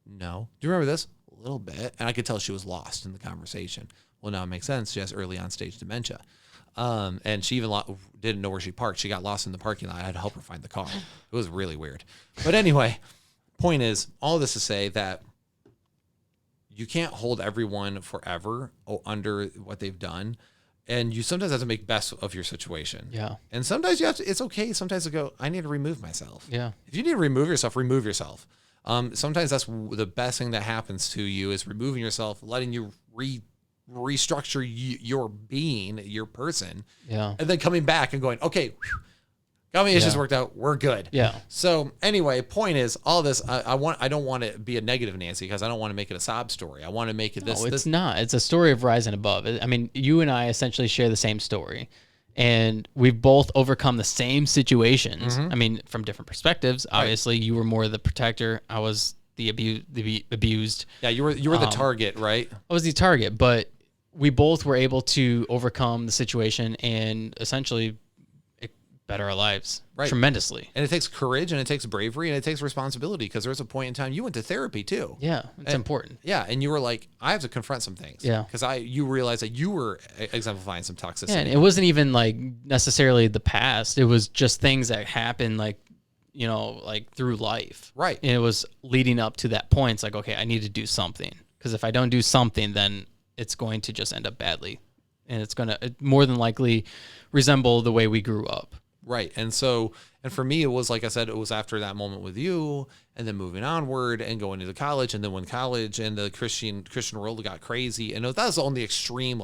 No. Do you remember this? A little bit. And I could tell she was lost in the conversation. Well, now it makes sense. She has early on stage dementia. And she even didn't know where she parked. She got lost in the parking lot. I had to help her find the car. It was really weird. But anyway, point is, all of this to say that you can't hold everyone forever under what they've done. And you sometimes have to make best of your situation. Yeah. And sometimes you have to, it's okay sometimes to go, I need to remove myself. Yeah. If you need to remove yourself, remove yourself. Sometimes that's the best thing that happens to you is removing yourself, letting you restructure your being, your person. Yeah. And then coming back and going, okay, got my issues worked out. We're good. Yeah. So anyway, point is all this. I don't want to be a negative Nancy because I don't want to make it a sob story. I want to make it this. No, it's not. It's a story of rising above. I mean, you and I essentially share the same story, and we've both overcome the same situations. I mean, from different perspectives. Obviously, you were more the protector. I was the abused. Yeah, you were the target, right? I was the target, but we both were able to overcome the situation and essentially better our lives tremendously. And it takes courage and it takes bravery and it takes responsibility because there's a point in time you went to therapy too. Yeah, it's important. Yeah, and you were like, I have to confront some things. Yeah. Because you realized that you were exemplifying some toxicity. Yeah, and it wasn't even like necessarily the past. It was just things that happened like, you know, like through life. Right. And it was leading up to that point. It's like, okay, I need to do something. Because if I don't do something, then it's going to just end up badly. And it's going to more than likely resemble the way we grew up. Right. And so, and for me, it was, like I said, it was after that moment with you and then moving onward and going into college. And then when college and the Christian world got crazy, and that was on the extreme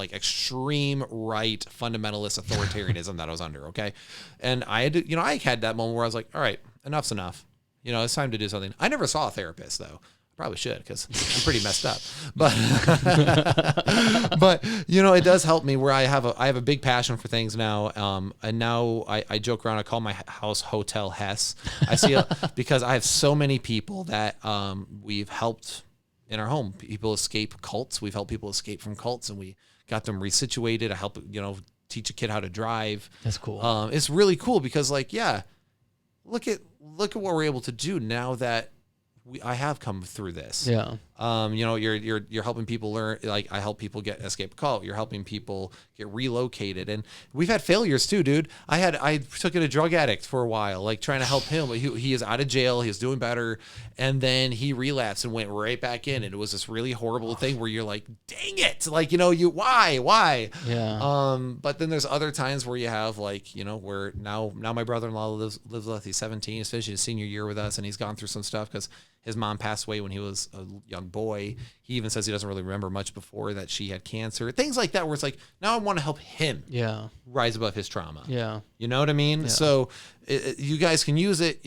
right fundamentalist authoritarianism that I was under. Okay. And I had to, I had that moment where I was like, all right, enough's enough. It's time to do something. I never saw a therapist though. Probably should because I'm pretty messed up, but it does help me where I have a big passion for things now. And now I joke around. I call my house Hotel Hess. I see because I have so many people that we've helped in our home. People escape cults. We've helped people escape from cults, and we got them resituated. I help teach a kid how to drive. That's cool. It's really cool because look at what we're able to do now that I have come through this. Yeah. You're helping people learn. Like I help people escape a cult. You're helping people get relocated, and we've had failures too, dude. I took in a drug addict for a while, like trying to help him. He is out of jail. He's doing better, and then he relapsed and went right back in, and it was this really horrible thing where you're like, dang it, like why? Yeah. But then there's other times where you have where now my brother-in-law lives with us. He's 17. He's finishing his senior year with us, and he's gone through some stuff because his mom passed away when he was a young boy. He even says he doesn't really remember much before that she had cancer. Things like that where it's like, now I want to help him rise above his trauma. Yeah. You know what I mean? Yeah. So you guys can use it.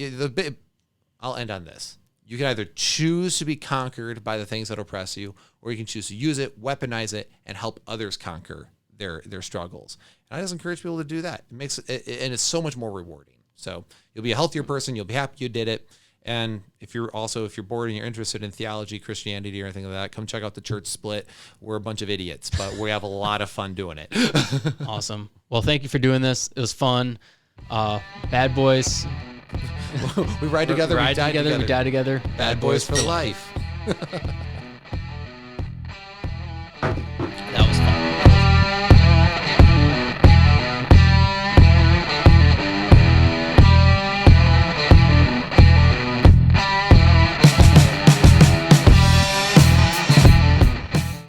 I'll end on this. You can either choose to be conquered by the things that oppress you, or you can choose to use it, weaponize it, and help others conquer their struggles. And I just encourage people to do that. It makes it, and it's so much more rewarding. So you'll be a healthier person. You'll be happy you did it. And if you're bored and you're interested in theology, Christianity, or anything like that, come check out the Church Split. We're a bunch of idiots, but we have a lot of fun doing it. Awesome. Well, thank you for doing this. It was fun. Bad boys. We ride together, we die together. We die together. Bad boys for life.